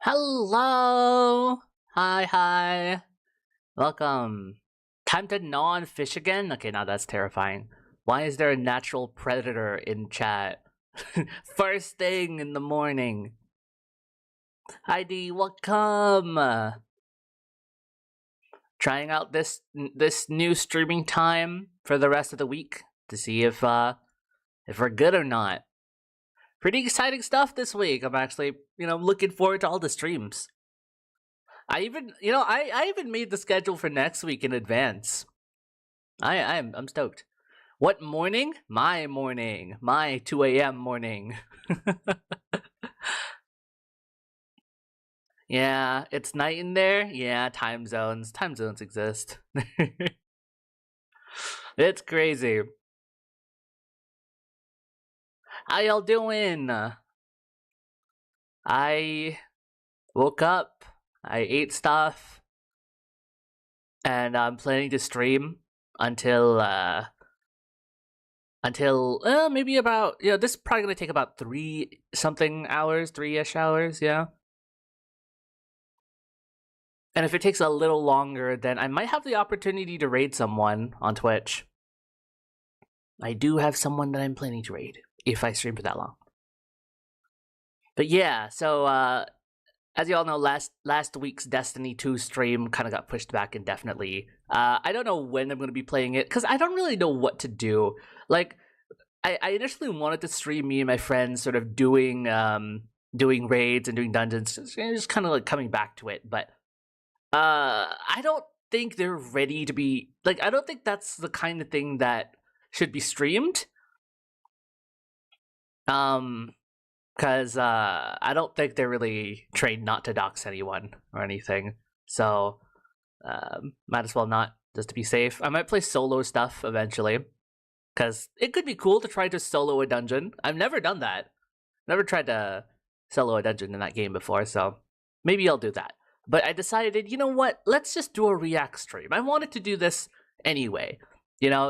Hello! Hi. Welcome. Time to gnaw on fish again? Okay, now that's terrifying. Why is there a natural predator in chat? First thing in the morning. Heidi, welcome! Trying out this new streaming time for the rest of the week to see if we're good or not. Pretty exciting stuff this week. I'm actually, looking forward to all the streams. I even made the schedule for next week in advance. I'm stoked. What morning? My morning. My 2 a.m. morning. Yeah, it's night in there. Yeah, time zones. Time zones exist. It's crazy. How y'all doing? I woke up, I ate stuff, and I'm planning to stream until maybe about, this is probably gonna take about 3-ish hours, yeah. And if it takes a little longer, then I might have the opportunity to raid someone on Twitch. I do have someone that I'm planning to raid if I stream for that long. But yeah, so as you all know, last week's Destiny 2 stream kind of got pushed back indefinitely. I don't know when I'm going to be playing it, because I don't really know what to do. Like, I initially wanted to stream me and my friends sort of doing raids and doing dungeons, just kind of like coming back to it, but I don't think they're ready to be, like, I don't think that's the kind of thing that should be streamed. Because I don't think they're really trained not to dox anyone or anything. So, might as well not, just to be safe. I might play solo stuff eventually, because it could be cool to try to solo a dungeon. I've never done that. Never tried to solo a dungeon in that game before, so maybe I'll do that. But I decided, you know what? Let's just do a react stream. I wanted to do this anyway.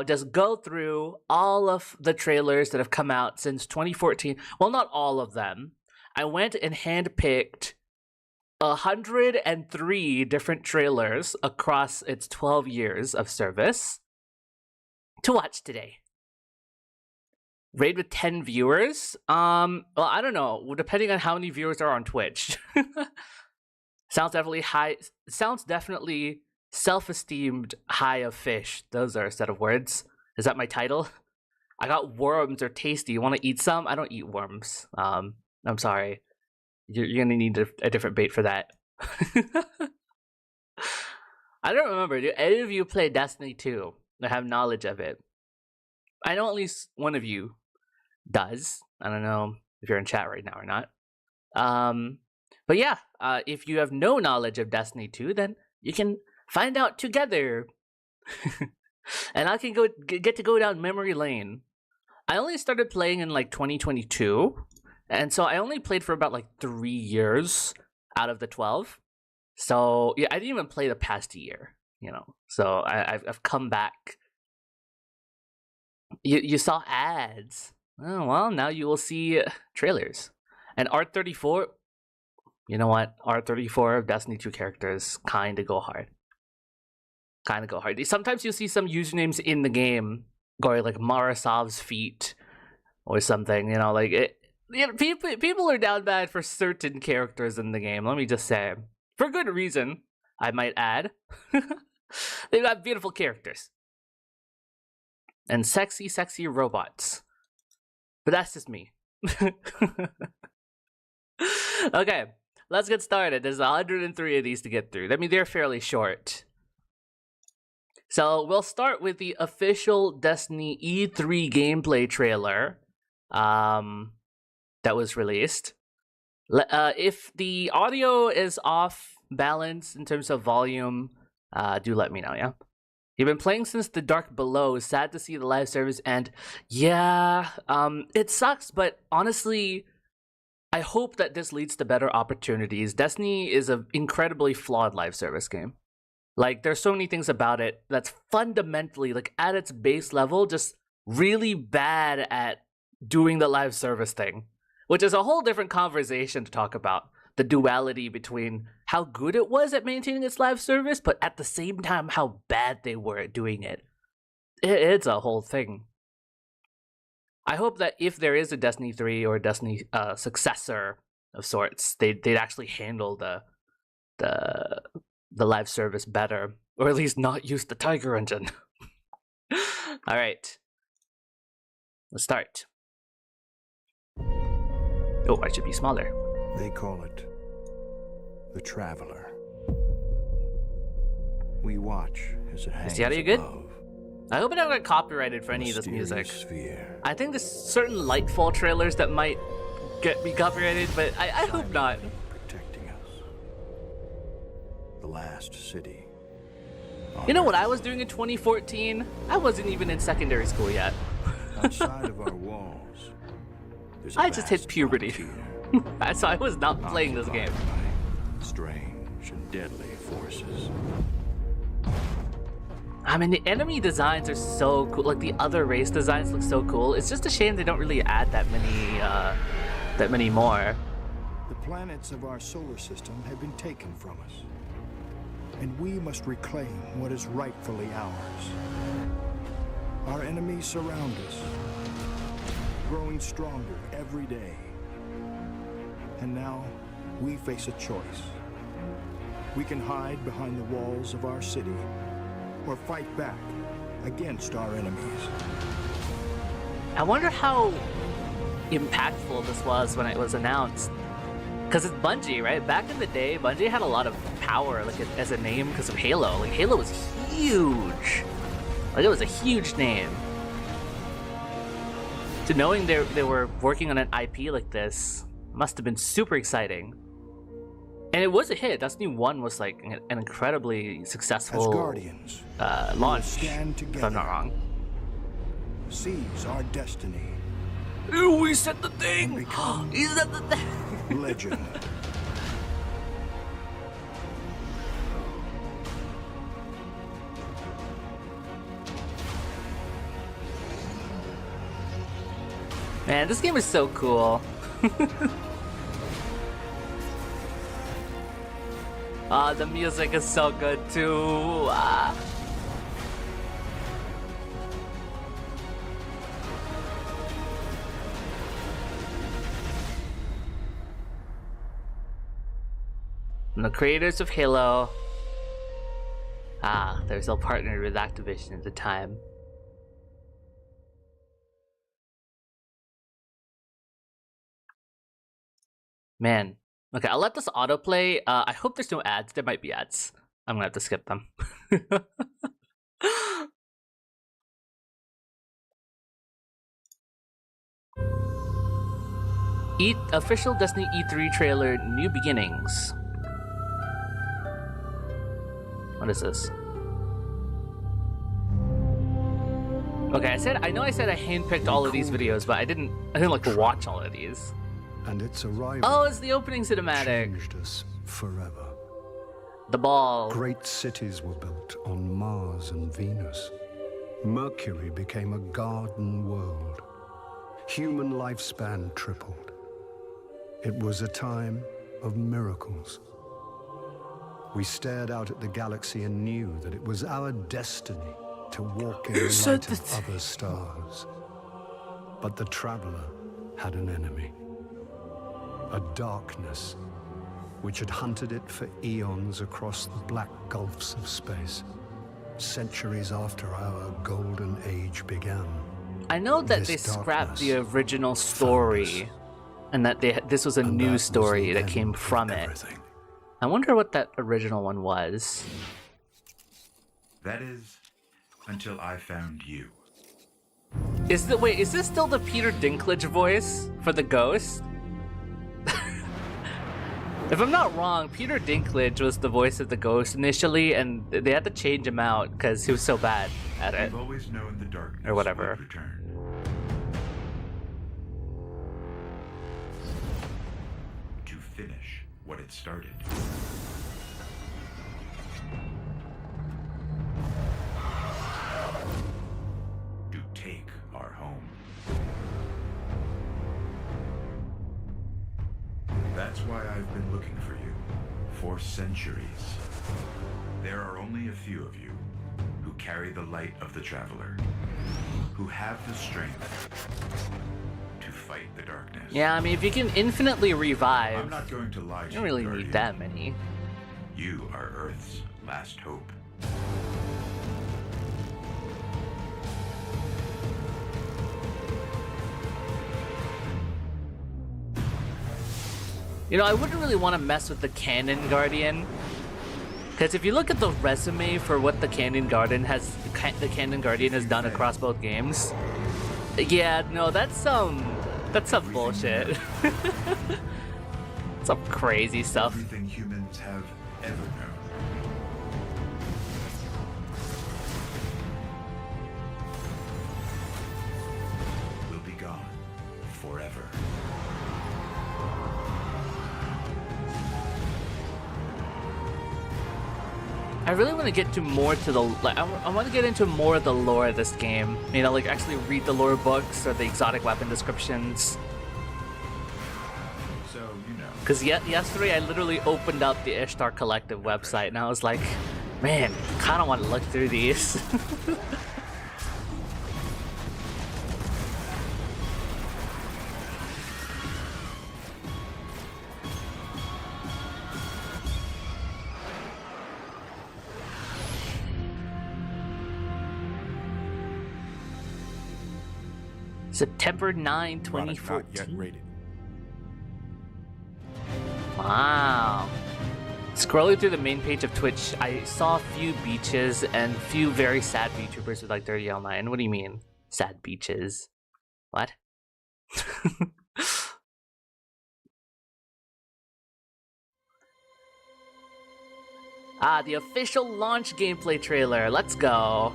Just go through all of the trailers that have come out since 2014. Well, not all of them. I went and handpicked 103 different trailers across its 12 years of service to watch today. Raid with 10 viewers? Well, I don't know. Depending on how many viewers are on Twitch. Sounds definitely high. Sounds definitely self-esteemed high of fish. Those are a set of words. Is that my title? I got worms are tasty. You want to eat some? I don't eat worms. I'm sorry. You're gonna need a different bait for that. I don't remember. Do any of you play Destiny 2 or have knowledge of it? I know at least one of you does. I don't know if you're in chat right now or not. But yeah, if you have no knowledge of Destiny 2, then you can find out together. And I can get to go down memory lane. I only started playing in like 2022, and so I only played for about like 3 years out of the 12. So yeah, I didn't even play the past year, So I've come back. You saw ads. Oh well, now you will see trailers. And R34. You know what? R34 of Destiny 2 characters kind of go hard. Sometimes you'll see some usernames in the game going like Marasov's feet or something, like it. People are down bad for certain characters in the game, let me just say. For good reason, I might add. They've got beautiful characters. And sexy robots. But that's just me. Okay. Let's get started. There's 103 of these to get through. I mean, they're fairly short. So we'll start with the official Destiny E3 gameplay trailer that was released. If the audio is off balance in terms of volume, do let me know, yeah? You've been playing since The Dark Below. Sad to see the live service end. Yeah, it sucks, but honestly, I hope that this leads to better opportunities. Destiny is an incredibly flawed live service game. Like, there's so many things about it that's fundamentally, like, at its base level, just really bad at doing the live service thing, which is a whole different conversation to talk about. the duality between how good it was at maintaining its live service, but at the same time how bad they were at doing it. It's a whole thing. I hope that if there is a Destiny 3 or a Destiny successor of sorts, they'd actually handle the live service better, or at least not use the Tiger engine. All right, let's start. Oh, I should be smaller. They call it the Traveler. We watch as it hangs See, are you good? above. I hope I don't get copyrighted for any of this music. Sphere. I think there's certain Lightfall trailers that might get me copyrighted, but I hope not. Protecting us. The last city. You know what I was doing in 2014? I wasn't even in secondary school yet. Outside of our walls. there's a I just hit vast puberty. frontier, So I was not playing this game. occupied by strange and deadly forces. I mean, the enemy designs are so cool. Like, the other race designs look so cool. It's just a shame they don't really add that many more. The planets of our solar system have been taken from us, and we must reclaim what is rightfully ours. Our enemies surround us, growing stronger every day. And now, we face a choice. We can hide behind the walls of our city, or fight back against our enemies. I wonder how impactful this was when it was announced. Because it's Bungie, right? Back in the day, Bungie had a lot of power, like, as a name because of Halo. Like, Halo was huge. Like, it was a huge name. So knowing they were working on an IP like this must have been super exciting. And it was a hit. Destiny 1 was like an incredibly successful Guardians, launch, stand if together. I'm not wrong. Seize our destiny. Ooh, we said the And thing! become He said the thing! legend. Man, this game is so cool. The music is so good too. And the creators of Halo. They're still partnered with Activision at the time. Man. Okay, I'll let this autoplay. I hope there's no ads. There might be ads. I'm gonna have to skip them. Official Destiny E3 trailer, New Beginnings. What is this? Okay, I know I said I handpicked all of these videos, but I didn't like watch all of these. And its arrival Oh, it's the opening cinematic. changed us forever. The ball. Great cities were built on Mars and Venus. Mercury became a garden world. Human lifespan tripled. It was a time of miracles. We stared out at the galaxy and knew that it was our destiny to walk in the light of other stars. But the Traveler had an enemy. A darkness which had hunted it for eons across the black gulfs of space, centuries after our golden age began. I know that This they scrapped darkness the original story, and that this was a And new that was story the that end came of from it. everything. I wonder what that original one was. That is, until I found you. Is this still the Peter Dinklage voice for the ghost? If I'm not wrong, Peter Dinklage was the voice of the ghost initially, and they had to change him out because he was so bad at it. I've always known the darkness Or whatever. would return. To finish what it started. To take our home. That That's why I've been looking for you for centuries. There are only a few of you who carry the light of the traveler, who have the strength to fight the darkness. Yeah, I mean, if you can infinitely revive, I'm not going to lie to you don't really Guardian. need that many. You are Earth's last hope. You know, I wouldn't really want to mess with the Canon Guardian, because if you look at the resume for what the Canon Guardian has done across both games, yeah, no, that's some bullshit. Some crazy stuff. Everything humans have ever known. Will be gone forever. I really want to get to more to the I want to get into more of the lore of this game. You know, like actually read the lore books or the exotic weapon descriptions. So, you know. Because yesterday I literally opened up the Ishtar Collective website and I was like, man, I kind of want to look through these. September 9, 2014. Not yet rated. Wow. Scrolling through the main page of Twitch, I saw a few beaches and few very sad VTubers with like 30 online. What do you mean? Sad beaches? What? The official launch gameplay trailer. Let's go.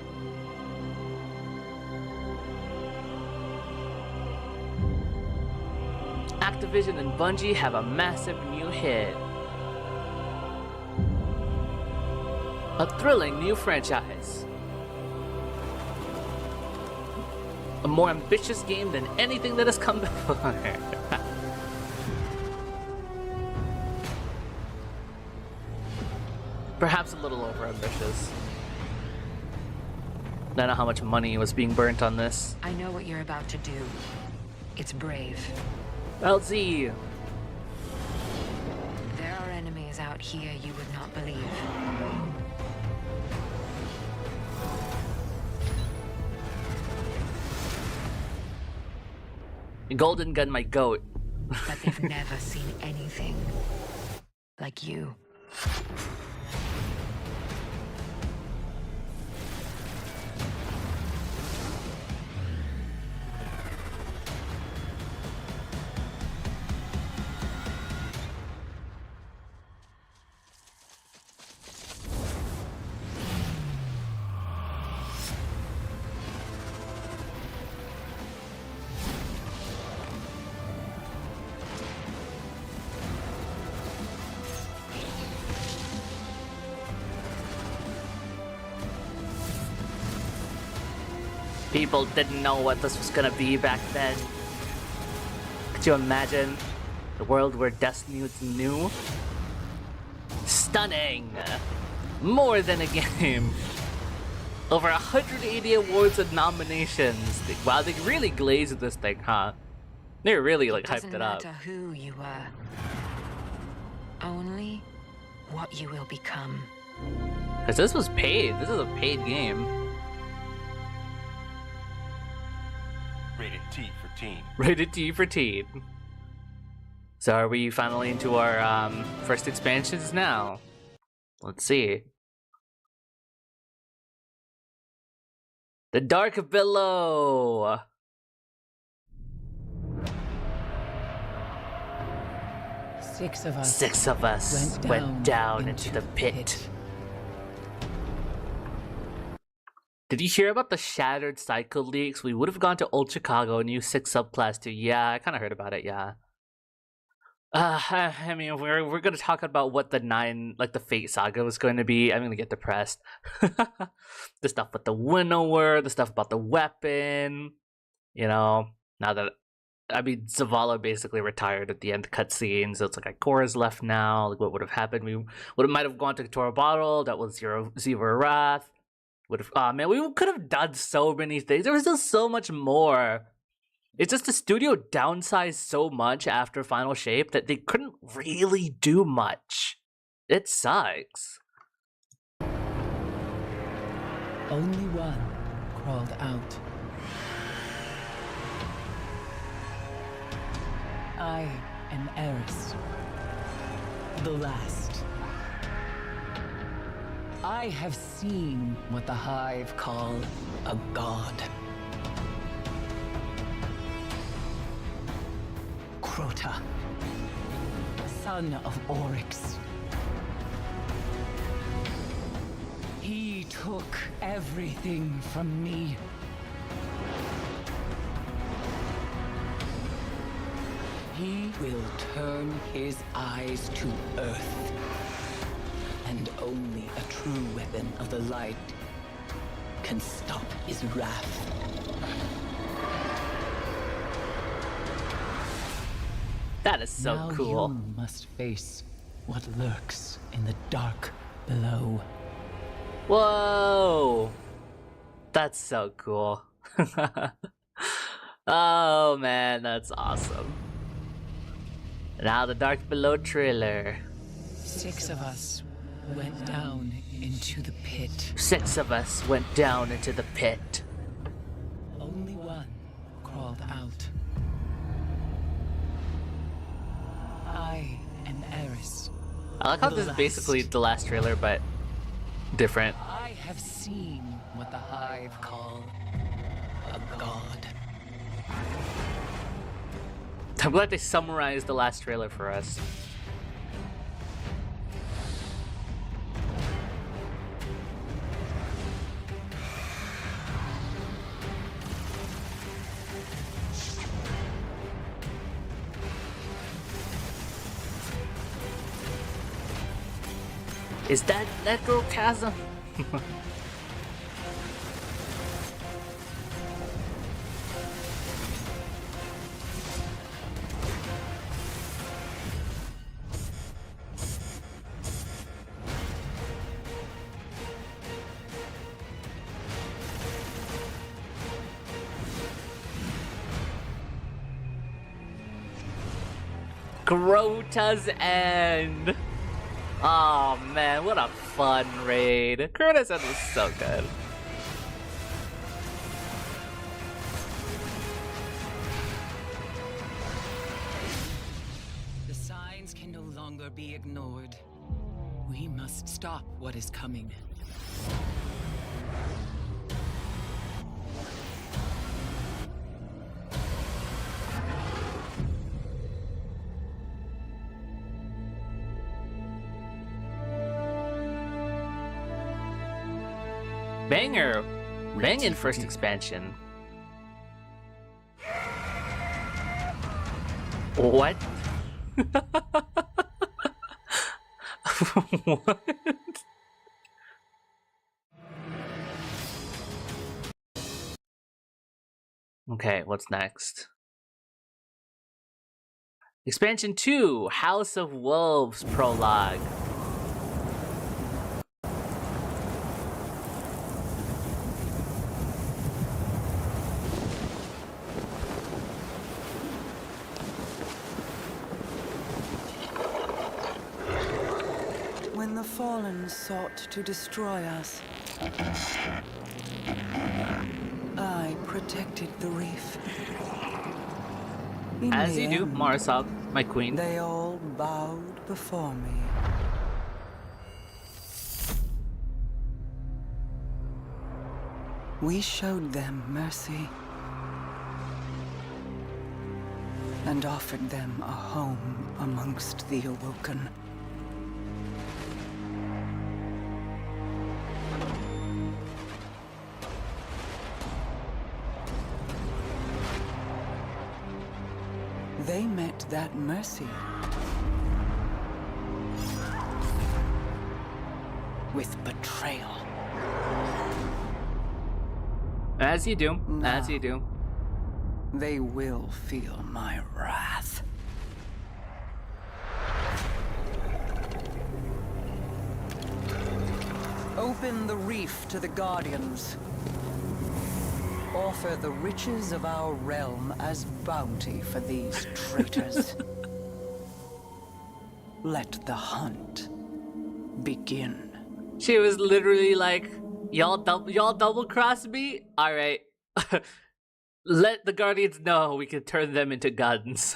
Activision and Bungie have a massive new hit. A thrilling new franchise. A more ambitious game than anything that has come before. Perhaps a little over-ambitious. Don't know how much money was being burnt on this. I know what you're about to do. It's brave. LZ. There are enemies out here you would not believe. Golden Gun my goat. But they've never seen anything like you. People didn't know what this was gonna be back then. Could you imagine the world where Destiny was new? Stunning! More than a game. Over 180 awards and nominations. Wow, they really glazed this thing, huh? They really like hyped it up. Doesn't matter who you were, only what you will become. Cause this was paid. This is a paid game. Rated T for teen. Rated T for teen. So are we finally into our first expansions now? Let's see. The Dark Below. Six of us went down into the pit. Did you hear about the Shattered Cycle leaks? We would have gone to Old Chicago and used 6 subclass 2. Yeah, I kind of heard about it, yeah. I mean, we're gonna talk about what the 9, like the Fate Saga was going to be. I'm gonna get depressed. The stuff with the winnower, the stuff about the weapon. You know, now that I mean, Zavala basically retired at the end cutscene, so it's like Ikora's left now. Like, what would have happened? We might have gone to Tora Bottle. That was Zero Wrath. Would have. Oh man, we could have done so many things. There was just so much more. It's just the studio downsized so much after Final Shape that they couldn't really do much. It sucks. Only one crawled out. I am Eris, the last. I have seen what the Hive call a god. Crota, son of Oryx. He took everything from me. He will turn his eyes to Earth. And only a true weapon of the light can stop his wrath. That is so now cool. You must face what lurks in the dark below. Whoa! That's so cool. Oh man, that's awesome. Now the Dark Below trailer. 6 of us went down into the pit. 6 of us went down into the pit. Only one crawled out. I am Eris. I like how this is basically the last trailer, but different. I have seen what the Hive call a god. I'm glad they summarized the last trailer for us. Is that girl Chasm? Crota's End. Oh man, what a fun raid. Crota's End was so good. The signs can no longer be ignored. We must stop what is coming. Banger! Bangin' first expansion. What? What? Okay, what's next? Expansion 2, House of Wolves Prologue. When the Fallen sought to destroy us, I protected the reef. In As the you do, end, Marasab, my queen. they all bowed before me. We showed them mercy and offered them a home amongst the Awoken. They met that mercy with betrayal. As you do, Now, as you do. They will feel my wrath. Open the reef to the Guardians. Offer the riches of our realm as bounty for these traitors. Let the hunt begin. She was literally like, y'all double cross me? Alright. Let the Guardians know we can turn them into guns.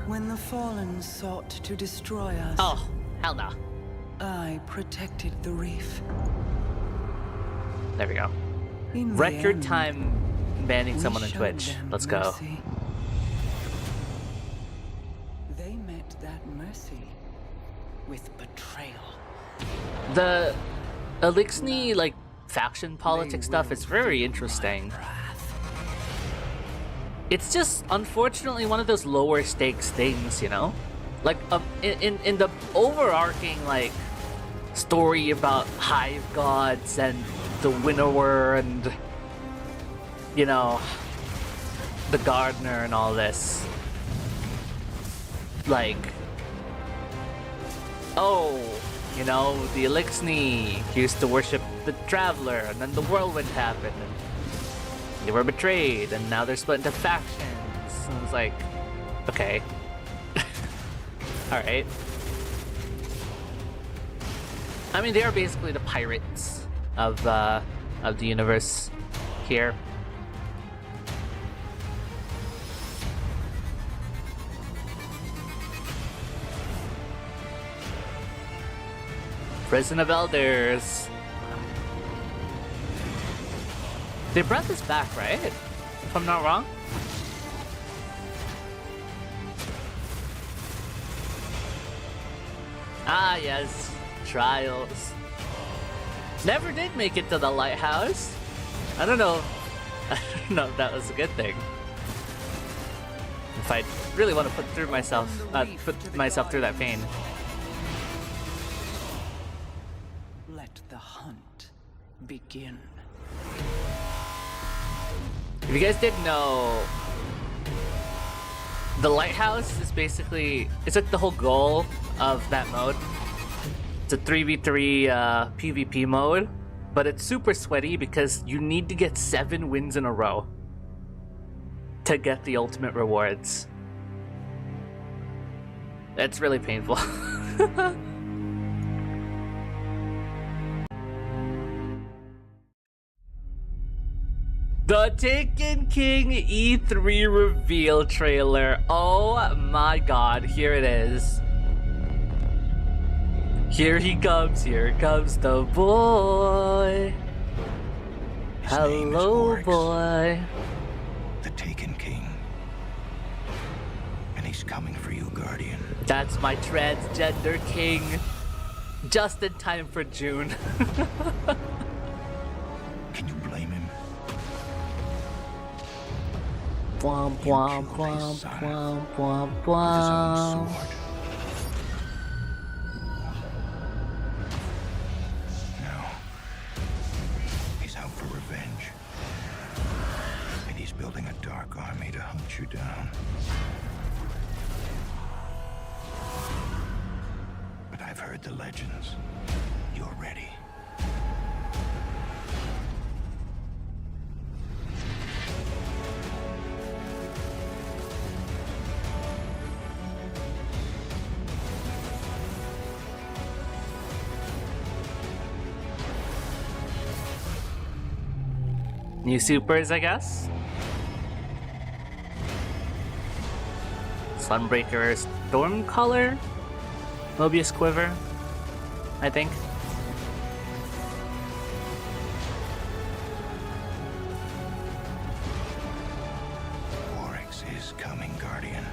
When the Fallen sought to destroy us, Oh, hell no. I protected the reef. There we go. In the Record end, time banning we someone on showed Twitch. them Let's go. mercy. They met that mercy with betrayal. The Elixni, like, faction politics stuff is very interesting. It's just, unfortunately, one of those lower stakes things, you know? Like, in the overarching, like, story about hive gods and the winnower and, you know, the gardener and all this. Like, oh, you know, the Elixni used to worship the Traveler, and then the Whirlwind happened, and they were betrayed, and now they're split into factions. And it's like, okay. Alright. I mean, they are basically the pirates of the universe here. Prison of Elders. They brought this back, right? If I'm not wrong. Ah, yes. Trials. Never did make it to the lighthouse. I don't know. I don't know if that was a good thing. If I really want to put myself through that pain. Let the hunt begin. If you guys didn't know, the lighthouse is basically, it's like the whole goal of that mode. It's a 3v3 PvP mode, but it's super sweaty because you need to get 7 wins in a row to get the ultimate rewards. It's really painful. The Taken King E3 reveal trailer. Oh my god, here it is. Here he comes, here comes the boy. His name is Hello, Oryx, boy. the Taken King. And he's coming for you, Guardian. That's my transgender king. Just in time for June. Can you blame him? Womp womp womp womp womp With his own womp. sword. No. He's out for revenge. And he's building a dark army to hunt you down. But I've heard the legends. You're ready. New supers, I guess. Sunbreaker, Stormcaller, Mobius Quiver, I think. Oryx is coming, Guardian.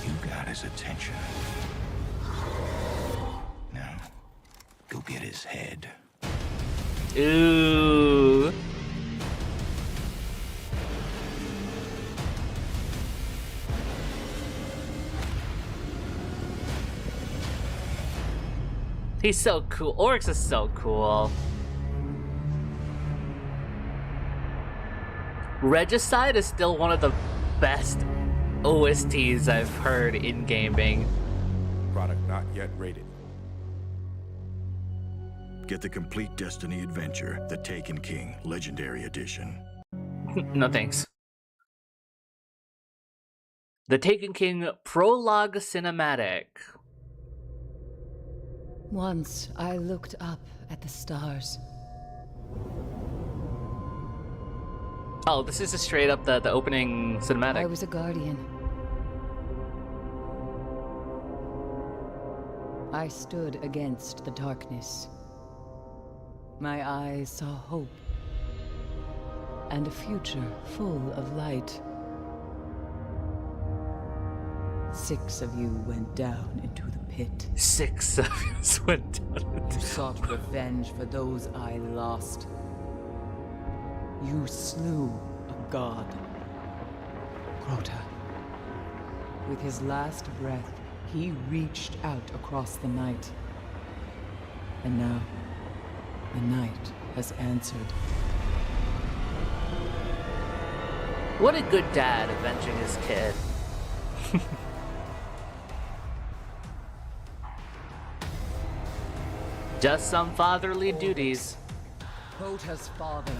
You got his attention. Now, go get his head. Ooh. He's so cool. Oryx is so cool. Regicide is still one of the best OSTs I've heard in gaming. Product not yet rated. Get the complete Destiny adventure, The Taken King, Legendary Edition. No thanks. The Taken King Prologue Cinematic. Once I looked up at the stars. Oh, this is just straight up the opening cinematic. I was a guardian. I stood against the darkness. My eyes saw hope and a future full of light. 6 of you went down into the pit. 6 of us went down. You sought revenge for those I lost. You slew a god. Crota. With his last breath, he reached out across the night. And now, the night has answered. What a good dad avenging his kid. Just some fatherly duties. Crota's father.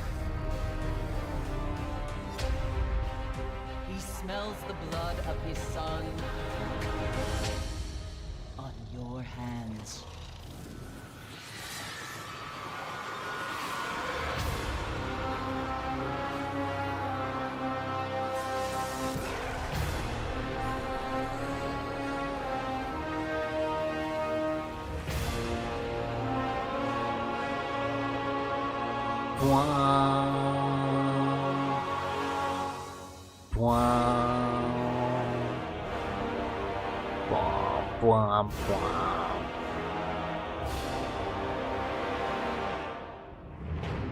He smells the blood of his son on your hands.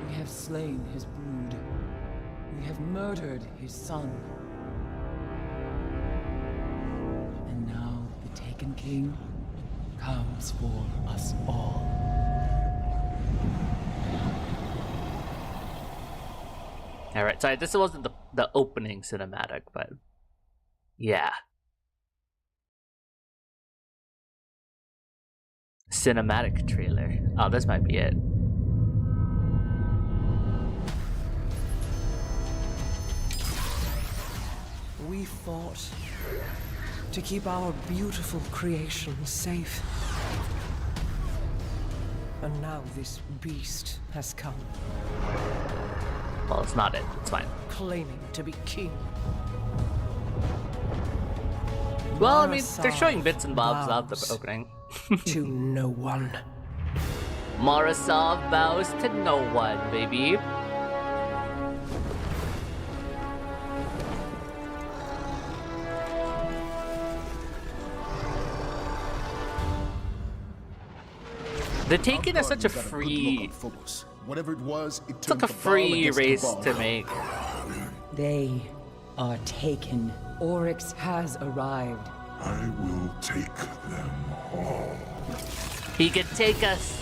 We have slain his brood. We have murdered his son. And now the Taken King comes for us all. Alright, sorry, this wasn't the opening cinematic, but yeah. Cinematic trailer. Oh, this might be it. We fought to keep our beautiful creation safe. And now this beast has come, Well, it's not it. It's fine. claiming to be king. Well, I mean, they're showing bits and bobs of the Bows opening. to no one. Morozov bows to no one, baby. The Taken is such a free... Whatever it was, it It's like a free race to make. They are taken. Oryx has arrived. I will take them all. He can take us.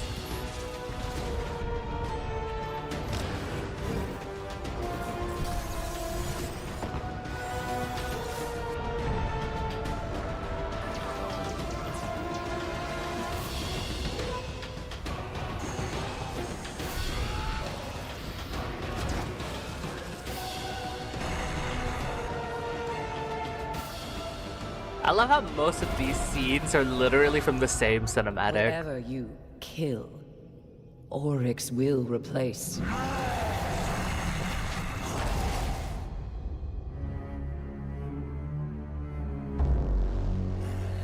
I love how most of these scenes are literally from the same cinematic. Whatever you kill, Oryx will replace.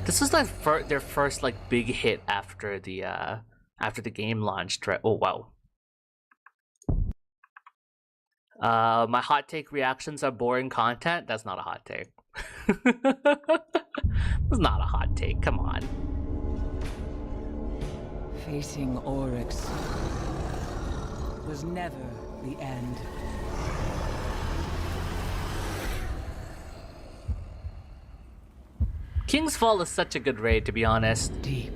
This was like their first like big hit after the game launched, right? Oh wow. My hot take reactions are boring content. That's not a hot take. That's not a hot take. Come on. Facing Oryx was never the end. King's Fall is such a good raid, to be honest. Deep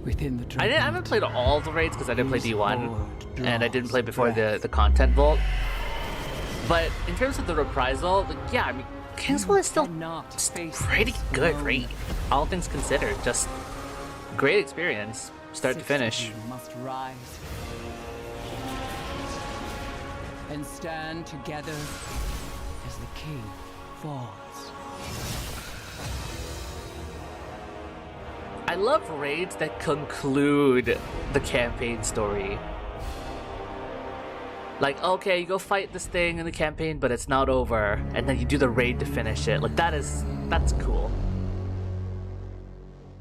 within the I haven't played all the raids because I didn't play D1, and I didn't play before the content vault. But in terms of the reprisal, like, yeah, I mean, Kingswell is still pretty good, right? All things considered, just great experience, start to finish. Must rise and stand together as the king falls. I love raids that conclude the campaign story. Like, okay, you go fight this thing in the campaign, but it's not over, and then you do the raid to finish it. Like, that's cool.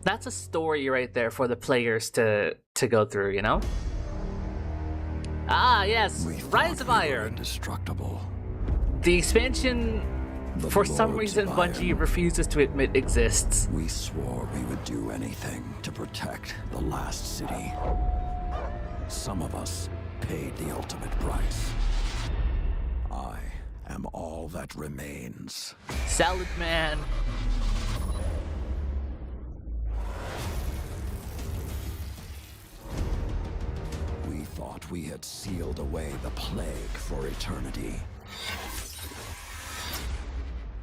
That's a story right there for the players to go through, you know? Ah, yes, Rise of Iron. Indestructible. The expansion, for some reason, Bungie refuses to admit exists. We swore we would do anything to protect the last city. Some of us paid the ultimate price. I am all that remains. Salad Man. We thought we had sealed away the plague for eternity.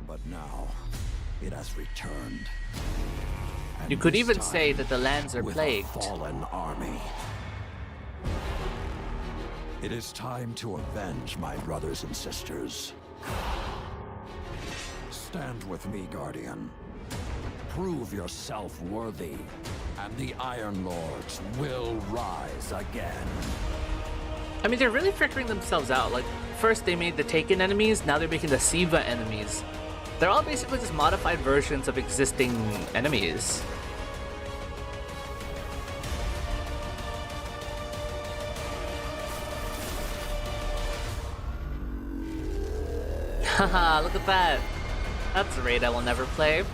But now, it has returned. And You could this even time, say that the lands are with plagued. a fallen army. It is time to avenge my brothers and sisters. Stand with me, Guardian. Prove yourself worthy, and the Iron Lords will rise again. I mean, they're really figuring themselves out. Like, first they made the Taken enemies, now they're making the Siva enemies. They're all basically just modified versions of existing enemies. Haha, look at that. That's a raid I will never play.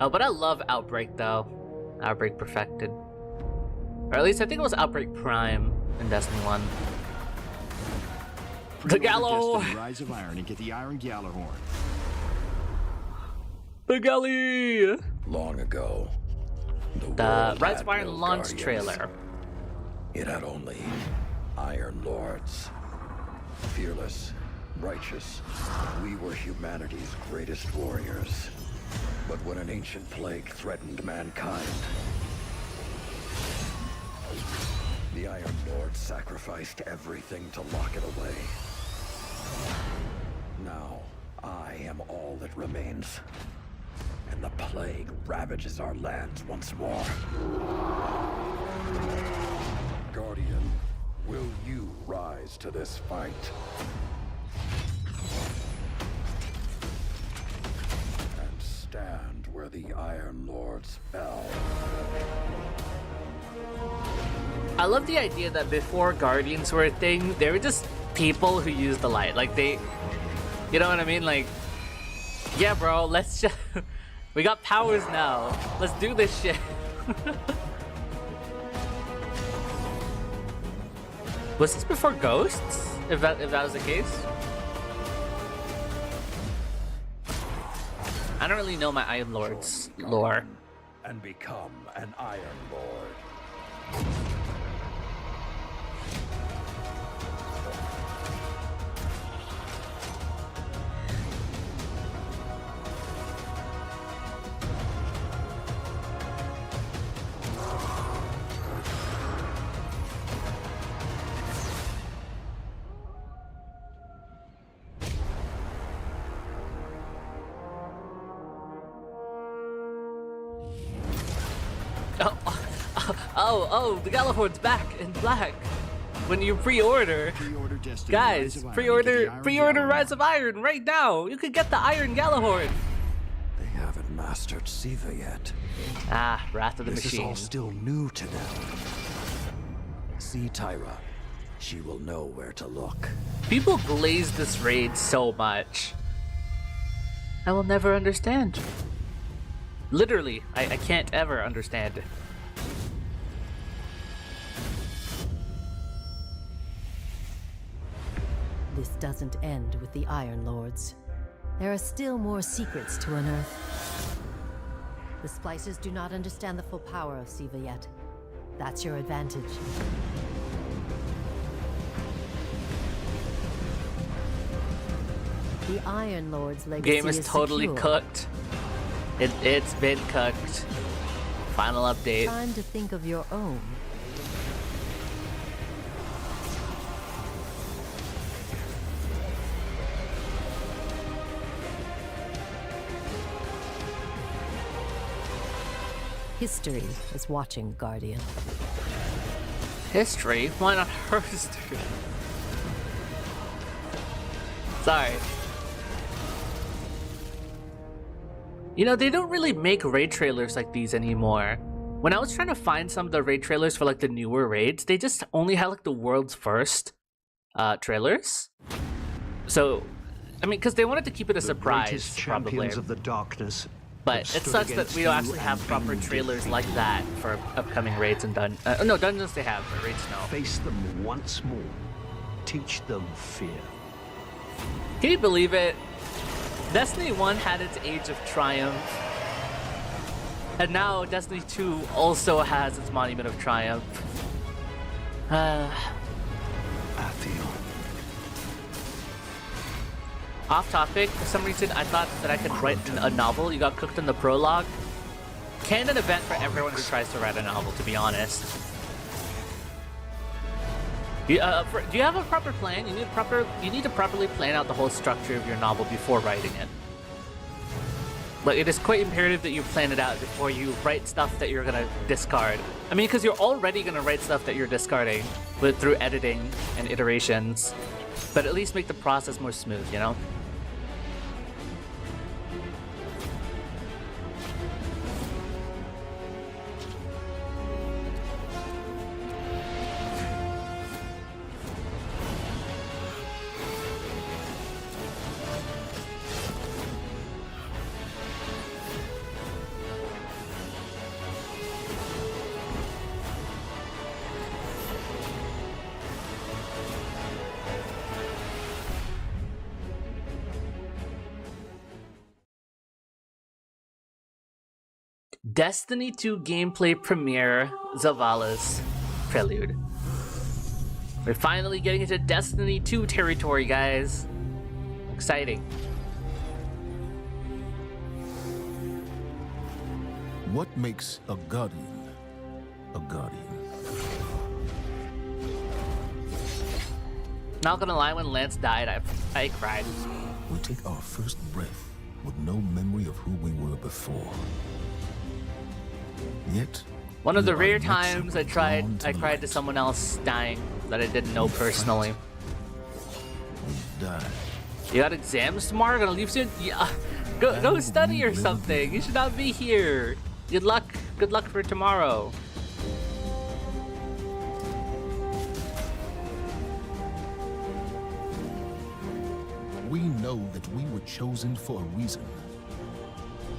Oh, but I love Outbreak though. Outbreak Perfected. Or at least I think it was Outbreak Prime in Destiny 1. The Gallo! Rise of Iron and get the Iron Gallahorn. The Galley! Long ago, The world Rise had of Iron no launch guardians. trailer. It had only Iron Lords. Fearless, righteous, we were humanity's greatest warriors. But when an ancient plague threatened mankind, the Iron Lord sacrificed everything to lock it away. Now, I am all that remains. And the plague ravages our lands once more. Guardian, will you rise to this fight? And stand where the Iron Lords fell. I love the idea that before Guardians were a thing, they were just people who used the light. Like, they... You know what I mean? Like, yeah, bro, let's just... We got powers now. Let's do this shit. Was this before Ghosts? If that was the case? I don't really know my Iron Lord's lore. And become an Iron Lord. Oh, the Gallahorn's back in black. When you pre-order, guys, pre-order Rise of Iron right now. You can get the Iron Gallahorn. They haven't mastered Siva yet. Ah, Wrath of the This Machine. is all still new to them. See Tyra. She will know where to look. People glaze this raid so much. I will never understand. Literally, I can't ever understand. This doesn't end with the Iron Lords. There are still more secrets to unearth. The Splicers do not understand the full power of Siva yet. That's your advantage. The Iron Lord's legacy Game is totally secure. cooked. It's been cooked. Final update. Time to think of your own. History is watching, Guardian. History? Why not her history? Sorry. You know, they don't really make raid trailers like these anymore. When I was trying to find some of the raid trailers for like the newer raids, they just only had like the world's first trailers. So, I mean, because they wanted to keep it a surprise, probably. Champions of the darkness. But it sucks that we don't actually have proper trailers like that for upcoming raids and dungeons. No, dungeons they have, but raids no. Face them once more. Teach them fear. Can you believe it? Destiny 1 had its age of triumph. And now Destiny 2 also has its monument of triumph. Off topic, for some reason I thought that I could write a novel. You got cooked in the prologue. Canon event for everyone who tries to write a novel, to be honest. Do you have a proper plan? You need to properly plan out the whole structure of your novel before writing it. Like, it is quite imperative that you plan it out before you write stuff that you're gonna discard. I mean, because you're already gonna write stuff that you're discarding through editing and iterations, but at least make the process more smooth, you know? Destiny 2 gameplay premiere, Zavala's Prelude. We're finally getting into Destiny 2 territory, guys. Exciting. What makes a guardian a guardian? Not gonna lie, when Lance died, I cried. We take our first breath with no memory of who we were before. Yet, one of the we are rare times I cried light. to someone else dying that I didn't know personally. We die. You got exams tomorrow? Gonna leave soon? Yeah. Go study or something. You should not be here. Good luck. Good luck for tomorrow. We know that we were chosen for a reason.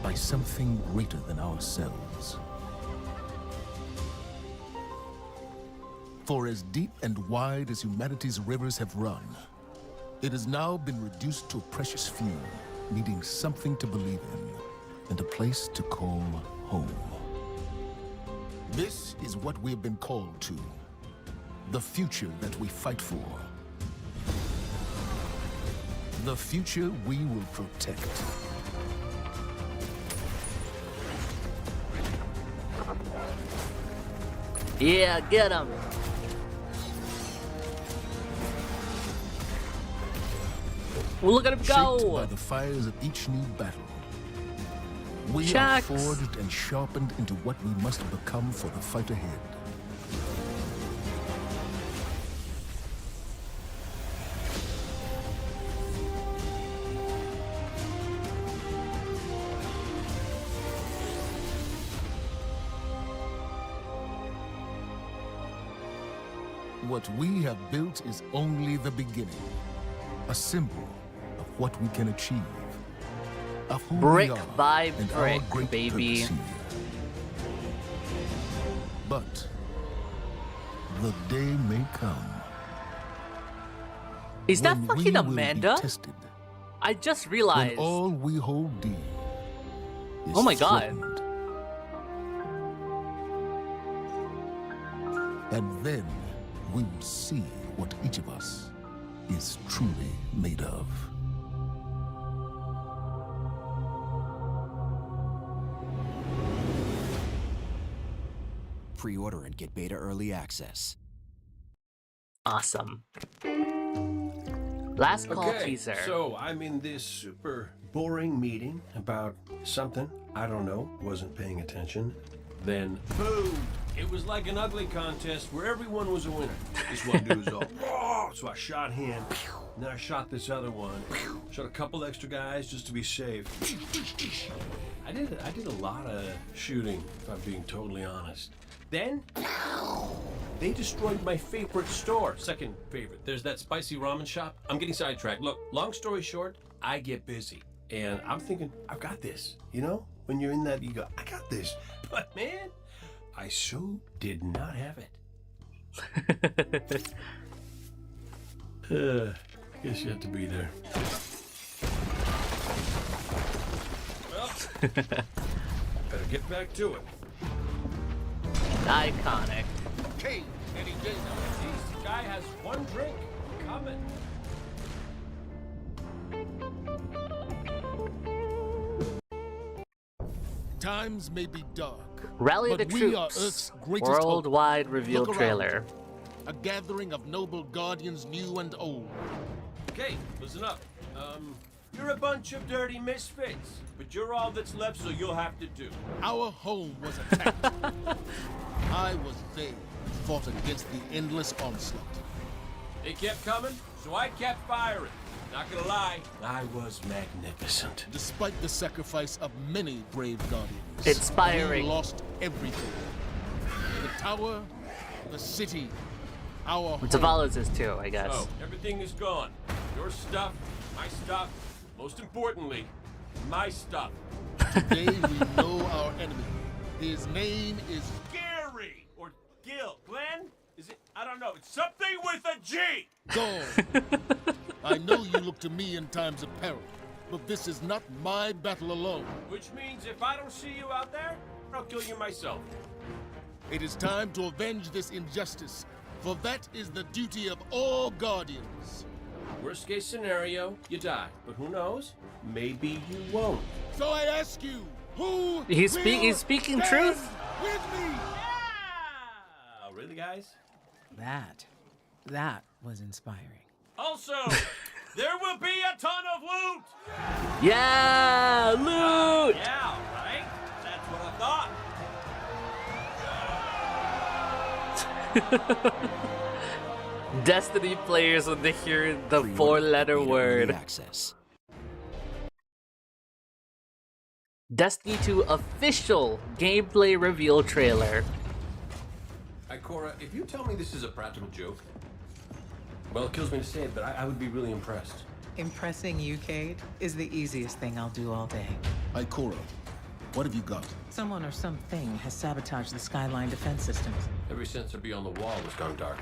By something greater than ourselves. For as deep and wide as humanity's rivers have run, it has now been reduced to a precious few, needing something to believe in, and a place to call home. This is what we have been called to. The future that we fight for. The future we will protect. Yeah, get him. Well, look at him go! Shaped by the fires of each new battle, we Shucks. are forged and sharpened into what we must become for the fight ahead. What we have built is only the beginning, a symbol of what we can achieve, of who Brick we are, by and our brick, great baby. purpose here. But the day may come. Is that when fucking we will Amanda? be tested, I just when realized. all we hold dear is Oh my God. threatened And then we will see what each of us is truly made of. Pre-order and get beta early access. Awesome. Last call teaser. So I'm in this super boring meeting about something. I don't know, wasn't paying attention. Then, boom! It was like an ugly contest where everyone was a winner. This one dude was all, "Whoa!" So I shot him. And then I shot this other one. Shot a couple extra guys just to be safe. I did a lot of shooting, if I'm being totally honest. Then, they destroyed my favorite store. Second favorite. There's that spicy ramen shop. I'm getting sidetracked. Look, long story short, I get busy. And I'm thinking, I've got this. You know? When you're in that, you go, I got this. But man, I so did not have it. Guess you have to be there. Well, better get back to it. Iconic. Hey, Eddie J. This guy has one drink. Coming. Times may be dark. Rally the but we are troops. Earth's greatest hope. Worldwide reveal Look around. trailer. A gathering of noble guardians, new and old. Okay, listen up. You're a bunch of dirty misfits, but you're all that's left, so you'll have to do. Our home was attacked. I was there, fought against the endless onslaught. They kept coming, so I kept firing. Not gonna lie, I was magnificent. Despite the sacrifice of many brave guardians, Inspiring. we lost everything. The tower, the city, our home. Zavala's is too, I guess. So, everything is gone. Your stuff, my stuff, most importantly, my stuff. Today we know our enemy. His name is Gary or Gil. Glenn? Is it? I don't know. It's something with a G. Gone. I know you look to me in times of peril, but this is not my battle alone. Which means if I don't see you out there, I'll kill you myself. It is time to avenge this injustice, for that is the duty of all guardians. Worst case scenario, you die. But who knows? Maybe you won't. So I ask you, who He's will speaking stand truth. with me? Oh, really, guys? That was inspiring. Also, there will be a ton of loot! Yeah, loot! Yeah, right? That's what I thought. Destiny players when they hear the four-letter word. Access. Destiny 2 official gameplay reveal trailer. Ikora, if you tell me this is a practical joke, well, it kills me to say it, but I would be really impressed. Impressing you, Cade, is the easiest thing I'll do all day. Ikora, what have you got? Someone or something has sabotaged the Skyline defense systems. Every sensor beyond the wall has gone dark.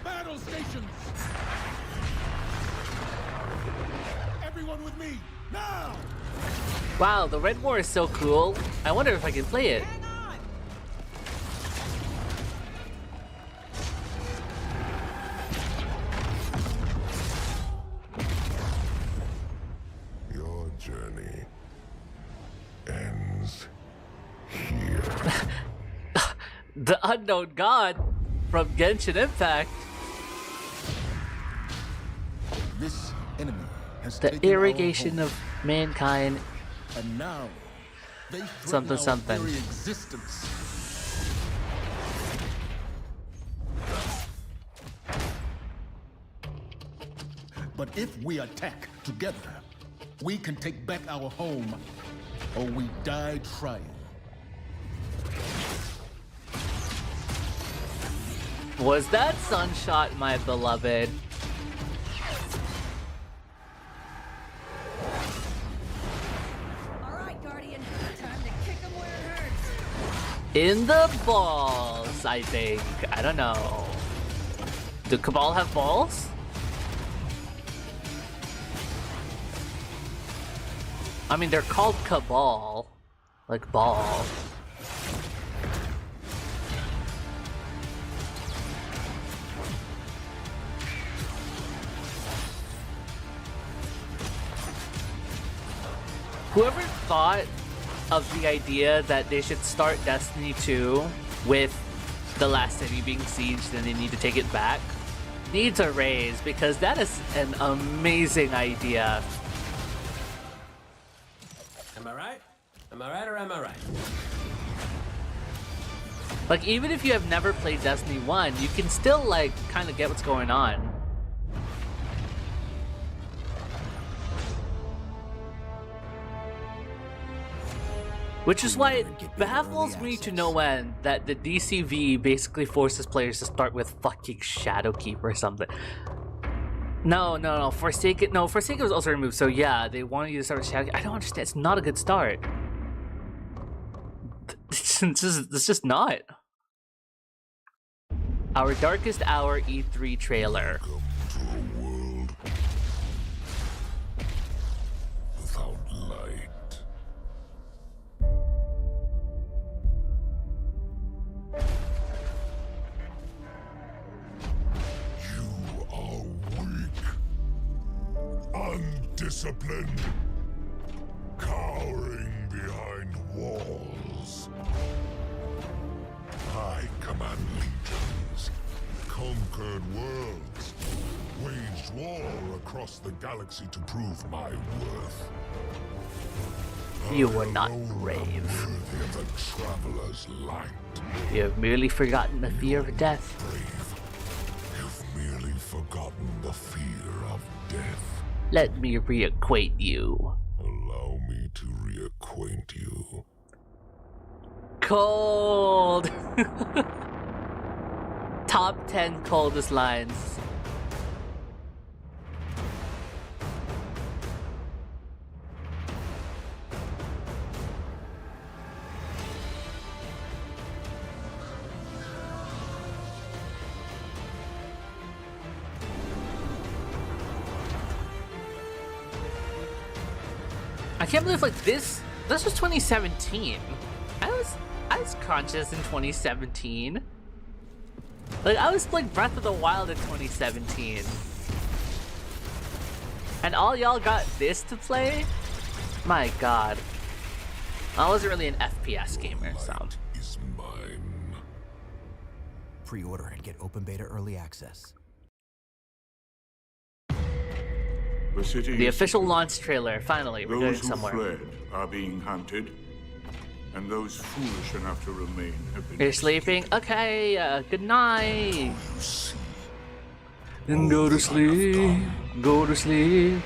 Battle stations! Everyone with me, now! Wow, the Red War is so cool. I wonder if I can play it. Your journey ends here. The Unknown God from Genshin Impact. This enemy has The taken irrigation our of mankind. home, and now they threaten Something, our something. very existence. But if we attack together, we can take back our home, or we die trying. Was that Sunshot, my beloved? Alright, Guardian. Time to kick him where it hurts. In the balls, I think. I don't know. Do Cabal have balls? I mean, they're called Cabal. Like ball. Whoever thought of the idea that they should start Destiny 2 with the last city being sieged and they need to take it back needs a raise, because that is an amazing idea. Am I right? Am I right or am I right? Like, even if you have never played Destiny 1, you can still, like, kind of get what's going on. Which is why it baffles me to no end that the DCV basically forces players to start with fucking Shadowkeep or something. No, Forsaken was also removed, so yeah, they wanted you to start with Shadowkeep. I don't understand, it's not a good start. It's just not. Our Darkest Hour E3 trailer. Welcome to a world without light. You are weak, undisciplined, cowering behind walls. I command legions, conquered worlds, waged war across the galaxy to prove my worth. You were not brave. Worthy of the Traveler's light. You have merely forgotten the fear of death. You've merely forgotten the fear of death. Let me reacquaint you. Allow me to reacquaint you. Cold! Top 10 coldest lines. I can't believe, like, this was 2017. I was conscious in 2017. Like, I was like Breath of the Wild in 2017. And all y'all got this to play? My god. I wasn't really an FPS gamer, so. Is mine. Pre-order and get open beta early access. The official launch trailer, finally, we're going somewhere. Those who fled are being hunted, and those foolish enough to remain have been You're sleeping? Okay, good night. And go to sleep, go to sleep,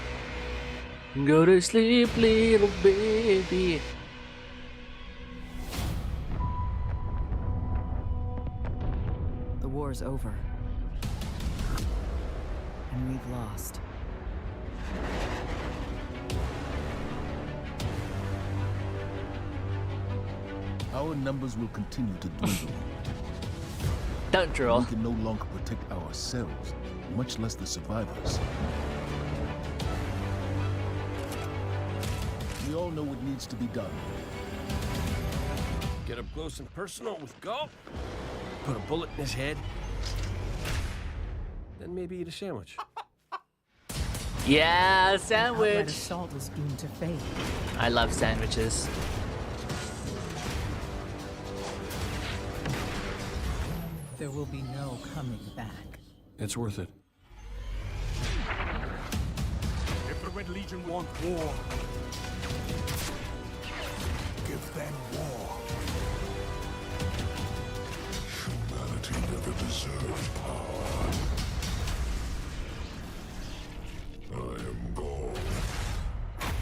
go to sleep, little baby. The war's over. And we've lost. Our numbers will continue to dwindle. Don't drool. We can no longer protect ourselves, much less the survivors. We all know what needs to be done. Get up close and personal with Gulp. Put a bullet in his head. Then maybe eat a sandwich. Yeah, sandwich. Assault is doomed to fail. I love sandwiches. There will be no coming back. It's worth it. If the Red Legion want war, Give them war. Humanity never deserved power. I am gone,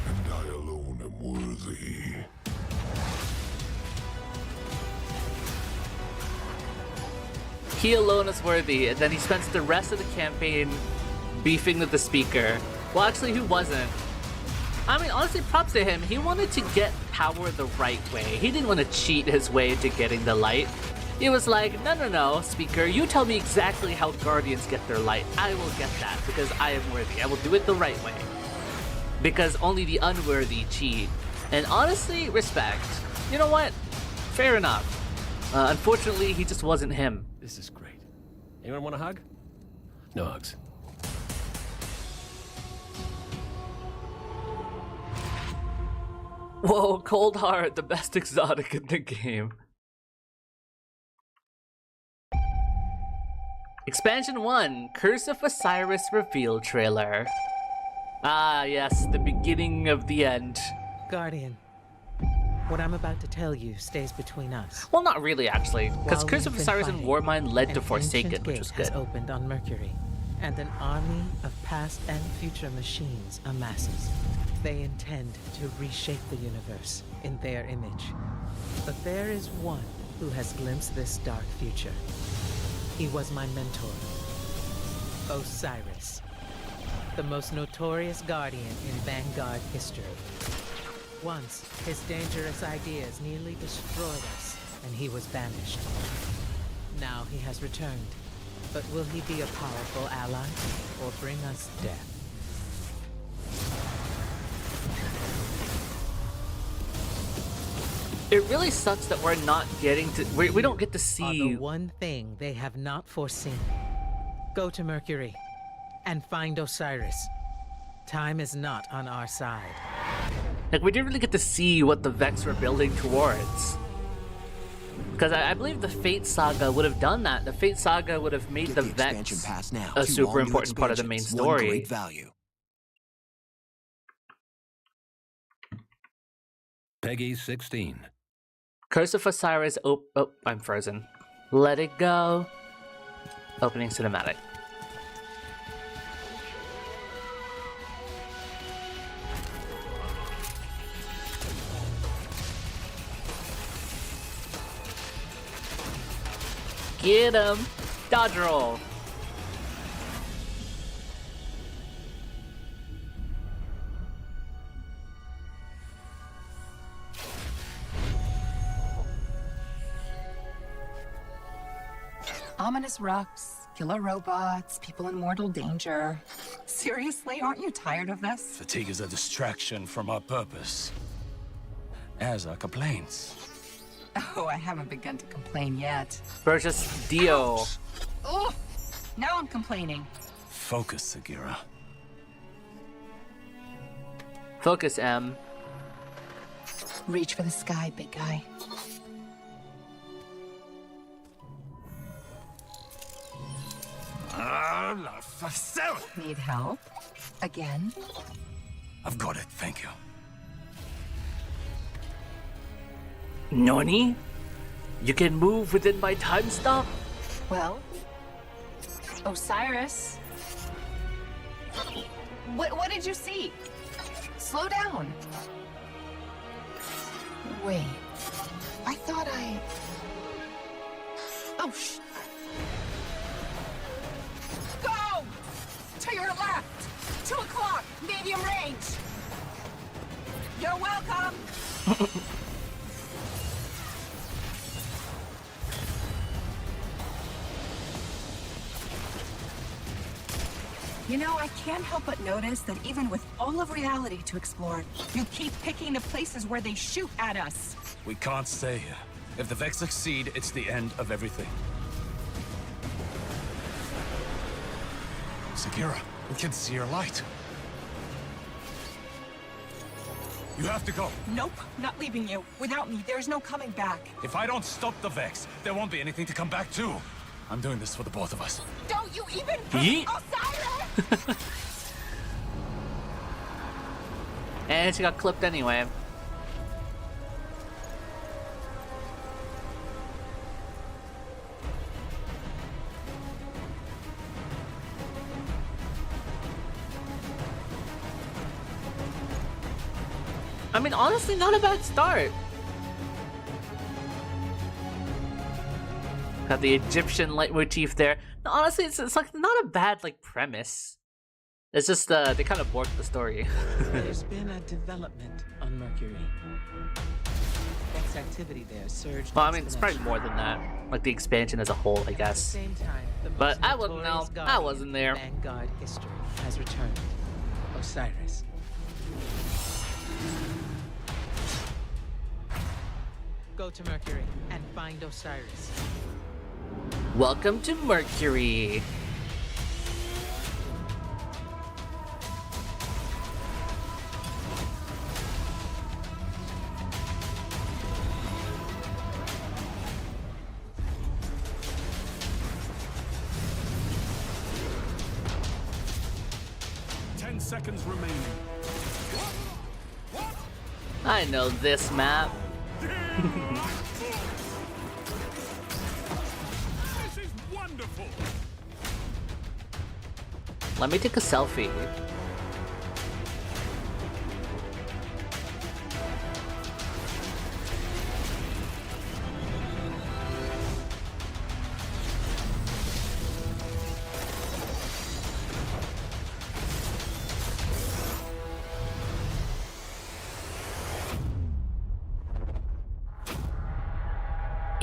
and I alone am worthy. He alone is worthy, and then he spends the rest of the campaign beefing with the speaker. Well, actually, who wasn't? I mean, honestly, props to him. He wanted to get power the right way. He didn't want to cheat his way into getting the light. He was like, no, speaker, you tell me exactly how Guardians get their light. I will get that, because I am worthy. I will do it the right way. because only the unworthy cheat. And honestly, respect. You know what? Fair enough. Unfortunately, he just wasn't him. This is great. Anyone want a hug? No hugs. Whoa, Cold Heart, the best exotic in the game. Expansion 1, Curse of Osiris reveal trailer. Ah, yes, the beginning of the end. Guardian, what I'm about to tell you stays between us. Well, not really, actually, because While Curse we've of been Osiris and fighting, Warmind led to an Forsaken, ancient which was gate good. has opened on Mercury, and an army of past and future machines amasses. They intend to reshape the universe in their image. But there is one who has glimpsed this dark future. He was my mentor, Osiris, the most notorious guardian in Vanguard history. Once, his dangerous ideas nearly destroyed us, and he was banished. Now he has returned. But will he be a powerful ally, or bring us death? It really sucks that we're not getting to... We don't get to see... The one thing they have not foreseen. Go to Mercury and find Osiris. Time is not on our side. Like, we didn't really get to see what the Vex were building towards. Because I believe the Fate Saga would have done that. The Fate Saga would have made the Vex a super important part of the main story. Great value. Peggy 16. Curse of Osiris. Oh, I'm frozen. Let it go. Opening cinematic. Get him! Dodge roll! Ominous rocks, killer robots, people in mortal danger. Seriously, aren't you tired of this? Fatigue is a distraction from our purpose. As are complaints. Oh, I haven't begun to complain yet. Burgess Dio. Oh, now I'm complaining. Focus, Sagira. Focus, M. Reach for the sky, big guy. Need help? Again? I've got it, thank you. Noni? You can move within my time stop? Well, Osiris. What did you see? Slow down. Wait. I thought I... Oh, Go! To your left! 2 o'clock! Medium range! You're welcome! You know, I can't help but notice that even with all of reality to explore, you keep picking the places where they shoot at us. We can't stay here. If the Vex succeed, it's the end of everything. Sagira, we can see your light. You have to go. Nope, not leaving you. Without me, there's no coming back. If I don't stop the Vex, there won't be anything to come back to. I'm doing this for the both of us. Don't you even Yeet. Osiris! And she got clipped anyway. I mean, honestly, not a bad start. Got the Egyptian leitmotif there. No, honestly, it's like not a bad like premise. It's just they kind of borked the story. There's been a development on Mercury. Vex activity there surged. Well, I mean, it's probably more than that. Like the expansion as a whole, I guess. Same time, the But most I wouldn't know. notorious I wasn't there. Vanguard history has returned. Osiris. Go to Mercury and find Osiris. Welcome to Mercury. Seconds remaining. I know this map. This is wonderful. Let me take a selfie.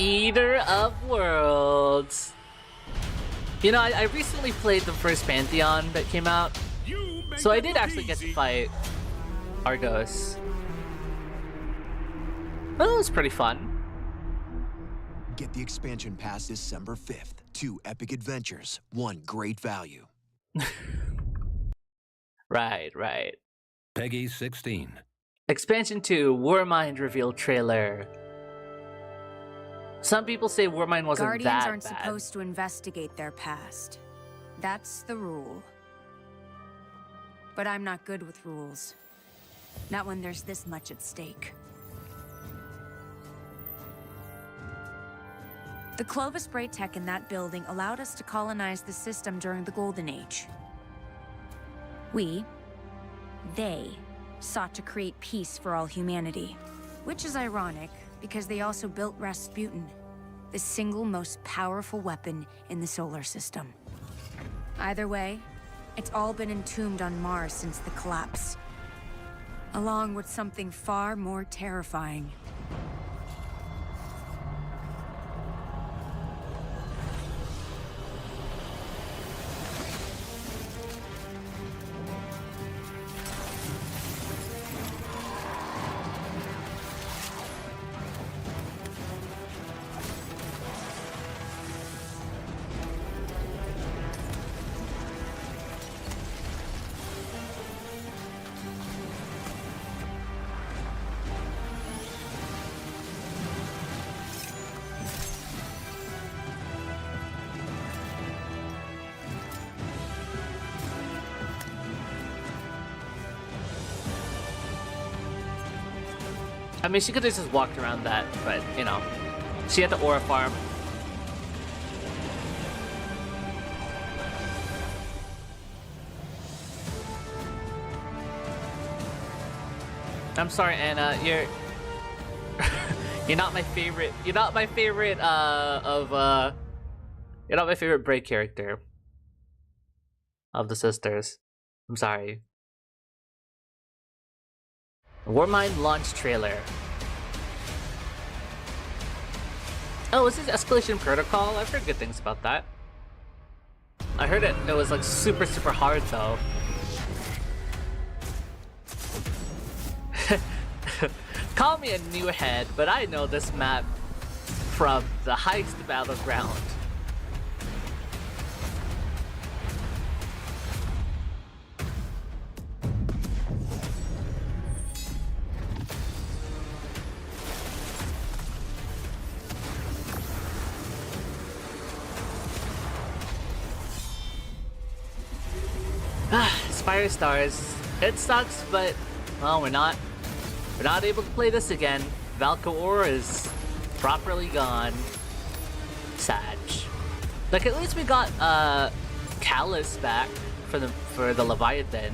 Eater of Worlds. You know, I recently played the first Pantheon that came out, so I did actually get to fight Argos. Well, it was pretty fun. Get the expansion pass December 5th. 2 epic adventures, 1 great value. Right. Peggy 16. Expansion 2, Warmind reveal trailer. Some people say Warmind wasn't Guardians that aren't bad. supposed to investigate their past. That's the rule. But I'm not good with rules. Not when there's this much at stake. The Clovis spray tech in that building allowed us to colonize the system during the Golden Age. They sought to create peace for all humanity. Which is ironic, because they also built Rasputin, the single most powerful weapon in the solar system. Either way, it's all been entombed on Mars since the collapse. Along with something far more terrifying. I mean, she could have just walked around that, but, you know. She had the aura farm. I'm sorry, Anna, you're not my favorite. You're not my favorite you're not my favorite Bray character of the sisters. I'm sorry. Warmind launch trailer. Oh, is this Escalation Protocol? I've heard good things about that. I heard it was like super hard though. Call me a new head, but I know this map from the Heist Battleground. Spire Stars. It sucks, but well, we're not able to play this again. Valkor is properly gone. Sag. Like at least we got Callus back for the Leviathan.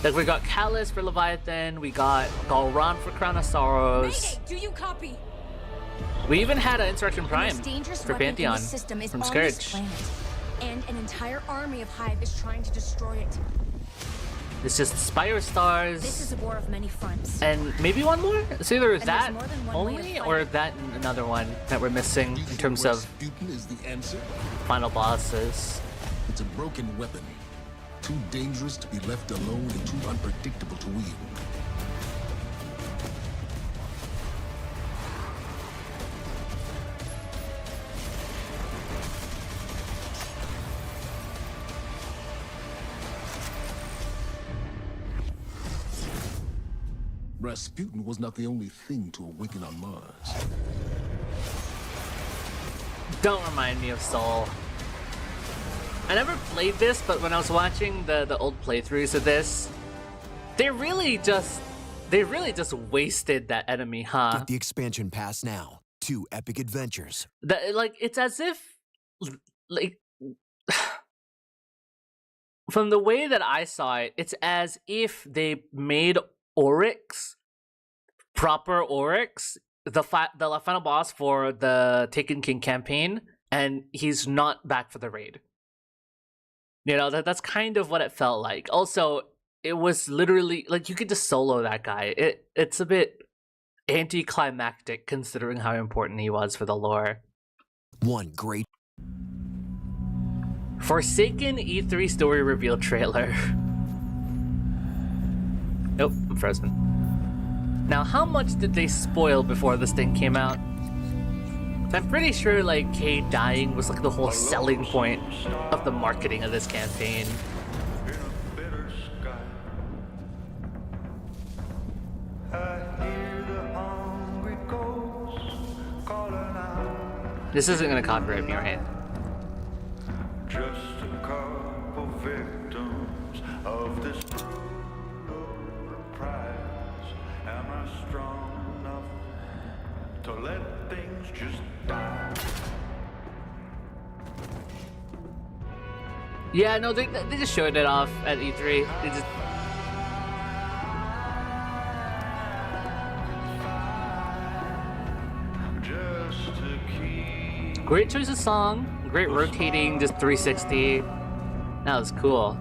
Like we got Callus for Leviathan, we got Galran for Crown of Sorrows. Mayday, do you copy? We even had an Insurrection Prime for Pantheon from Scourge. And an entire army of Hive is trying to destroy it. It's just Spire Stars. This is a war of many fronts. And maybe one more? So either And that there's more than one way to only, fight or it. that and another one that we're missing in terms of Rasputin is the answer. final bosses. It's a broken weapon. Too dangerous to be left alone and too unpredictable to wield. Rasputin was not the only thing to awaken on Mars. Don't remind me of Soul. I never played this, but when I was watching the old playthroughs of this, they really just wasted that enemy, huh? Get the expansion pass now. 2 epic adventures. Like, it's as if, like, from the way that I saw it, it's as if they made Oryx, proper Oryx, the final boss for the Taken King campaign, and he's not back for the raid. You know, that's kind of what it felt like. Also, it was literally, like, you could just solo that guy. It's a bit anticlimactic considering how important he was for the lore. One great Forsaken E3 story reveal trailer. Nope, I'm frozen. Now, how much did they spoil before this thing came out? I'm pretty sure, like, Cade dying was like the whole selling point of the marketing of this campaign. This isn't gonna copyright me, right? Just a couple victims of this prize. Am I strong enough to let things just die? Yeah, no, they just showed it off at E3. They just... Great choice of song, great rotating, just 360. That was cool.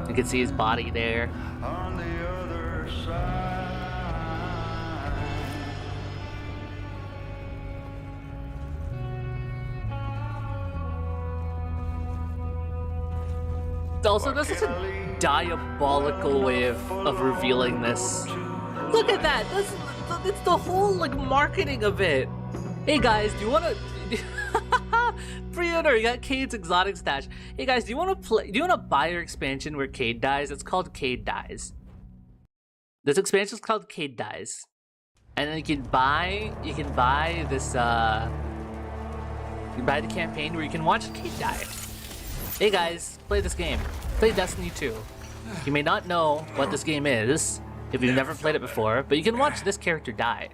You can see his body there. On the other side. Also, that's such a diabolical way of revealing this. Look at that! It's the whole, like, marketing of it. Hey guys, do you wanna pre-order? You got Cade's exotic stash. Hey guys, do you wanna buy your expansion where Cade dies? It's called Cade Dies. This expansion is called Cade Dies. And then you can buy this you can buy the campaign where you can watch Cade die. Hey guys, play this game. Play Destiny 2. You may not know what this game is if you've never played it before, but you can watch this character die.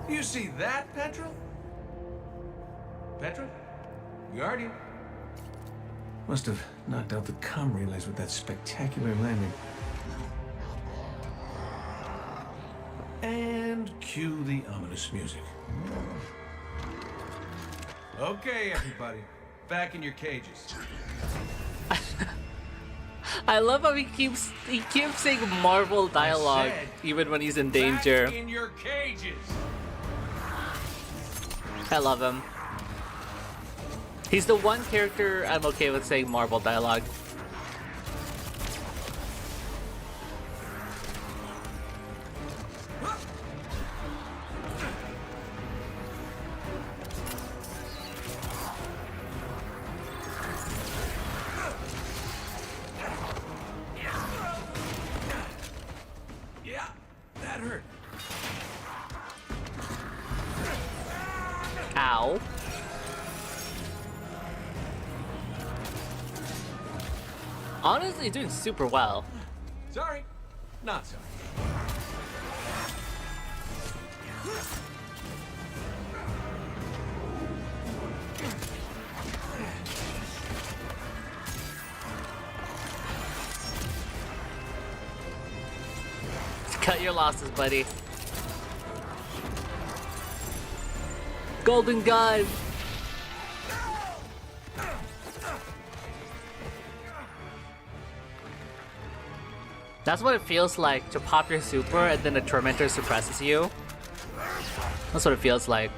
You see that, Petra? Petra? Guardian? Must have knocked out the comm relays with that spectacular landing. And cue the ominous music. Okay, everybody. Back in your cages. I love how he keeps saying Marvel dialogue even when he's in danger. Back in your cages. I love him. He's the one character I'm okay with saying Marvel dialogue. Yeah, that hurt. Ow. Honestly, doing super well. Sorry, not sorry. Cut your losses, buddy. Golden gun. That's what it feels like to pop your super and then the Tormentor suppresses you. That's what it feels like.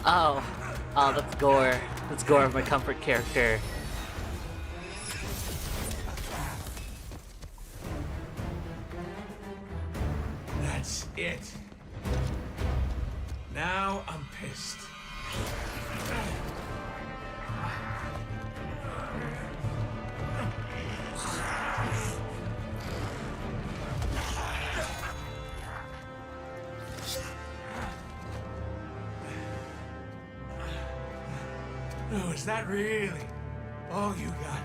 Oh, that's Gore. That's Gore, my comfort character. That's it. Now I'm pissed. Oh, is that really all you got?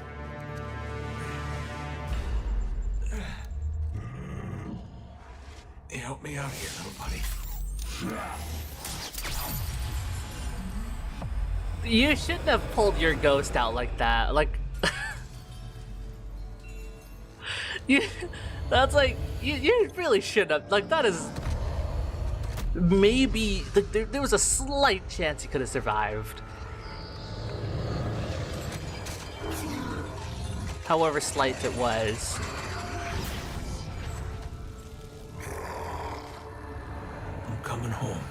You help me out here, little buddy. You shouldn't have pulled your ghost out like that. Like, that's like, you really shouldn't have. Like, that is maybe, like, there was a slight chance you could have survived. However slight it was. I'm coming home,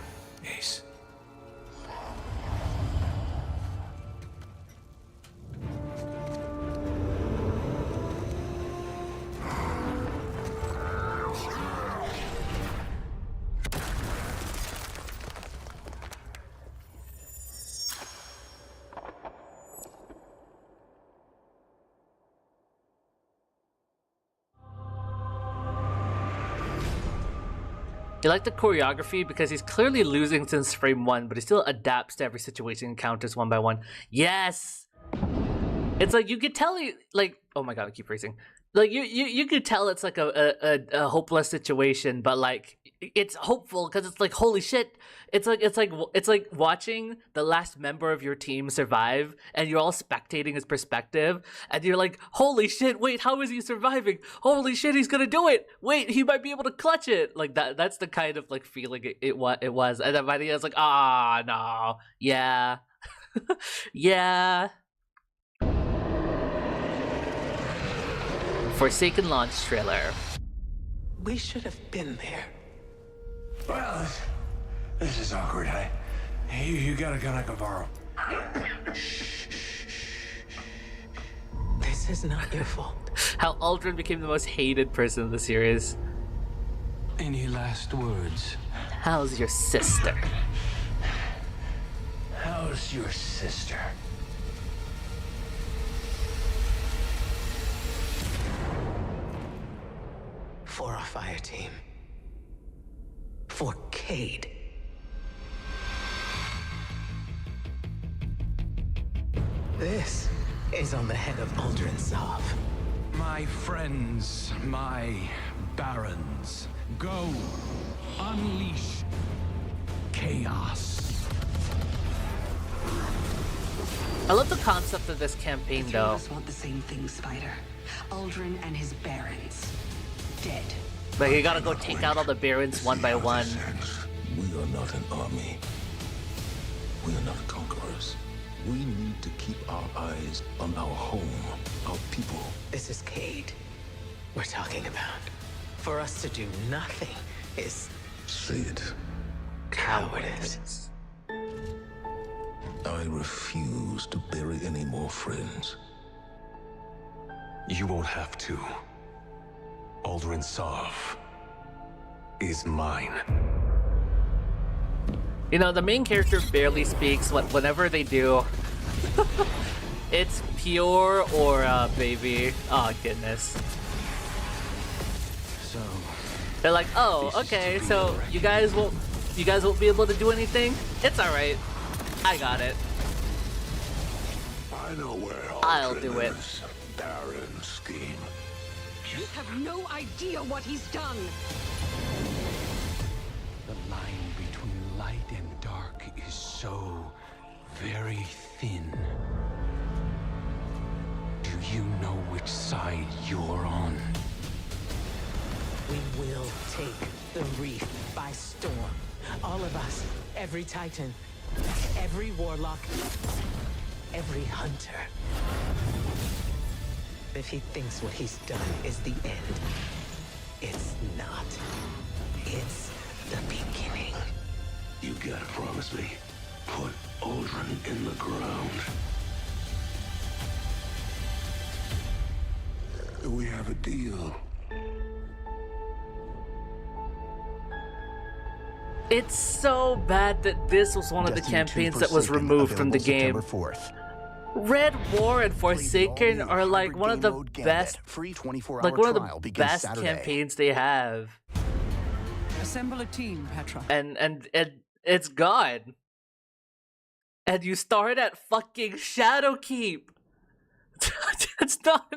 Ace. I like the choreography because he's clearly losing since frame 1, but he still adapts to every situation and counters one by one. Yes! It's like, you could tell he, like, oh my god, I keep freezing. Like, you could tell it's like a hopeless situation, but like, it's hopeful because it's like, holy shit. It's like watching the last member of your team survive and you're all spectating his perspective and you're like, holy shit, wait, how is he surviving? Holy shit, he's gonna do it. Wait, he might be able to clutch it. Like that's the kind of like feeling it was. And then by the end, it's like, ah, no, yeah. Yeah. Forsaken launch trailer. We should have been there. Well, this is awkward. You got a gun I can borrow. This is not your fault. How Aldrin became the most hated person in the series. Any last words? How's your sister? How's your sister? For our fire team. For Cade. This is on the head of Aldrin Sov. My friends, my barons, go unleash chaos. I love the concept of this campaign, The three though. of us want the same thing, Spider. Aldrin and his barons. Dead. But you gotta go take out all the barons one by one. We are not an army. We are not conquerors. We need to keep our eyes on our home, our people. This is Cade we're talking about. For us to do nothing is... Say it. Cowardice. I refuse to bury any more friends. You won't have to. Aldrin Sov is mine. You know, the main character barely speaks. Whenever they do, it's pure aura, baby. Oh goodness. So they're like, oh, okay, so you guys won't be able to do anything? It's alright. I got it. I know where I'll do it. Baron scheme. You have no idea what he's done. The line between light and dark is so very thin. Do you know which side you're on? We will take the reef by storm. All of us, every Titan, Every warlock, every hunter. If he thinks what he's done is the end, it's not. It's the beginning. You gotta promise me. Put Aldrin in the ground. We have a deal. It's so bad that this was one of the campaigns that was removed from the game. Red War and Forsaken are like one of the best, like one of the best campaigns they have. Assemble a team, Petra. And it's gone. And you start at fucking Shadowkeep. It's not.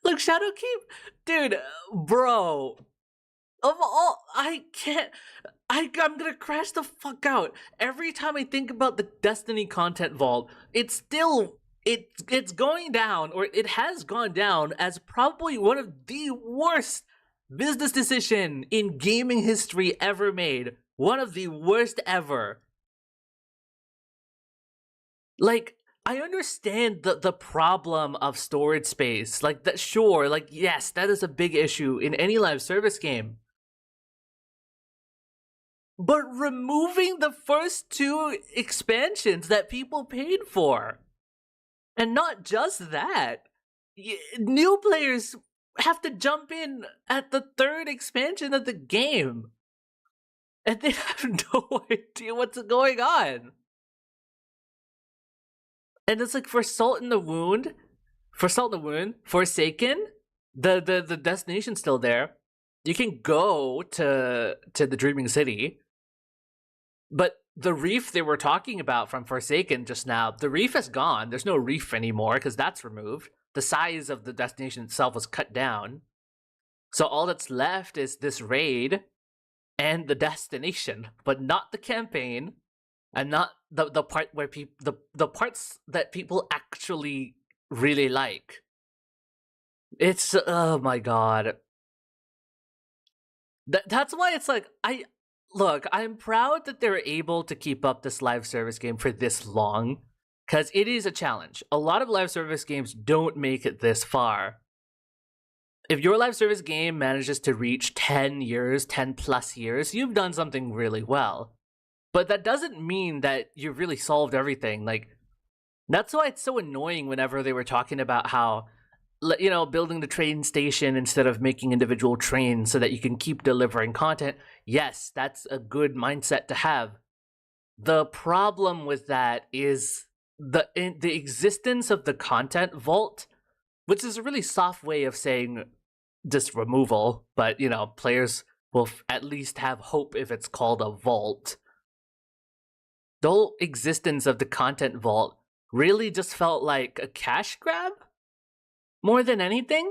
Look, Shadowkeep, dude, bro. Of all, I can't. I'm gonna crash the fuck out every time I think about the Destiny content vault. It's still it's going down, or it has gone down as probably one of the worst business decision in gaming history ever made. One of the worst ever. Like, I understand the problem of storage space. Like that, sure. Like, yes, that is a big issue in any live service game. But removing the first 2 expansions that people paid for, and not just that, new players have to jump in at the 3rd expansion of the game, and they have no idea what's going on. And it's like for Salt in the Wound, Forsaken, the destination's still there. You can go to the Dreaming City. But the reef they were talking about from Forsaken just now, the reef is gone. There's no reef anymore because that's removed. The size of the destination itself was cut down. So all that's left is this raid and the destination, but not the campaign, and not the part where the parts that people actually really like. It's oh my god. That's why it's like Look, I'm proud that they're able to keep up this live service game for this long, because it is a challenge. A lot of live service games don't make it this far. If your live service game manages to reach 10 years, 10 plus years, you've done something really well. But that doesn't mean that you've really solved everything. Like, that's why it's so annoying whenever they were talking about how, you know, building the train station instead of making individual trains so that you can keep delivering content. Yes, that's a good mindset to have. The problem with that is the existence of the content vault, which is a really soft way of saying just removal, but, you know, players will at least have hope if it's called a vault. The whole existence of the content vault really just felt like a cash grab more than anything.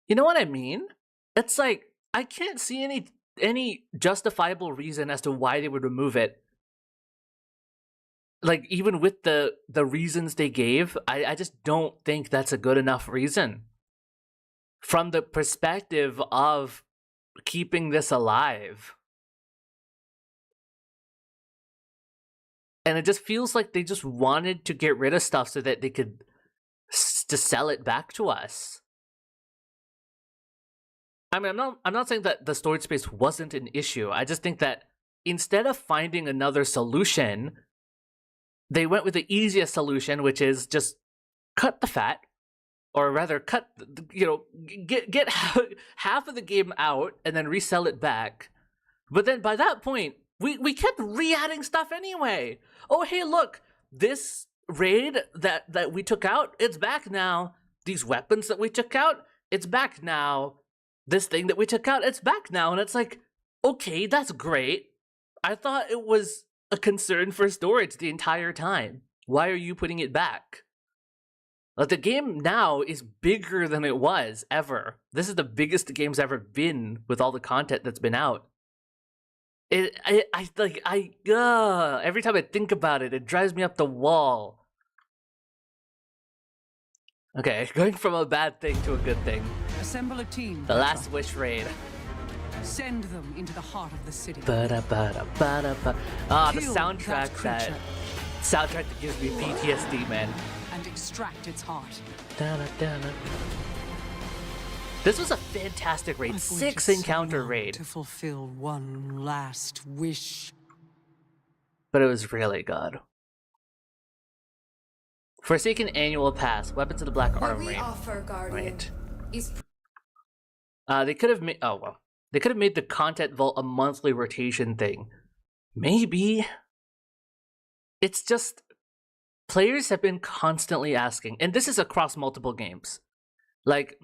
You know what I mean? It's like, I can't see any justifiable reason as to why they would remove it. Like, even with the reasons they gave, I just don't think that's a good enough reason. From the perspective of keeping this alive. And it just feels like they just wanted to get rid of stuff so that they could to sell it back to us. I mean, I'm not saying that the storage space wasn't an issue. I just think that instead of finding another solution, they went with the easiest solution, which is just cut the fat, or rather cut, you know, get half of the game out and then resell it back. But then by that point, we kept re-adding stuff anyway. Oh, hey, look, this raid that we took out, it's back now. These weapons that we took out, it's back now. This thing that we took out, it's back now. And it's like, okay, that's great. I thought it was a concern for storage the entire time. Why are you putting it back? Like, the game now is bigger than it was ever. This is the biggest the game's ever been with all the content that's been out. Every time I think about it, it drives me up the wall. Okay, going from a bad thing to a good thing. Assemble a team. The Last Wish raid. Send them into the heart of the city. Ah, the Kill soundtrack that that gives me PTSD, man. and extract its heart. This was a fantastic raid, I've 6 waited encounter so long raid, to fulfill one last wish. but it was really good. Forsaken Annual Pass, Weapons of the Black What we Armory. offer, Guardian, Right. is They could have made. Oh well, they could have made the content vault a monthly rotation thing. Maybe. It's just players have been constantly asking, and this is across multiple games. Like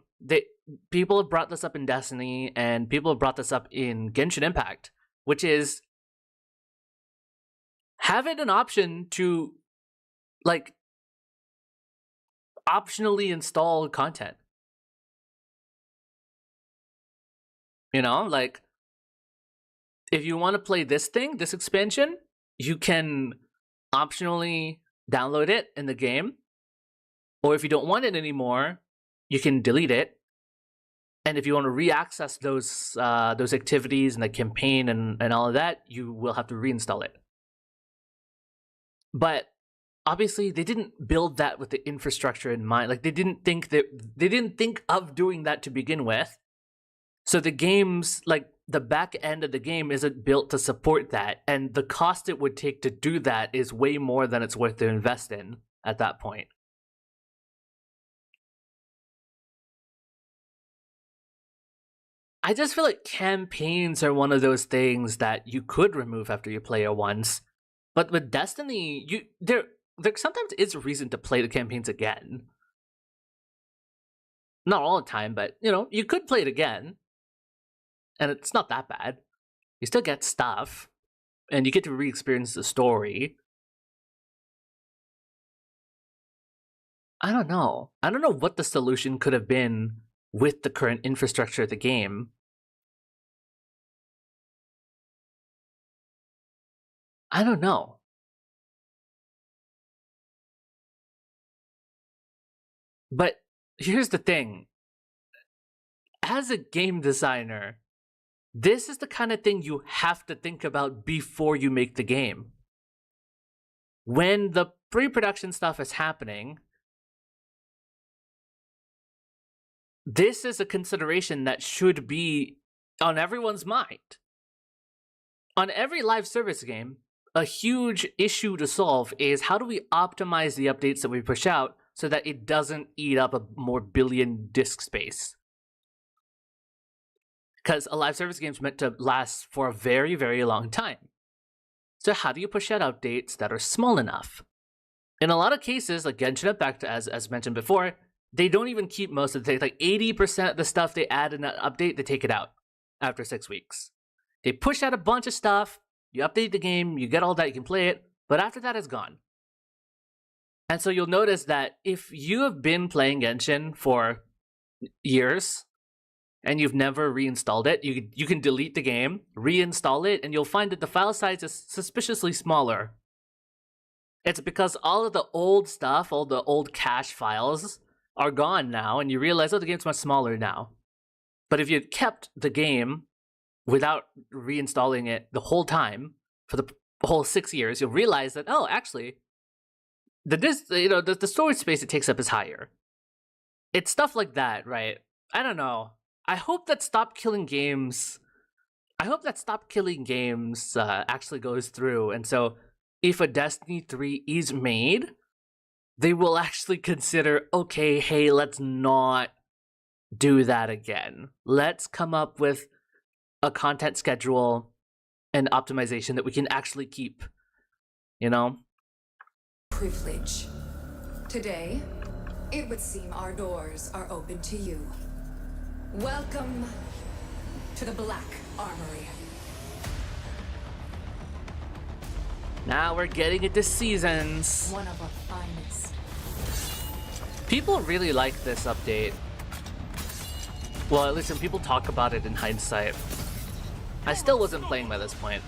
people have brought this up in Destiny, and people have brought this up in Genshin Impact, which is have it an option to like optionally install content. You know, like if you want to play this thing, this expansion, you can optionally download it in the game. Or if you don't want it anymore, you can delete it. And if you want to re-access those activities and the campaign and all of that, you will have to reinstall it. But obviously, they didn't build that with the infrastructure in mind. Like they didn't think of doing that to begin with. So the game's like the back end of the game isn't built to support that, and the cost it would take to do that is way more than it's worth to invest in at that point. I just feel like campaigns are one of those things that you could remove after you play it once. But with Destiny, there sometimes is a reason to play the campaigns again. Not all the time, but you could play it again. And it's not that bad. You still get stuff. And you get to re-experience the story. I don't know. I don't know what the solution could have been with the current infrastructure of the game. I don't know. But here's the thing. As a game designer, this is the kind of thing you have to think about before you make the game. When the pre-production stuff is happening, this is a consideration that should be on everyone's mind. On every live service game, a huge issue to solve is how do we optimize the updates that we push out so that it doesn't eat up a more billion disk space. Because a live service game is meant to last for a very, very long time. So how do you push out updates that are small enough? In a lot of cases, like Genshin Impact, as mentioned before, they don't even keep most of the things. Like 80% of the stuff they add in an update, they take it out after 6 weeks. They push out a bunch of stuff, you update the game, you get all that, you can play it, but after that, it's gone. And so you'll notice that if you have been playing Genshin for years, and you've never reinstalled it, you can delete the game, reinstall it, and you'll find that the file size is suspiciously smaller. It's because all of the old stuff, all the old cache files are gone now, and you realize, oh, the game's much smaller now. But if you kept the game without reinstalling it the whole time, for the whole 6 years, you'll realize that, oh, actually, the storage space it takes up is higher. It's stuff like that, right? I don't know. I hope that Stop Killing Games actually goes through. And so if a Destiny 3 is made, they will actually consider, okay, hey, let's not do that again. Let's come up with a content schedule and optimization that we can actually keep, privilege. Today, it would seem our doors are open to you. Welcome to the Black Armory. Now we're getting into seasons. One of our finest. People really like this update. Well, at least when people talk about it in hindsight. I still wasn't playing by this point.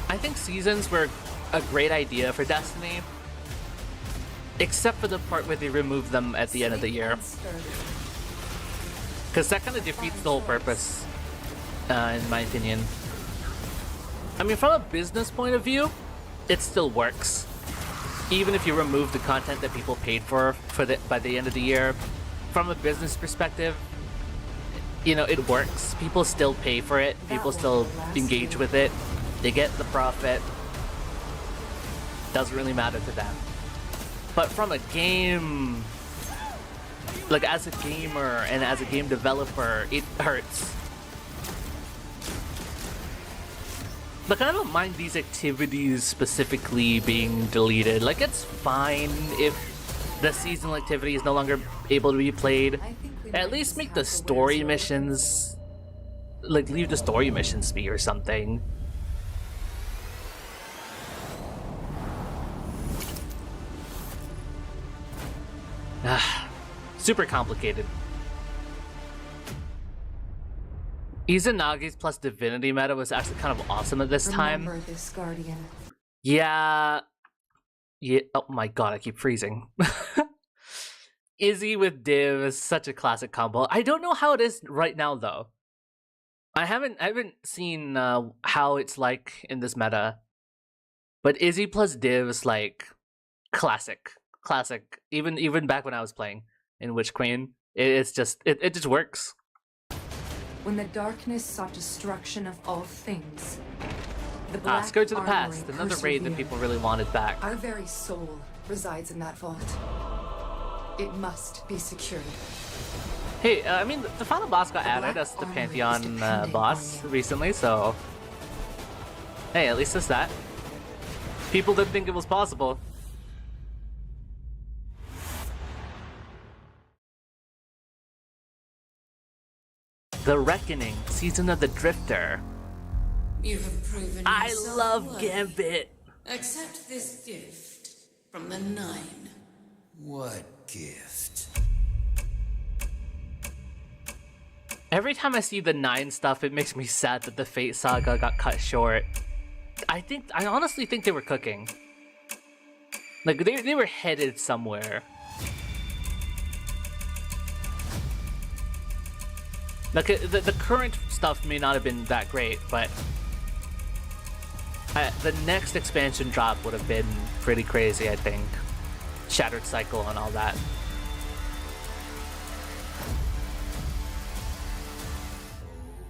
I think seasons were a great idea for Destiny. Except for the part where they remove them at the end of the year. Because that kind of defeats the whole purpose, in my opinion. I mean, from a business point of view, it still works. Even if you remove the content that people paid for by the end of the year, from a business perspective, you know, it works. People still pay for it. People still engage with it. They get the profit. Doesn't really matter to them. But from a game, like as a gamer and as a game developer, it hurts. Like, I don't mind these activities specifically being deleted. Like, it's fine if the seasonal activity is no longer able to be played. At least make the story missions, like, leave the story missions be or something. Super complicated. Izanagi's plus Divinity meta was actually kind of awesome at this time. Remember this, Guardian. Yeah. Oh my god, I keep freezing. Izzy with Div is such a classic combo. I don't know how it is right now though. I haven't seen how it's like in this meta. But Izzy plus Div is like classic. Even back when I was playing in Witch Queen, it just works. When the darkness sought destruction of all things, the Black Scourge of the Armory Past, another raid that people really wanted back. Our very soul resides in that vault. It must be secured. Hey, I mean, the final boss got added as the Pantheon boss recently, so... Hey, at least it's that. People didn't think it was possible. The Reckoning, Season of the Drifter. You have proven I yourself love worthy. Gambit. Accept this gift from the Nine. What gift? Every time I see the 9 stuff, it makes me sad that the Fate Saga got cut short. I honestly think they were cooking. Like, they were headed somewhere. Like, the current stuff may not have been that great, but the next expansion drop would have been pretty crazy, I think. Shattered Cycle and all that.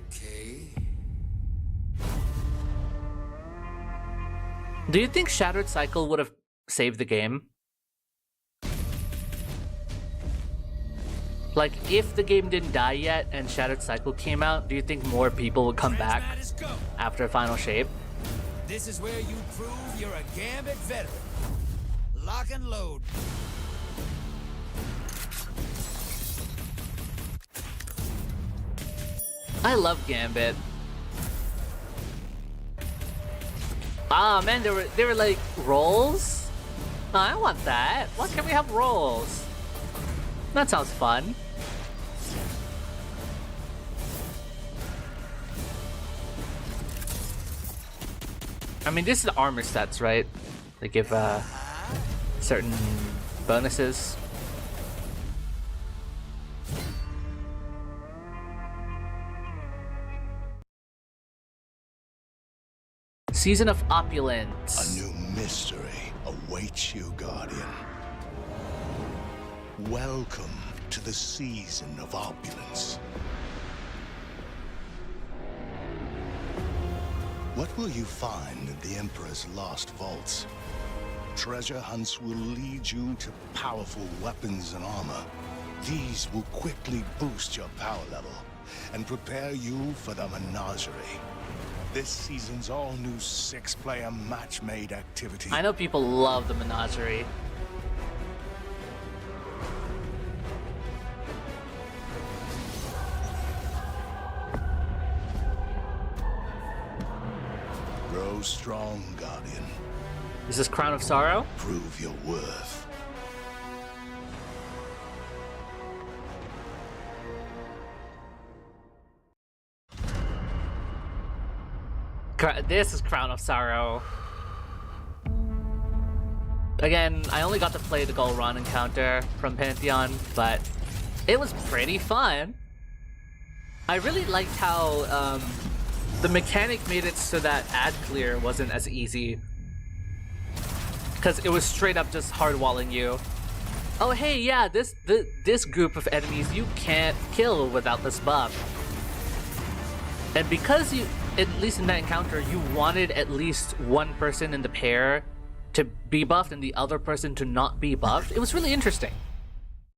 Okay. Do you think Shattered Cycle would have saved the game? Like, if the game didn't die yet and Shattered Cycle came out, do you think more people would come back after Final Shape? This is where you prove you're a Gambit veteran. Lock and load. I love Gambit. Ah man, there were like rolls? Oh, I want that. Why can't we have rolls? That sounds fun. I mean, this is armor sets, right? They give certain bonuses. Season of Opulence. A new mystery awaits you, Guardian. Welcome to the Season of Opulence. What will you find in the Emperor's lost vaults? Treasure hunts will lead you to powerful weapons and armor. These will quickly boost your power level and prepare you for the menagerie. This season's all-new 6-player match-made activity. I know people love the menagerie. Grow strong, Guardian. Is this Crown of Sorrow? Prove your worth. This is Crown of Sorrow. Again, I only got to play the Golron encounter from Pantheon, but it was pretty fun. I really liked how the mechanic made it so that ad clear wasn't as easy. Because it was straight up just hardwalling you. Oh hey, yeah, this group of enemies you can't kill without this buff. And because you, at least in that encounter, you wanted at least one person in the pair to be buffed and the other person to not be buffed, it was really interesting.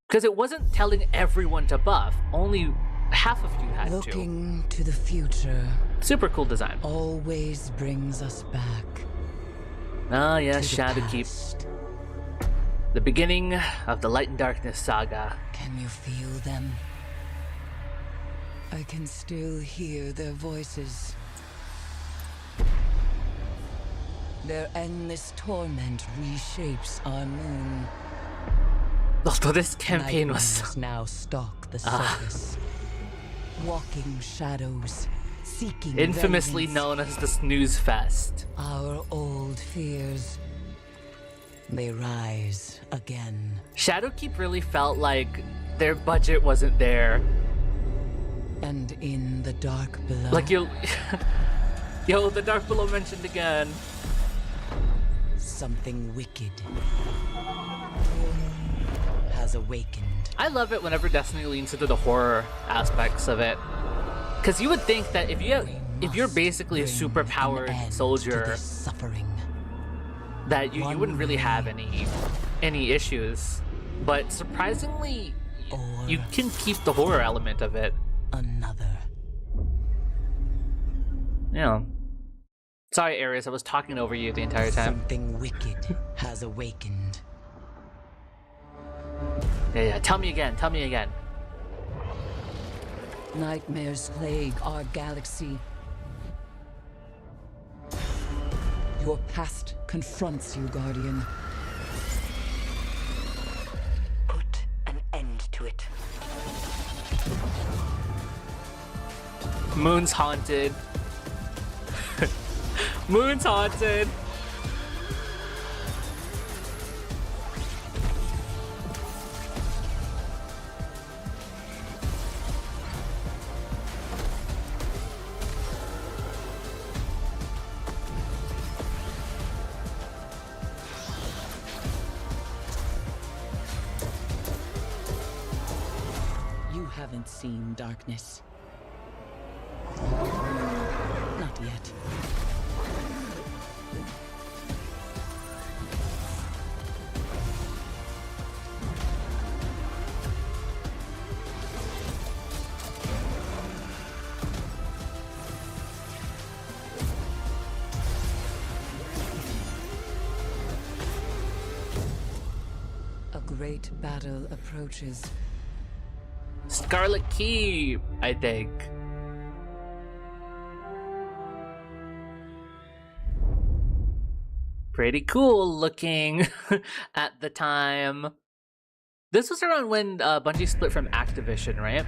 Because it wasn't telling everyone to buff, only half of you had Looking to the future. Super cool design. Always brings us back. Ah yes, Shadowkeep. The beginning of the Light and Darkness saga. Can you feel them? I can still hear their voices. Their endless torment reshapes our moon. Although this campaign Nightmares now stalk the surface. Walking shadows, seeking infamously vengeance. known as the Snooze Fest. Our old fears, they rise again. Shadowkeep really felt like their budget wasn't there. And in the dark below. Like yo, the dark below mentioned again. Something wicked has awakened. I love it whenever Destiny leans into the horror aspects of it. Because you would think that if you're basically a super powered soldier, that you wouldn't really have any issues. But surprisingly, you can keep the horror element of it. Another. Yeah. Sorry, Ares, I was talking over you the entire time. Something wicked has awakened. Yeah, tell me again, tell me again. Nightmares plague our galaxy. Your past confronts you, Guardian. Put an end to it. Moon's haunted. Moon's haunted. You haven't seen darkness. Not yet. A great battle approaches. Scarlet Key, I think. Pretty cool looking at the time. This was around when Bungie split from Activision, right?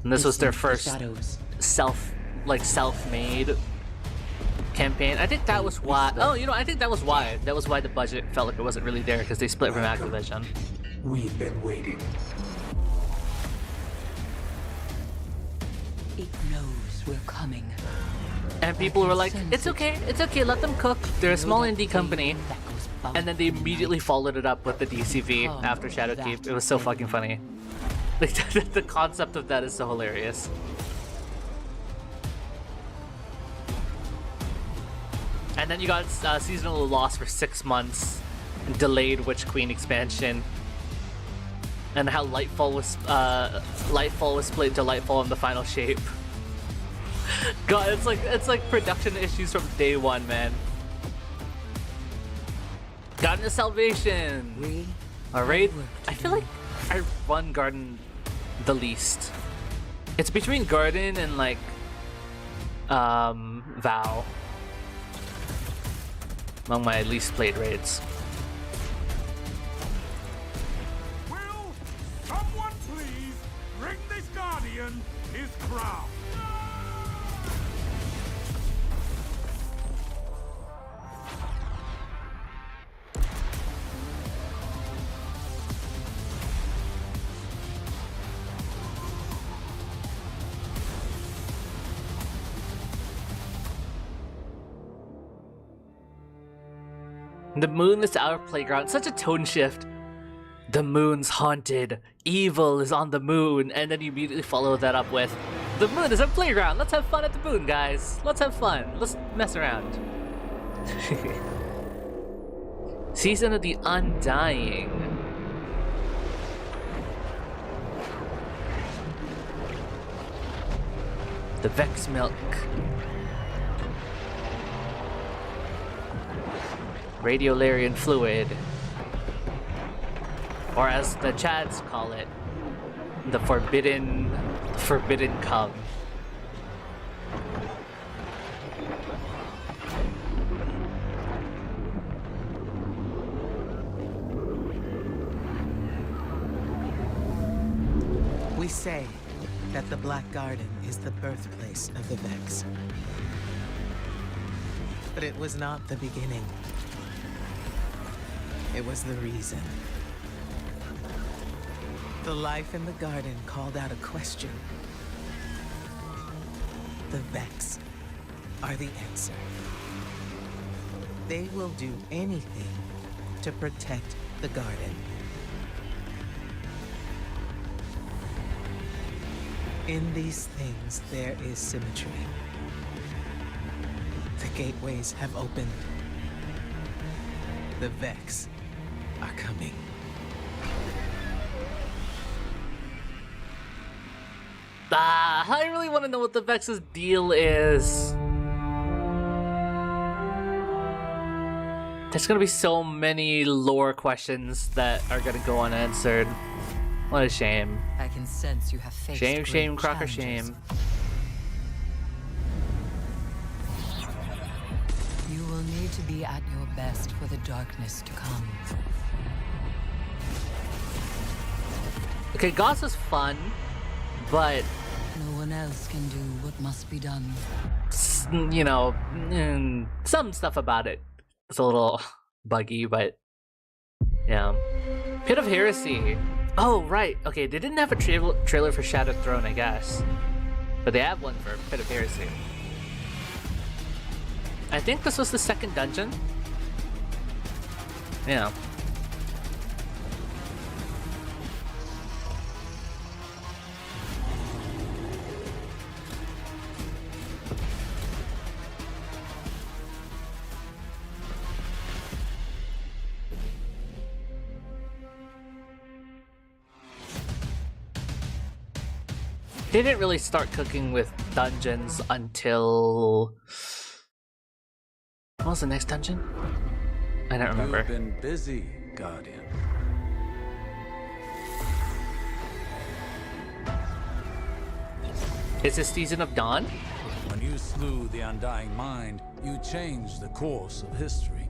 And this was their first self-made campaign. I think that was why. Oh, you know, I think that was why. That was why the budget felt like it wasn't really there, because they split from Activision. We've been waiting. It knows we're coming. And people were like, it's okay, let them cook. They're a small indie company. And then they immediately followed it up with the DCV after Shadowkeep. It was so fucking funny. Like, the concept of that is so hilarious. And then you got Seasonal Lost for 6 months. Delayed Witch Queen expansion. And how Lightfall was split into Lightfall in the final shape. God, it's like production issues from day one, man. Garden of Salvation. Alright. I feel like I run Garden the least. It's between Garden and like Vow. Among my least played raids. Someone please bring this Guardian his crown. The moon is our playground. Such a tone shift. The moon's haunted. Evil is on the moon. And then you immediately follow that up with, the moon is our playground. Let's have fun at the moon, guys. Let's have fun. Let's mess around. Season of the Undying. The Vex Milk. Radiolarian Fluid. Or as the Chads call it, the Forbidden Cum. We say that the Black Garden is the birthplace of the Vex. But it was not the beginning. It was the reason. The life in the garden called out a question. The Vex are the answer. They will do anything to protect the garden. In these things, there is symmetry. The gateways have opened. The Vex are coming. I really want to know what the Vex's deal is. There's gonna be so many lore questions that are gonna go unanswered. What a shame. I can sense you have faced Shame, shame, great Crocker, challenges. shame. You will need to be at your best for the darkness to come. Okay, Goss is fun, but No one else can do what must be done. you know, some stuff about it is a little buggy, but yeah. Pit of Heresy. Oh, right. Okay, they didn't have a trailer for Shattered Throne, I guess. But they have one for Pit of Heresy. I think this was the second dungeon. Yeah. They didn't really start cooking with dungeons until... What was the next dungeon? I don't remember. You've been busy, Guardian. Is this Season of Dawn? When you slew the Undying Mind, you changed the course of history.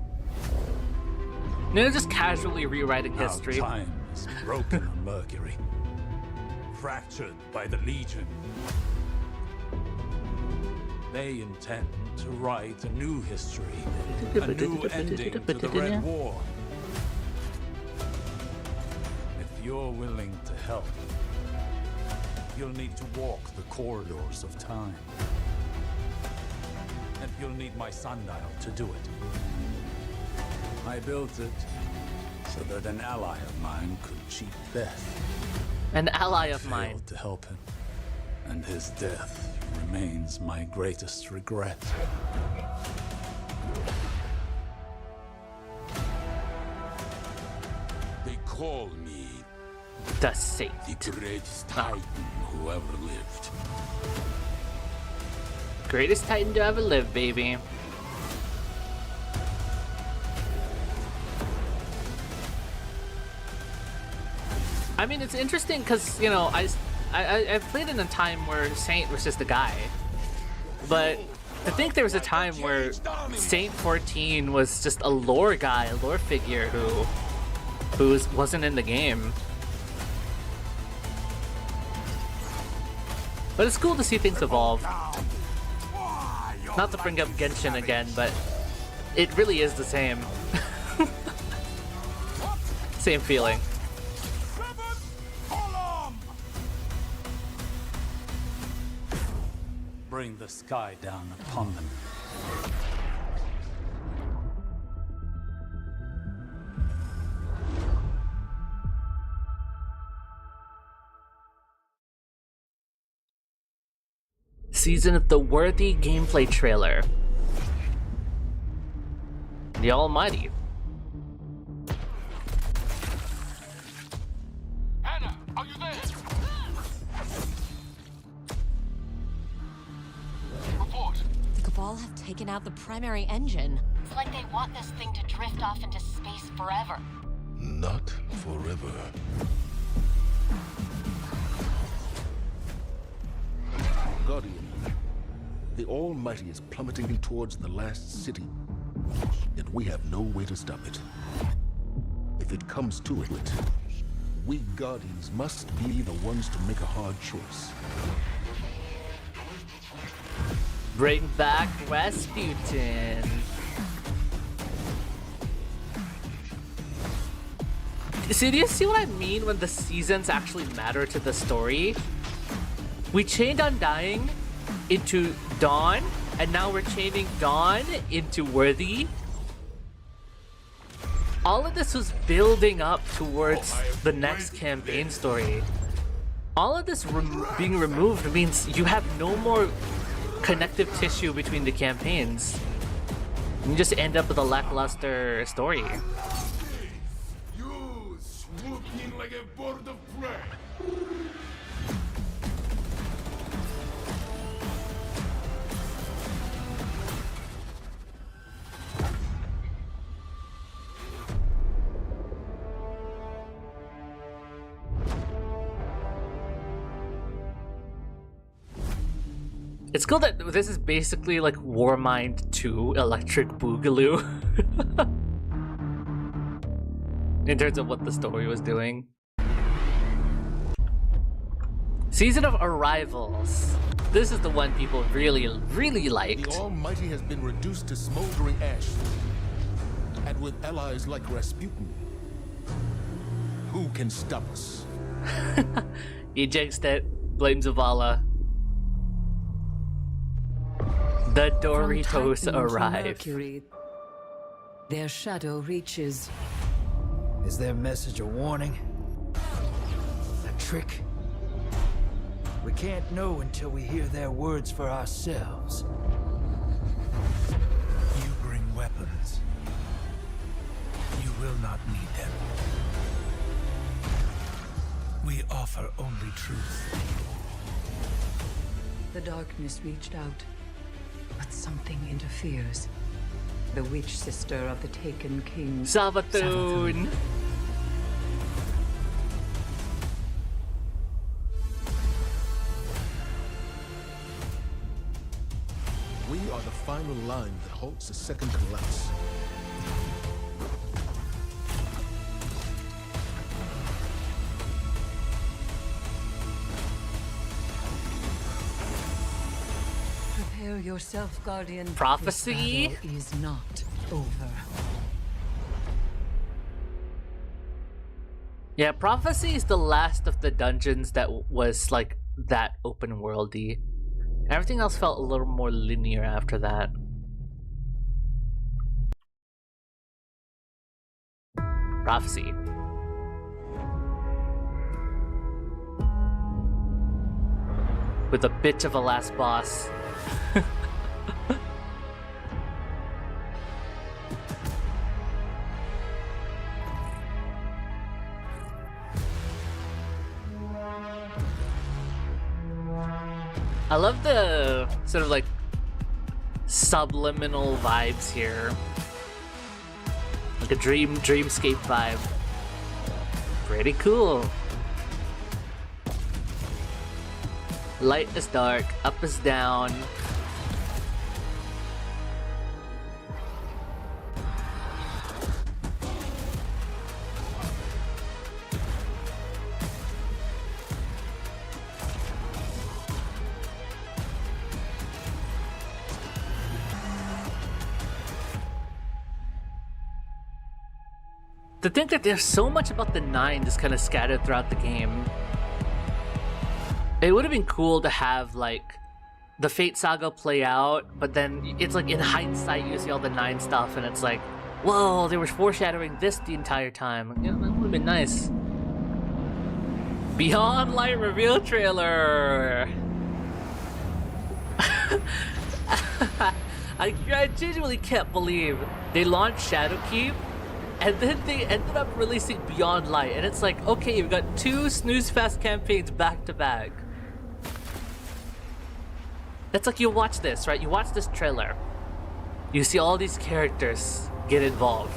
No, just casually rewriting history. Now time is broken on Mercury. Fractured by the Legion. They intend to write a new history, a new ending to the Red War. If you're willing to help, you'll need to walk the corridors of time. And you'll need my sundial to do it. I built it so that an ally of mine could cheat death. An ally of mine. Failed to help him, and his death remains my greatest regret. They call me the Saint, the greatest Titan who ever lived. Greatest Titan to ever live, baby. I mean, it's interesting because, you know, I've played in a time where Saint was just a guy. But to think there was a time where Saint 14 was just a lore guy, a lore figure who wasn't in the game. But it's cool to see things evolve. Not to bring up Genshin again, but it really is the same. Same feeling. Bring the sky down upon them. Season of the Worthy gameplay trailer. The Almighty. Anna, are you there? Report. The Cabal have taken out the primary engine. It's like they want this thing to drift off into space forever. Not forever. Guardian, the Almighty is plummeting towards the last city, and we have no way to stop it. If it comes to it, we Guardians must be the ones to make a hard choice. Bring back Rasputin. So do you see what I mean when the seasons actually matter to the story? We chained Undying into Dawn, and now we're chaining Dawn into Worthy. All of this was building up towards the next campaign story. All of this being removed means you have no more connective tissue between the campaigns. You just end up with a lackluster story. You swoop in like a bird of prey. It's cool that this is basically like Warmind 2 Electric Boogaloo. In terms of what the story was doing. Season of Arrivals. This is the one people really liked. The Almighty has been reduced to smoldering ash. And with allies like Rasputin, who can stop us? He jinxed it. Blame Zavala. The Doritos arrive. Mercury, their shadow reaches. Is their message a warning? A trick? We can't know until we hear their words for ourselves. You bring weapons. You will not need them. We offer only truth. The darkness reached out, but something interferes. The witch sister of the taken king, Savathun. We are the final line that halts the second collapse. Prepare yourself, Guardian. Prophecy? This battle is not over. Yeah, Prophecy is the last of the dungeons that was like that open worldy. Everything else felt a little more linear after that. Prophecy. With a bit of a last boss. I love the sort of like subliminal vibes here. Like a dreamscape vibe. Pretty cool. Light is dark, up is down. To think that there's so much about the 9 just kind of scattered throughout the game. It would have been cool to have like the Fate Saga play out, but then it's like in hindsight you see all the 9 stuff and it's like, whoa, they were foreshadowing this the entire time. Yeah, that would have been nice. Beyond Light reveal trailer. I genuinely can't believe they launched Shadowkeep and then they ended up releasing Beyond Light, and it's like, okay, you've got 2 snooze fest campaigns back to back. It's like you watch this, right? You watch this trailer, you see all these characters get involved,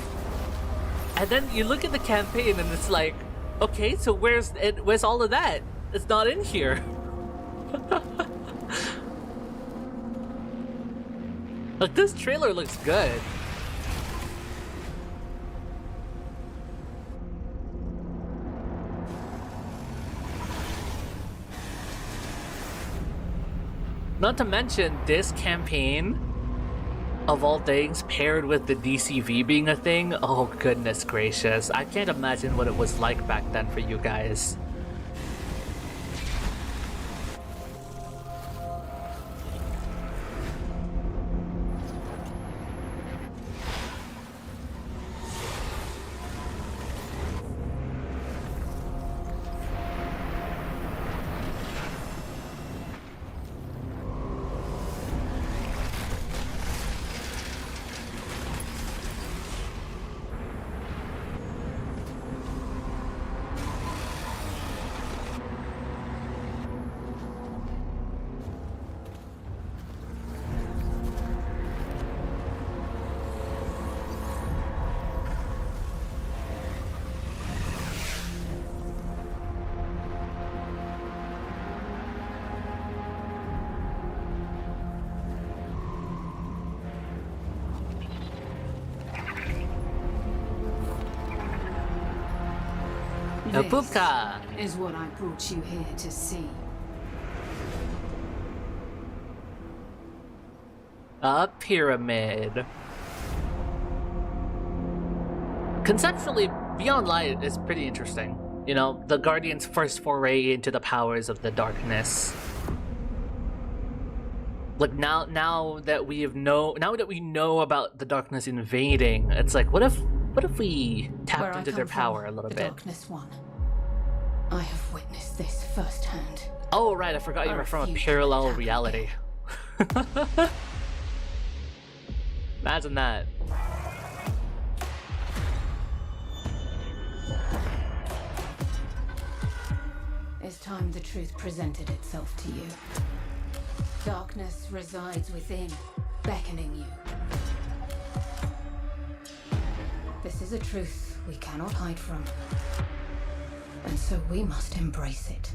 and then you look at the campaign and it's like, okay, so where's all of that? It's not in here. Like, this trailer looks good. Not to mention, this campaign, of all things, paired with the DCV being a thing, oh goodness gracious. I can't imagine what it was like back then for you guys. Pupka is what I brought you here to see. A pyramid. Conceptually, Beyond Light is pretty interesting. You know, the Guardian's first foray into the powers of the darkness. Like now that we know about the darkness invading, it's like, what if we tapped into their power a little bit? Darkness One. I have witnessed this firsthand. Oh right, I forgot you were from a parallel reality. Imagine that. It's time the truth presented itself to you. Darkness resides within, beckoning you. This is a truth we cannot hide from. And so we must embrace it.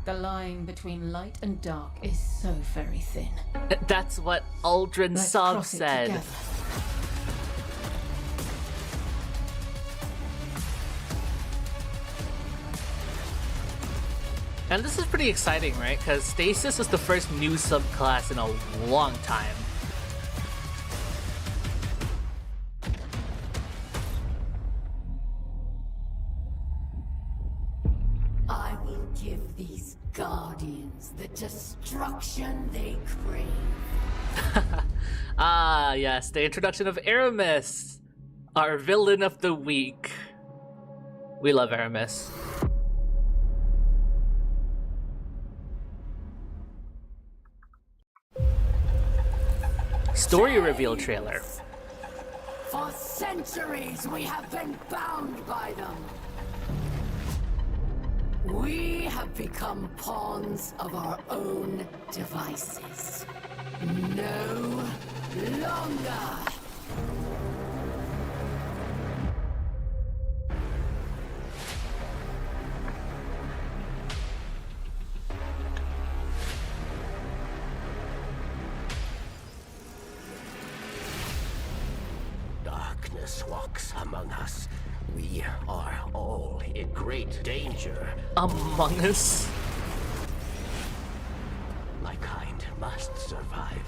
The line between light and dark is so very thin. That's what Aldrin Sov said. Together. And this is pretty exciting, right? Because Stasis is the first new subclass in a long time. I will give these Guardians the destruction they crave. Ah, yes, the introduction of Aramis, our villain of the week. We love Aramis. Story reveal trailer. For centuries we have been bound by them. We have become pawns of our own devices. No longer. Darkness walks among us. We are all in great danger. Among us? My kind must survive.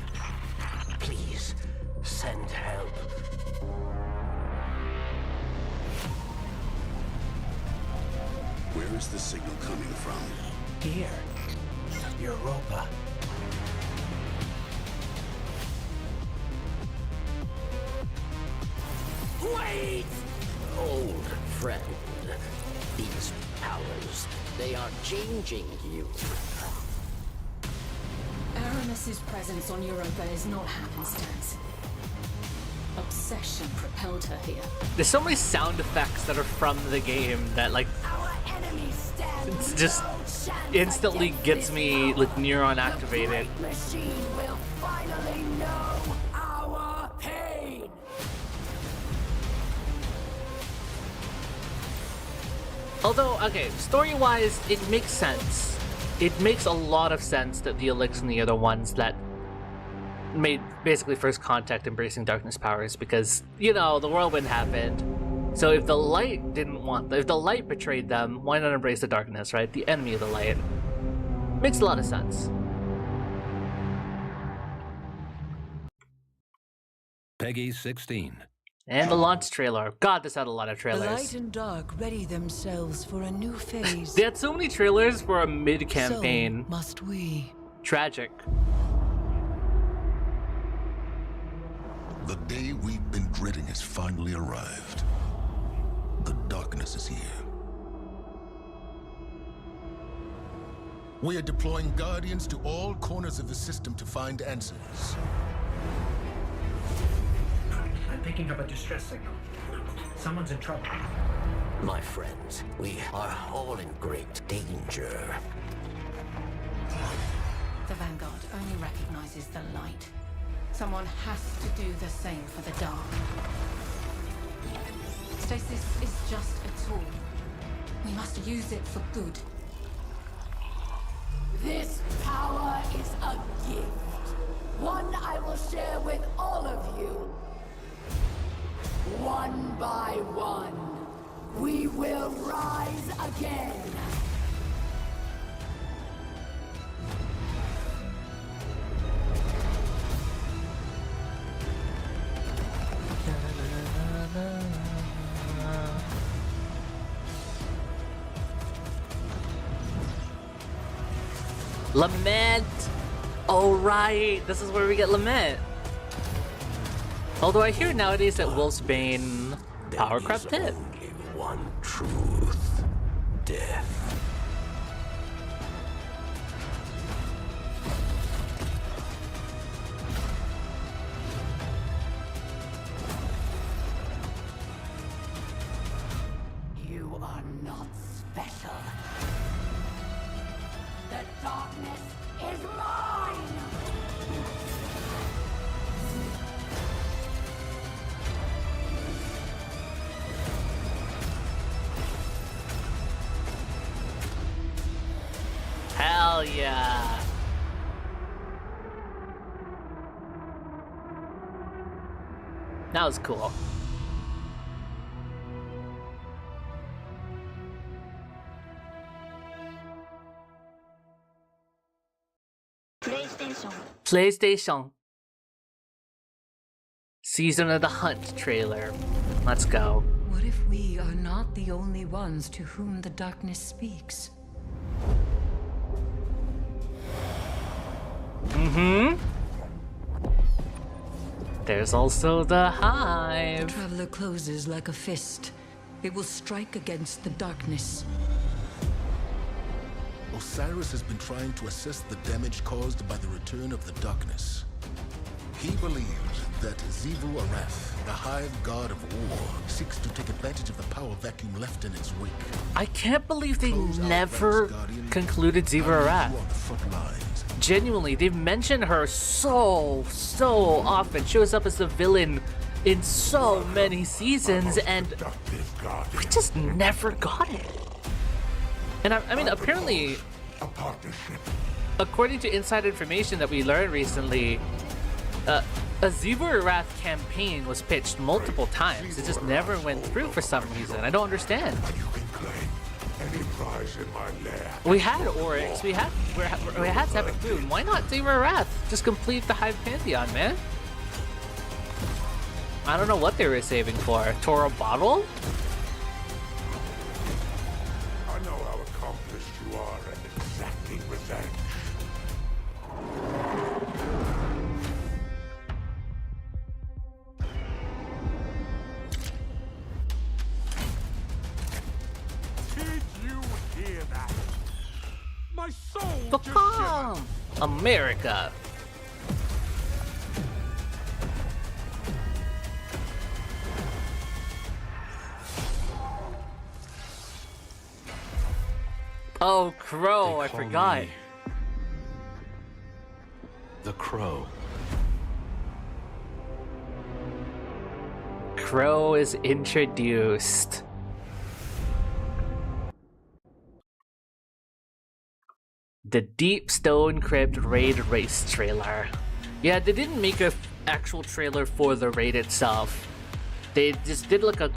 Please, send help. Where is the signal coming from? Here. Europa. Wait! Old friend, these powers, they are changing you. Aramis's presence on Europa is not happenstance. Obsession propelled her here. There's so many sound effects that are from the game that like it's just instantly gets me like neuron activated. Machine will finally know our pain. Although, okay, story-wise, it makes sense. It makes a lot of sense that the Eliksni are the ones that made basically first contact embracing darkness powers because, you know, the whirlwind happened. So if the light didn't want, if the light betrayed them, why not embrace the darkness, right? The enemy of the light. Makes a lot of sense. Peggy 16. And the launch trailer. God, this had a lot of The trailers. light and dark ready themselves for a new phase. They had so many trailers for a mid-campaign. So must we. Tragic. The day we've been dreading has finally arrived. The darkness is here. We are deploying Guardians to all corners of the system to find answers. I'm picking up a distress signal. Someone's in trouble. My friends, we are all in great danger. The Vanguard only recognizes the light. Someone has to do the same for the dark. Stasis is just a tool. We must use it for good. This power is a gift. One I will share with all of you. One by one, we will rise again. Lament! Oh right, this is where we get Lament. Although I hear nowadays that Wolfsbane power crept in. Only one truth. Death. You are not special. The darkness is mine! Hell yeah. That was cool. PlayStation. Season of the Hunt trailer. Let's go. What if we are not the only ones to whom the darkness speaks? Mm-hmm. There's also the Hive. The Traveler closes like a fist. It will strike against the darkness. Osiris has been trying to assess the damage caused by the return of the darkness. He believes that Xivu Arath, the Hive God of War, seeks to take advantage of the power vacuum left in its wake. I can't believe they never concluded Xivu Arath. Genuinely, they've mentioned her so often. Shows up as a villain in so many seasons, and we just never got it. And I mean, apparently, according to inside information that we learned recently, a Xivu Arath campaign was pitched multiple times. It just never went through for some reason. I don't understand. Any prize in my lab. We had Oryx, we had Seven Moon. Why not Xivu Arath? Just complete the Hive Pantheon, man. I don't know what they were saving for. Toro Bottle? I know how accomplished you are and exactly my soul to Papa! America. Oh, Crow, I forgot. The Crow. Crow is introduced. The Deep Stone Crypt Raid Race trailer. Yeah, they didn't make a actual trailer for the raid itself. They just did like a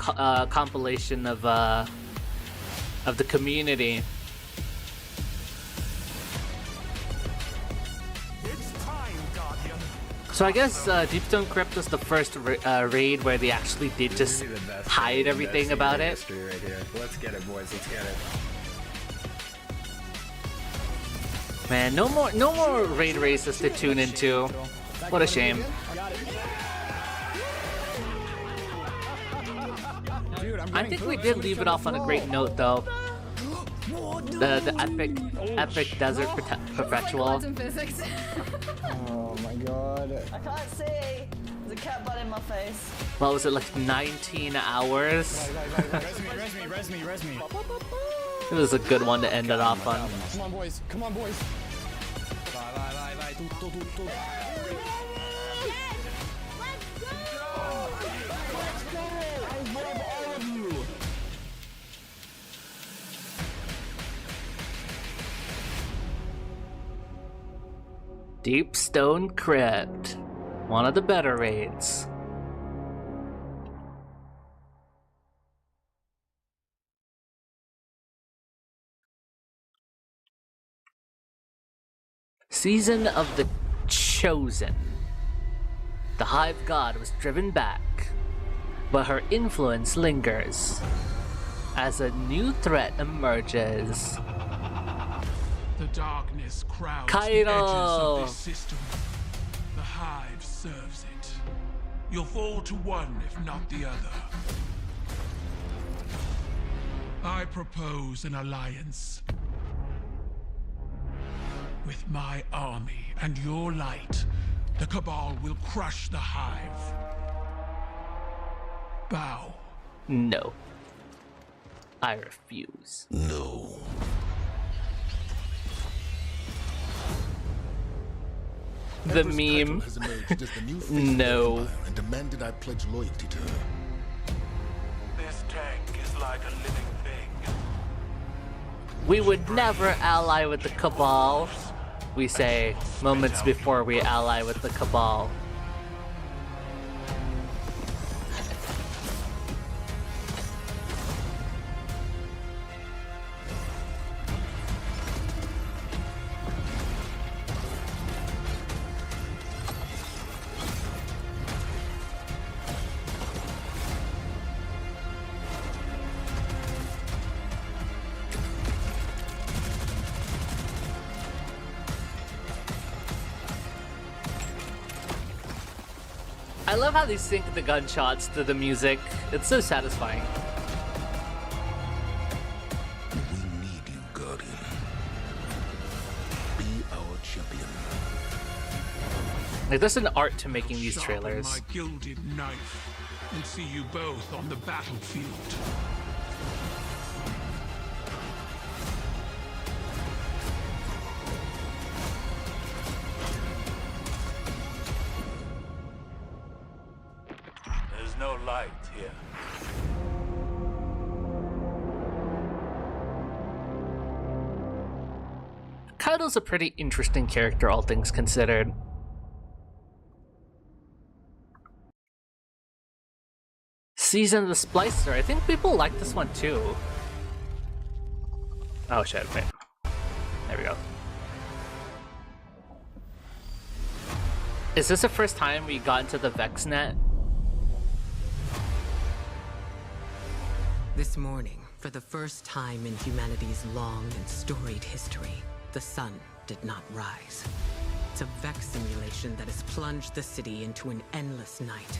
compilation of the community. So I guess Deep Stone Crypt was the first raid where they actually did just hide everything about it. Right here. Let's get it, boys. Let's get it. Man, no more raid races to tune into. What a shame. I think we did leave it off on a great note, though. The epic desert perpetual. Oh my god. I can't see. There's a cat butt in my face. What was it, like 19 hours? Res me. It was a good one to end it off on. Come on, boys. Come on, boys. Vai. Tutto. Deep Stone Crypt. One of the better raids. Season of the Chosen. The Hive God was driven back, but her influence lingers as a new threat emerges. The darkness crowds the Kairo. edges of this system. The Hive serves it. You'll fall to one, if not the other. I propose an alliance. With my army and your light, the Cabal will crush the Hive. Bow. No. I refuse. No. The Empress Kaito meme. has emerged as the new face of the No. Empire and demanded I pledge loyalty to her. This tank is like a living thing. We would never ally with the Cabal, we say moments before we ally with the Cabal. I love how they sync the gunshots to the music. It's so satisfying. We need you, Guardian. Be our champion. Like, there's an art to making these Sharpen trailers. my gilded knife and see you both on the battlefield. There's no light here. Kaido's a pretty interesting character, all things considered. Season of the Splicer. I think people like this one too. Oh shit, wait. There we go. Is this the first time we got into the VexNet? This morning, for the first time in humanity's long and storied history, the sun did not rise. It's a Vex simulation that has plunged the city into an endless night.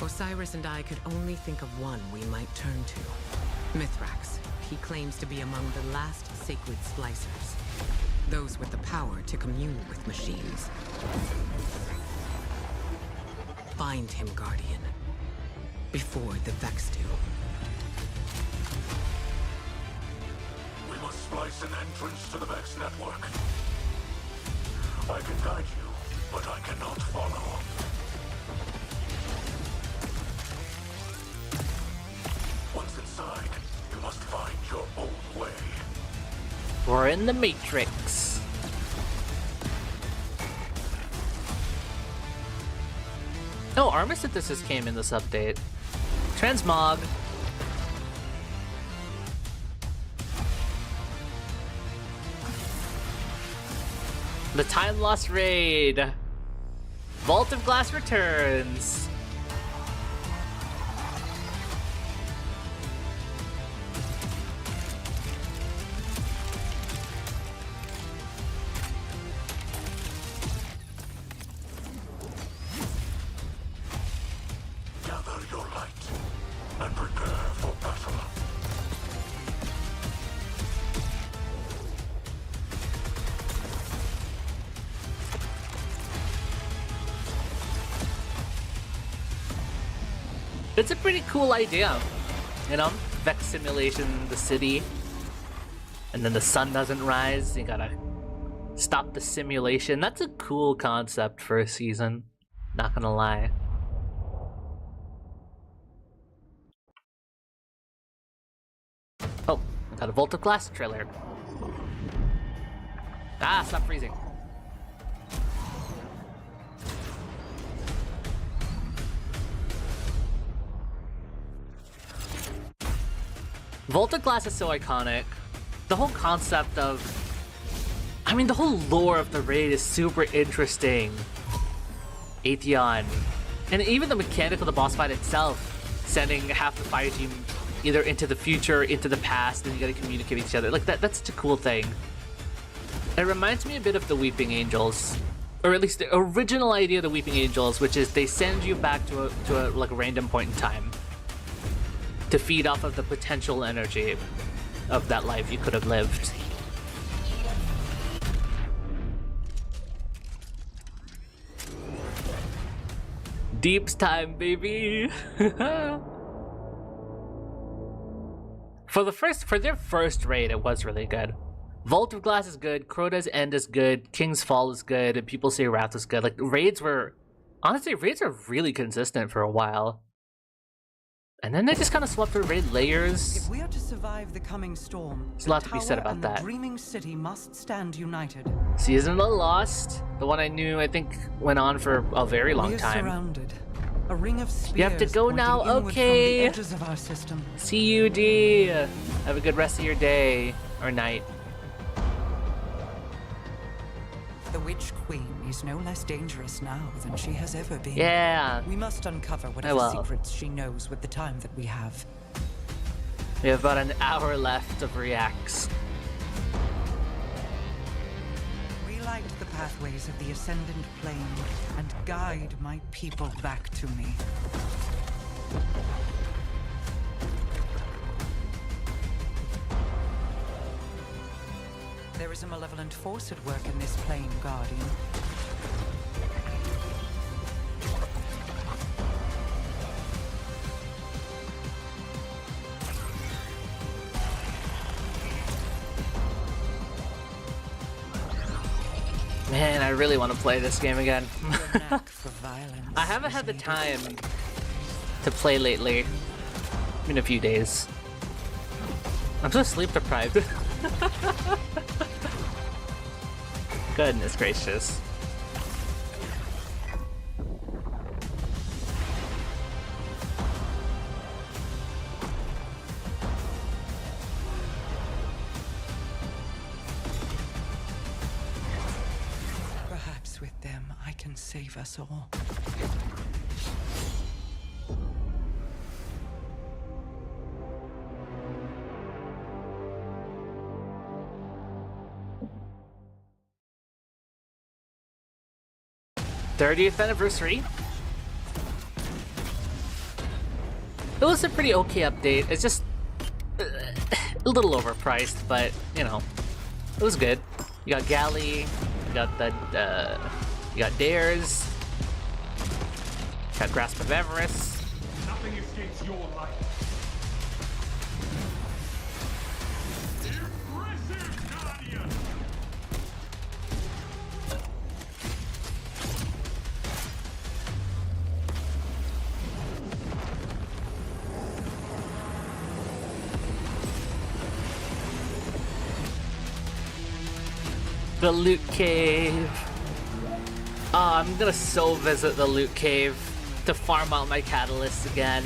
Osiris and I could only think of one we might turn to. Mithrax. He claims to be among the last sacred splicers. those with the power to commune with machines. Find him, Guardian, before the Vex do. We must splice an entrance to the Vex network. I can guide you, but I cannot follow. Once inside, you must find your own way. We're in the Matrix. Oh, Armistice came in this update. Transmog. The Time Lost Raid. Vault of Glass returns. Gather your light and prepare for battle. It's a pretty cool idea, you know? Vex simulation, the city, and then the sun doesn't rise. You gotta stop the simulation. That's a cool concept for a season, not gonna lie. Oh, got a Vault of Glass trailer. Ah, stop freezing. Vault of Glass is so iconic. The whole concept of... I mean, the whole lore of the raid is super interesting. Atheon. And even the mechanic of the boss fight itself, sending half the fire team either into the future, into the past, and you gotta communicate with each other. Like, that's such a cool thing. It reminds me a bit of the Weeping Angels. Or at least the original idea of the Weeping Angels, which is they send you back to a like a random point in time to feed off of the potential energy of that life you could have lived. Deep's time, baby. For their first raid, it was really good. Vault of Glass is good, Crota's End is good, King's Fall is good, and People Say Wrath is good. Like, honestly, raids are really consistent for a while. And then they just kind of swept through raid layers. If we are to survive the coming storm, There's a lot to be said about that. The dreaming city must stand united. Season of the Lost, the one I knew, I think, went on for a very long time. Surrounded. A ring of spears. You have to go now, okay. From the edges of our system. CUD. Have a good rest of your day or night. The Witch Queen is no less dangerous now than she has ever been. Yeah. We must uncover whatever secrets she knows with the time that we have. We have about an hour left of reacts. Relight the pathways of the Ascendant Plane and guide my people back to me. There is a malevolent force at work in this plane, Guardian. Man, I really want to play this game again. Your knack for violence. I haven't had the time to play lately. In a few days. I'm so sleep deprived. Goodness gracious. Perhaps with them, I can save us all. '30th anniversary. It was a pretty okay update. It's just a little overpriced, but you know, it was good. You got Galley, you got you got Dares, got Grasp of Everest. Nothing escapes your light. Impressive, Guardian! The Loot Cave. Oh, I'm gonna so visit the Loot Cave to farm out my catalysts again.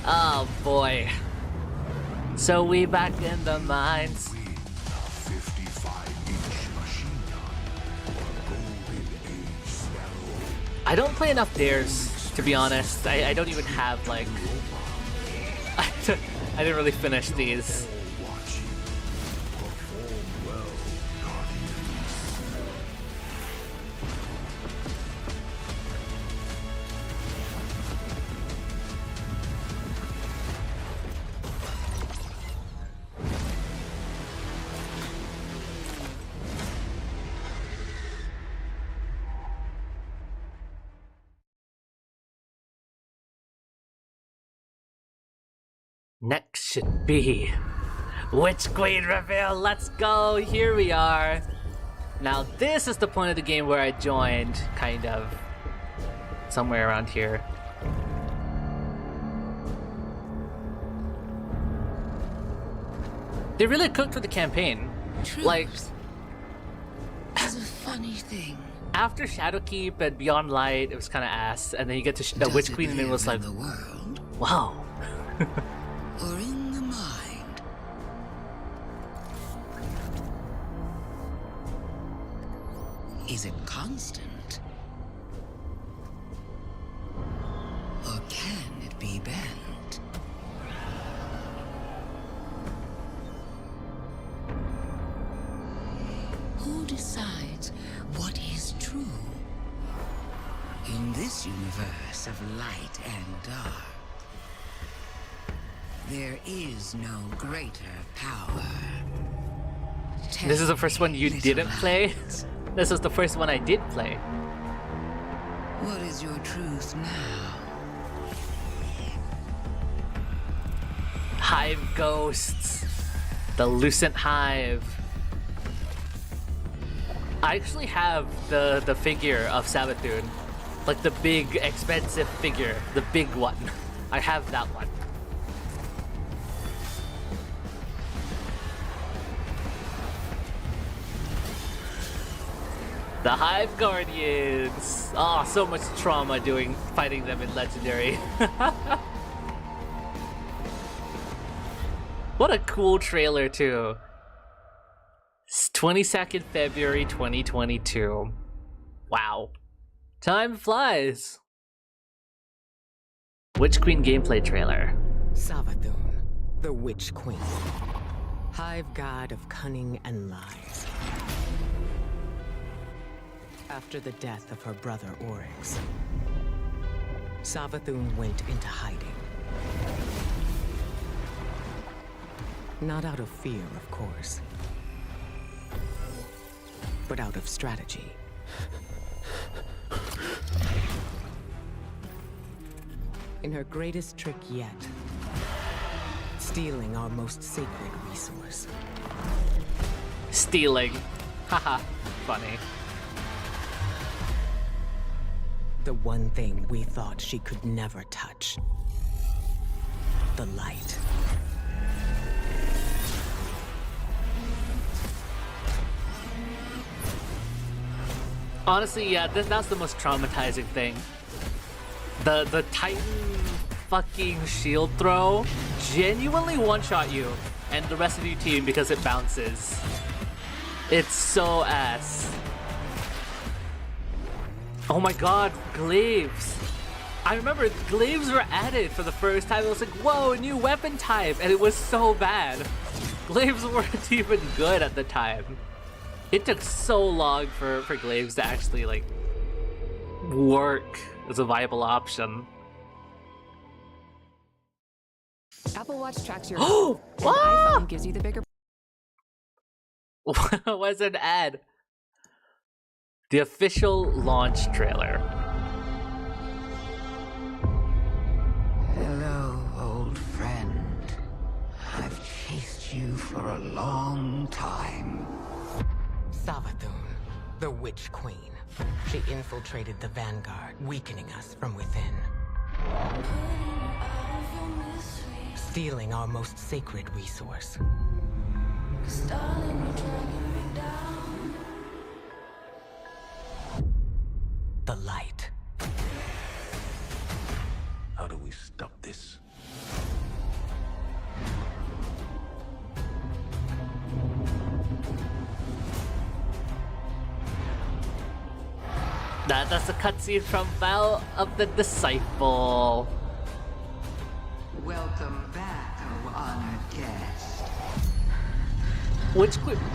Oh boy. So we back in the mines. 55-inch machine gun. Golden age sparrow. I don't play enough Dares, to be honest. I don't even have like... I didn't really finish these. Next should be Witch Queen reveal. Let's go. Here we are. Now this is the point of the game where I joined, kind of. Somewhere around here. They really cooked with the campaign. Truth like is a funny thing. After Shadowkeep and Beyond Light, it was kind of ass, and then you get to Witch Queen, and it was like, wow. Or in the mind. Is it constant? Or can it be bent? Who decides what is true? In this universe of light and dark, there is no greater power. This is the first one you didn't play? This is the first one I did play. What is your truth now? Hive Ghosts. The Lucent Hive. I actually have the figure of Savathun. Like the big, expensive figure. The big one. I have that one. The Hive Guardians! Oh, so much trauma fighting them in Legendary. What a cool trailer too. It's 22nd February 2022. Wow. Time flies. Witch Queen gameplay trailer. Savathun, the Witch Queen. Hive god of cunning and lies. After the death of her brother Oryx, Savathun went into hiding. Not out of fear, of course, but out of strategy. In her greatest trick yet, stealing our most sacred resource. Stealing. Haha, funny. The one thing we thought she could never touch. The light. Honestly, yeah, that's the most traumatizing thing. The Titan fucking shield throw genuinely one-shot you and the rest of your team because it bounces. It's so ass. Oh my god, glaives. I remember glaives were added for the first time. I was like, whoa, a new weapon type, and it was so bad. Glaives weren't even good at the time. It took so long for glaives to actually like work as a viable option. Apple Watch tracks your Oh, health, and iPhone gives you the bigger What's an ad? The official launch trailer. Hello, old friend. I've chased you for a long time. Savathun, the Witch Queen. She infiltrated the Vanguard, weakening us from within. Stealing our most sacred resource. The light. How do we stop this? That's a cutscene from Vow of the Disciple. Welcome back, oh honored guest.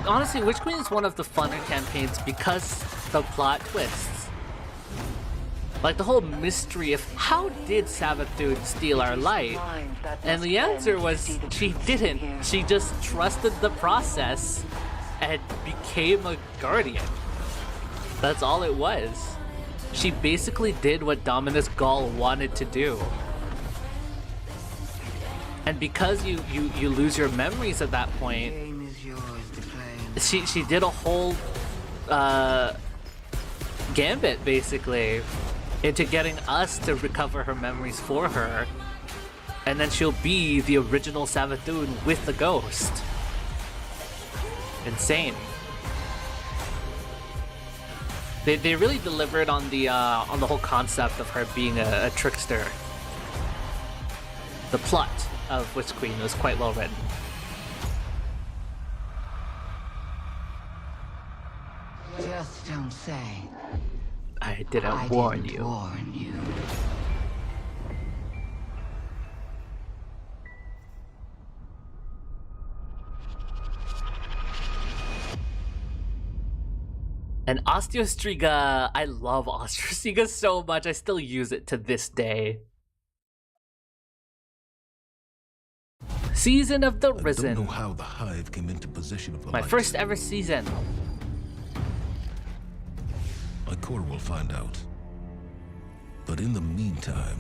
Honestly, Witch Queen is one of the funner campaigns because the plot twists. Like the whole mystery of how did Savathun steal our light? And the answer was she didn't. She just trusted the process and became a guardian. That's all it was. She basically did what Dominus Gaul wanted to do. And because you lose your memories at that point, she did a whole gambit basically into getting us to recover her memories for her, and then she'll be the original Savathun with the ghost. Insane. They really delivered on the whole concept of her being a trickster. The plot of Witch Queen was quite well written. Just don't say. I didn't warn you. Warn you. And Osteostriga, I love Osteostriga so much, I still use it to this day. Season of the Risen. I don't know how the Hive came into possession of the My light. first ever season. Ikor will find out. But in the meantime...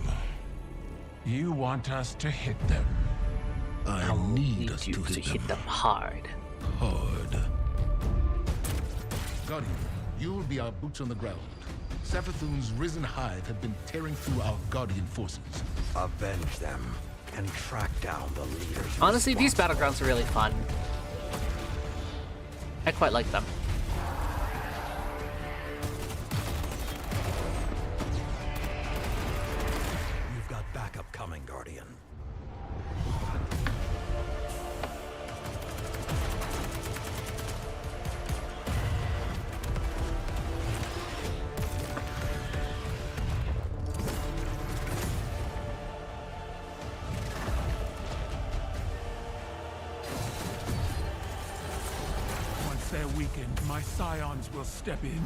You want us to hit them? I need us to hit them hard. Hard. Guardian, you will be our boots on the ground. Savathun's risen hive have been tearing through our Guardian forces. Avenge them and track down the leaders. Honestly, these battlegrounds are really fun. I quite like them. You've got backup coming, Guardian. They're weakened, my scions will step in.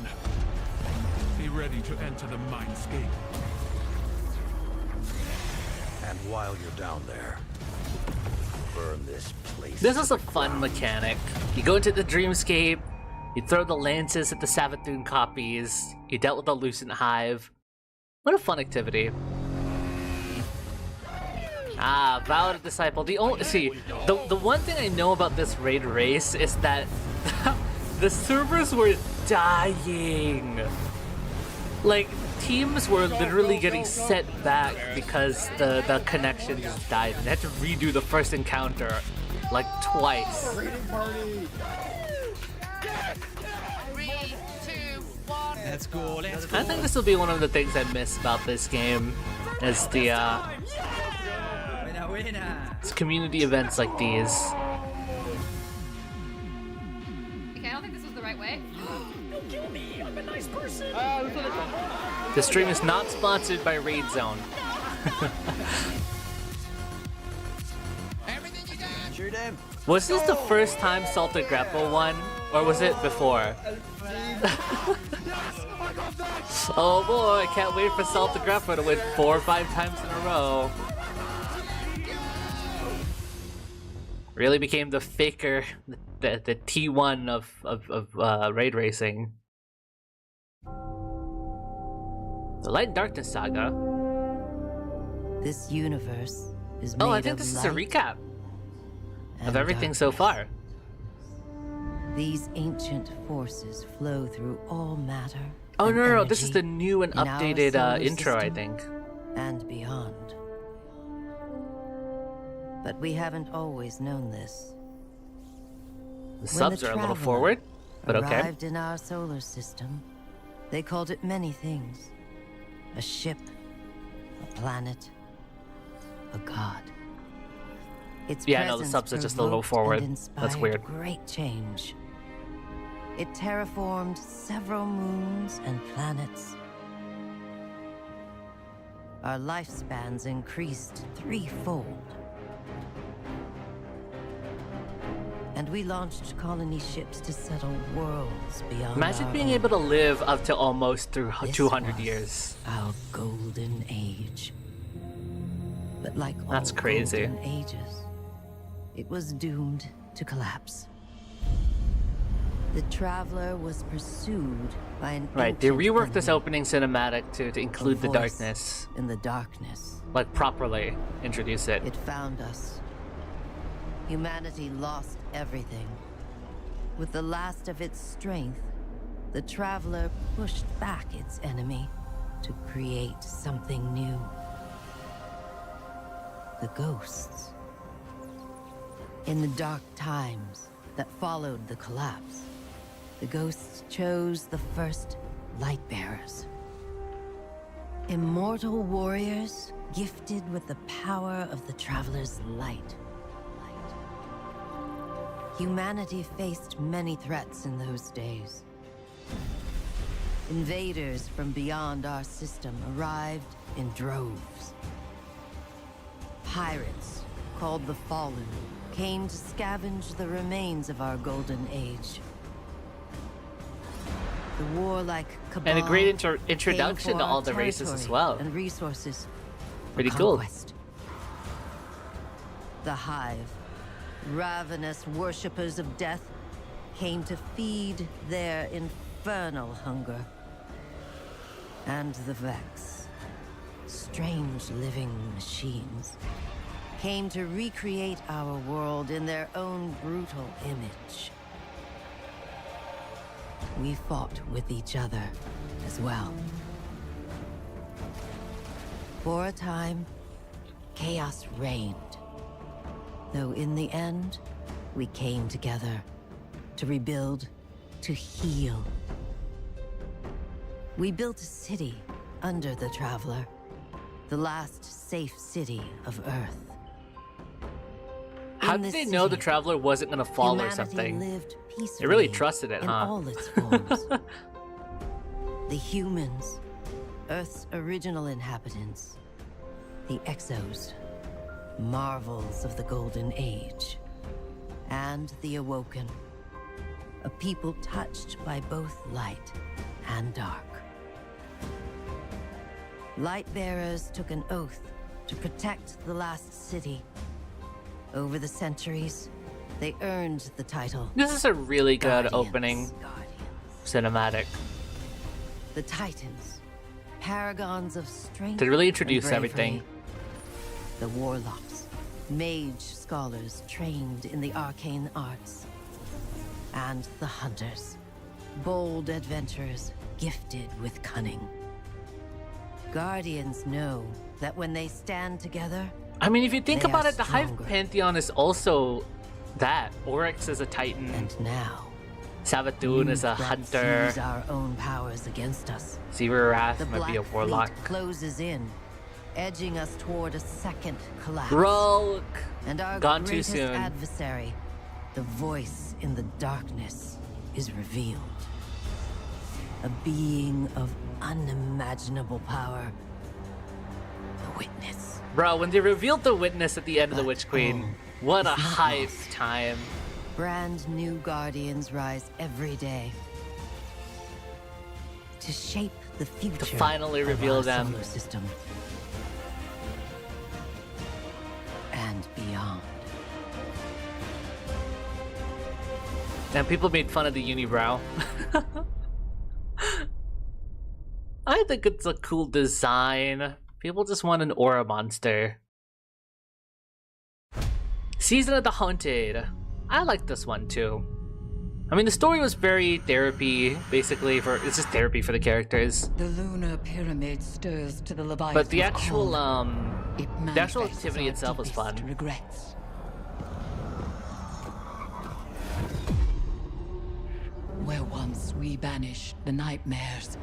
Be ready to enter the mindscape. And while you're down there, burn this place. This is a fun mechanic. You go into the dreamscape, you throw the lances at the Savathun copies, you dealt with the Lucent Hive. What a fun activity. Ah, Vow of the Disciple. The one thing I know about this raid race is that the servers were dying. Like, teams were literally getting set back because the connection just died. And they had to redo the first encounter like twice. Let's go, let's go. I think this will be one of the things I miss about this game, is the it's community events like these. Okay, I don't think this was the right way. Don't kill me, I'm a nice person. The stream is not sponsored by Raid Zone. Shoot him. Was this the first time Salted Grapple won? Or was it before? Oh boy, I can't wait for Salted Grapple to win 4 or 5 times in a row. Really became the faker, the the T1 of raid racing. The Light and Darkness Saga. This universe is made Oh, I of think this is a light recap of and everything so far. These ancient forces flow through all matter. Oh and no, this is energy the new and in our updated solar intro, I system think. and beyond. But we haven't always known this. The subs are a little forward, but okay. Arrived in our solar system, they called it many things. A ship, a planet, a god. Its Yeah, I know the presence subs are just a little provoked forward. and That's inspired weird. Great change. It terraformed several moons and planets. Our lifespans increased threefold. And we launched colony ships to settle worlds beyond Imagine our being own. able to live up to almost through This 200 was years. Our golden age. But like That's all crazy. golden ages, it was doomed to collapse. The Traveler was pursued by an Right, they ancient reworked this enemy, opening cinematic to include the voice darkness. in the darkness. Like, properly introduce it. It found us. Humanity lost everything. With the last of its strength, the Traveler pushed back its enemy to create something new. The ghosts. In the dark times that followed the collapse, the ghosts chose the first Lightbearers. Immortal warriors gifted with the power of the Traveler's light. Humanity faced many threats in those days. Invaders from beyond our system arrived in droves. Pirates, called the Fallen, came to scavenge the remains of our golden age. The warlike cabal And a great came introduction for to our all the races as territory well. and resources. for Pretty cool. conquest. The Hive, ravenous worshippers of death, came to feed their infernal hunger. And the Vex, strange living machines, came to recreate our world in their own brutal image. We fought with each other as well. For a time, chaos reigned. Though in the end, we came together to rebuild, to heal. We built a city under the Traveler, the last safe city of Earth. How In did this they know the city, Traveler wasn't gonna fall or humanity something? lived They really peacefully trusted it, in huh? all its forms. The humans, Earth's original inhabitants. The Exos, marvels of the Golden Age. And the Awoken, a people touched by both light and dark. Lightbearers took an oath to protect the last city. Over the centuries, they earned the title. This is a really good Guardians. opening cinematic. The Titans, paragons of strength. To really and introduce bravery. everything. The Warlocks, mage scholars trained in the arcane arts. And the Hunters, bold adventurers gifted with cunning. Guardians know that when they stand together, I mean, if you think they about are it, the Hive stronger. Pantheon is also that. Oryx is a Titan. And now, Savathun is a let's hunter. use our own powers against us. Zevirath The might Black be a warlock. Fleet closes in, edging us toward a second collapse. Rulk! And our Gone too greatest soon. adversary, the voice in the darkness, is revealed. A being of unimaginable power. The Witness. Bro, when they revealed the Witness at the end of the Witch Queen, what a is not hype lost. time. Brand new Guardians rise every day. To shape the future finally of reveal our them. solar system. And beyond. And people made fun of the unibrow. I think it's a cool design. People just want an aura monster. Season of the Haunted. I like this one too. I mean, the story was very therapy, basically. It's just therapy for the characters. The lunar pyramid stirs to the Leviathan's But the actual call. the actual activity itself was fun. Regrets. Where once we banished the nightmares,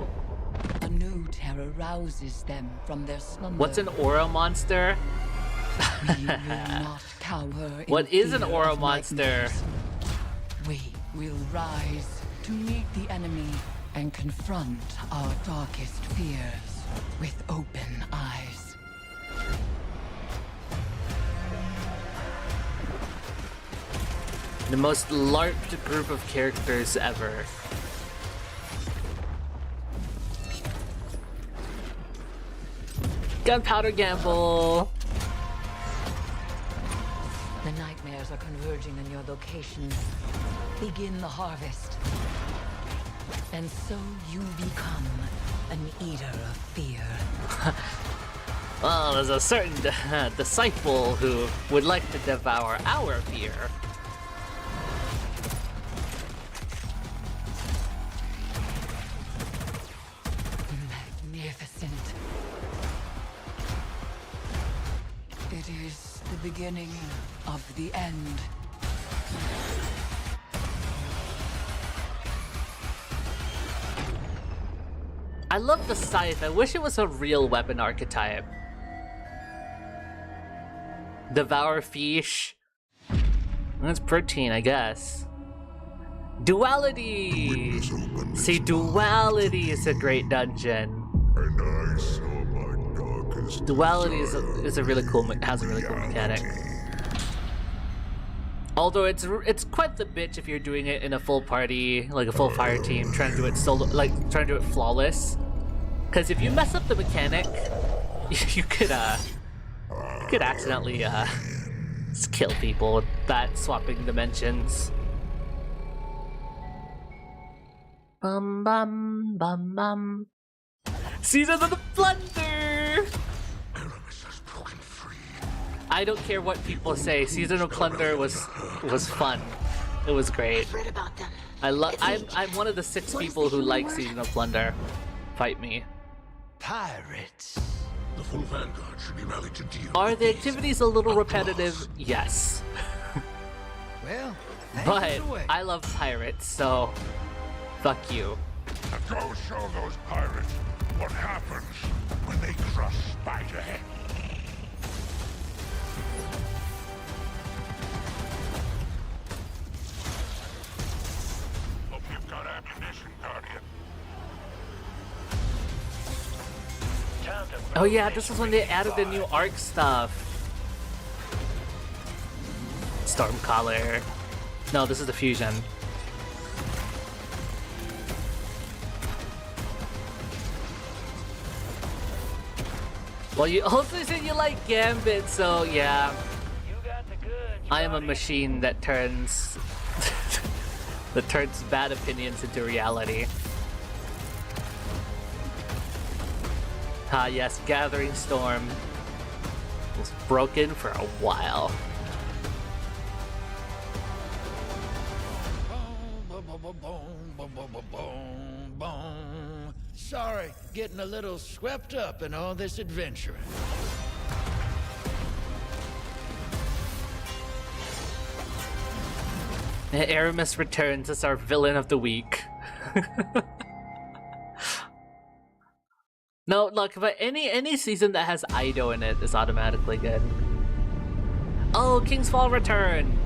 a new terror rouses them from their slumber. What's an aura monster? We will not cower in What is an fear aura of monster? nightmares. We will rise to meet the enemy and confront our darkest fears with open eyes. The most LARPed group of characters ever. Gunpowder Gamble! The nightmares are converging on your location. Begin the harvest. And so you become an eater of fear. Well, there's a certain disciple who would like to devour our fear. Magnificent. It is the beginning of the end. I love the scythe. I wish it was a real weapon archetype. Devour fish. That's protein, I guess. Duality! See, Duality is a great dungeon. Duality is a really cool, has a really cool mechanic. Although it's quite the bitch if you're doing it in a full party, like a full fire team, trying to do it solo, like trying to do it flawless. Because if you mess up the mechanic, you could accidentally just kill people with that swapping dimensions. Bum bum bum bum. Season of the Plunder! I don't care what people say. Season of Plunder was fun. It was great. I've read about them. I'm one of the 6 people who like Season of Plunder. Fight me. Pirates. The full vanguard should be rallied to deal. Are the activities a little repetitive? Yes. Well, but I love pirates, so fuck you. Go show those pirates what happens when they crush Spiderhead. Hope you've got ammunition, Guardian. Oh yeah, this is when they added the new arc stuff. Stormcaller. No, this is the fusion. Well, you also said you like Gambit, so yeah. I am a machine that turns bad opinions into reality. Ah yes, Gathering Storm was broken for a while. Sorry, getting a little swept up in all this adventuring. Aramis returns as our villain of the week. No, look, but any season that has Ido in it is automatically good. Oh, King's Fall return!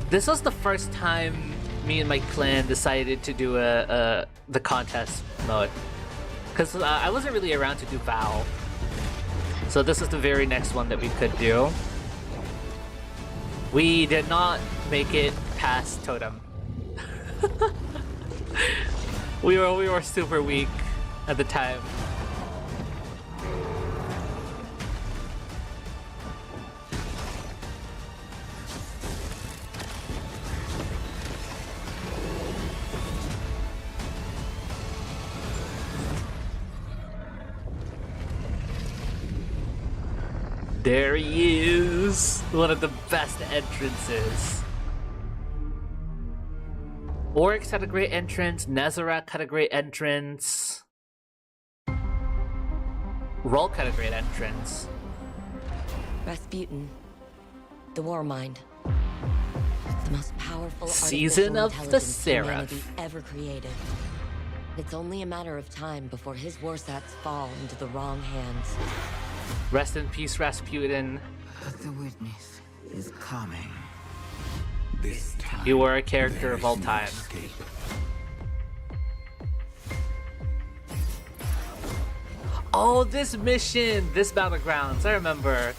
This was the first time me and my clan decided to do the contest mode. Because I wasn't really around to do Vow. So this is the very next one that we could do. We did not make it past Totem. We were super weak at the time. There he is! One of the best entrances. Oryx had a great entrance, Nezarek had a great entrance. Rolk had a great entrance. Rasputin, the War Mind. The most powerful Season artificial of the intelligence Seraph. humanity ever created. It's only a matter of time before his warsats fall into the wrong hands. Rest in peace, Rasputin. But the witness is coming. This time, You were a character of all time. Oh, this mission! This Battlegrounds, I remember.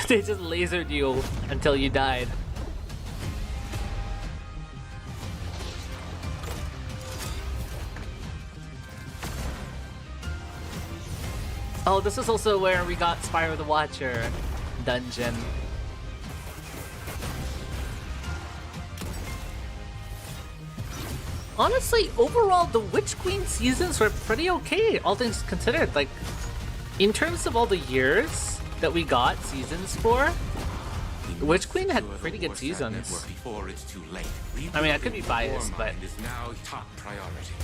They just lasered you until you died. Oh, this is also where we got Spyro the Watcher dungeon. Honestly, overall, the Witch Queen seasons were pretty okay, all things considered. Like, in terms of all the years that we got seasons for, the Witch Queen had pretty good seasons. Before it's too late. I mean, I could be biased, but It is now top priority.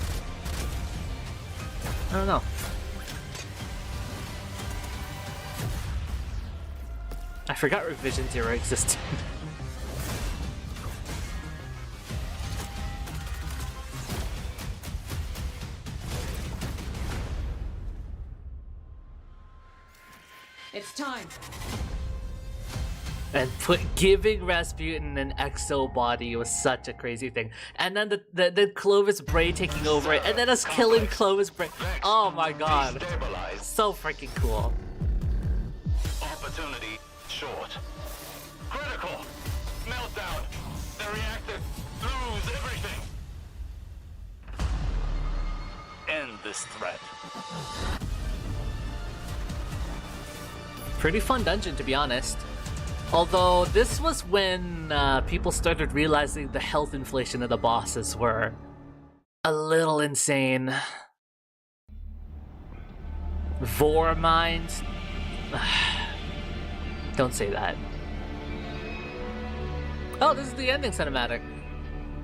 I don't know. I forgot Revision Zero existed. It's time. And giving Rasputin an exo body was such a crazy thing. And then the Clovis Bray taking over it, and then us killing Clovis Bray. Oh my god. So freaking cool. Opportunity short. Critical. Meltdown. The reactor. Lose everything. End this threat. Pretty fun dungeon, to be honest. Although this was when people started realizing the health inflation of the bosses were a little insane. Vormind. Don't say that. Oh, this is the ending cinematic.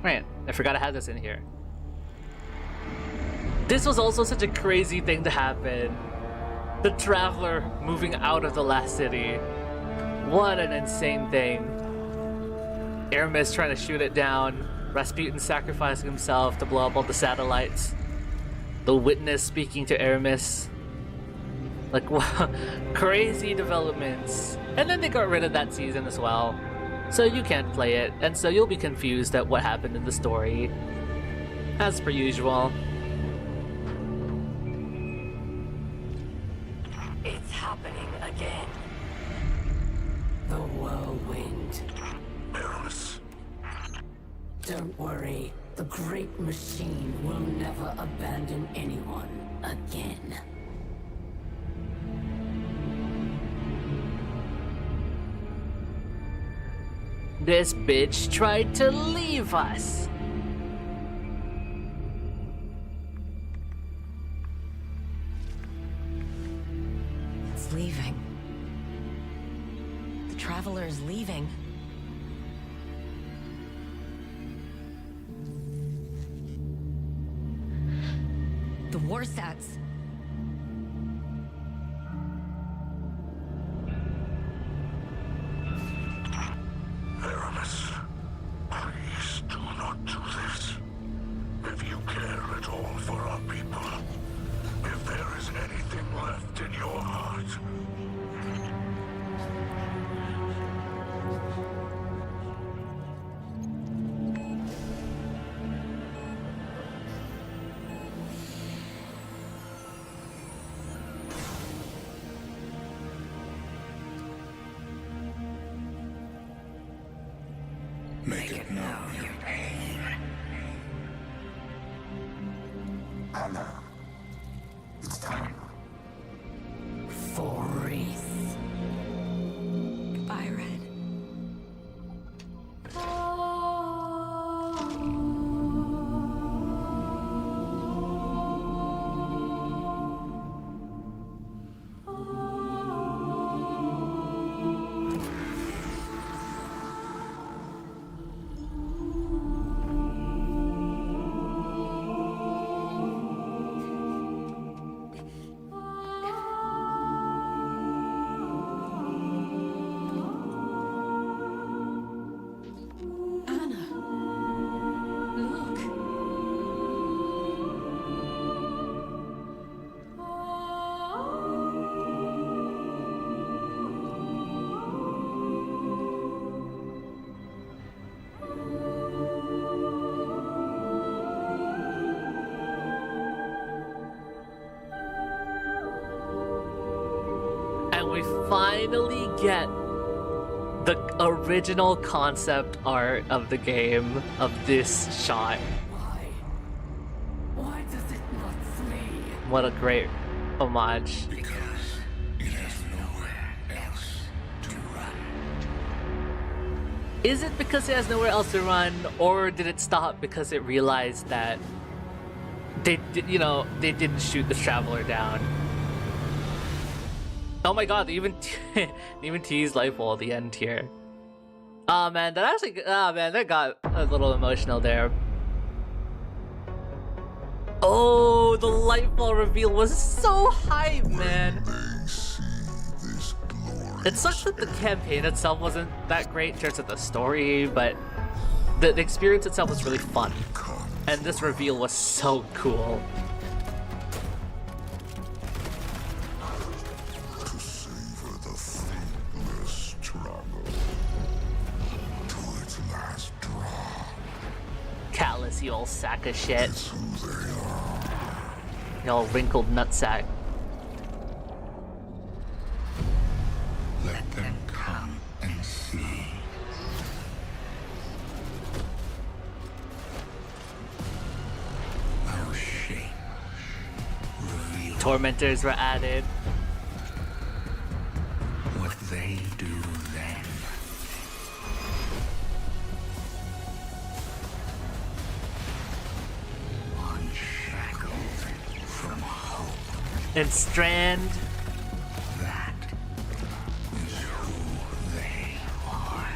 Right, I forgot I had this in here. This was also such a crazy thing to happen. The Traveler moving out of the last city. What an insane thing. Aramis trying to shoot it down. Rasputin sacrificing himself to blow up all the satellites. The Witness speaking to Aramis. Like, wow, crazy developments. And then they got rid of that season as well. So you can't play it, and so you'll be confused at what happened in the story. As per usual. It's happening again. The whirlwind. Aramis. Don't worry. The great machine will never abandon anyone again. This bitch tried to leave us. It's leaving. The Traveler is leaving. The Warsats. Aramis, please do not do this. If you care at all for our people, if there is anything left in your heart, Make it known your pain. I know. It's time. For Wreath. Goodbye, Red. So we finally get the original concept art of the game, of this shot. Why does it not flee? What a great homage. Because it has nowhere else to run. Is it because it has nowhere else to run, or did it stop because it realized that they didn't shoot the traveler down? Oh my god, they even they even teased Lightfall at the end here. Oh man, that got a little emotional there. Oh, the Lightfall reveal was so hype, man. It sucks that the campaign itself wasn't that great in terms of the story, but the experience itself was really fun. And this reveal was so cool. To savor the fruitless struggle to its last drop. Callous, you old sack of shit. It's who they are. You old wrinkled nutsack. Let them come and see. Our shape reveals Tormentors were added. what they do then. Unshackled from hope. And Strand. That is who they are.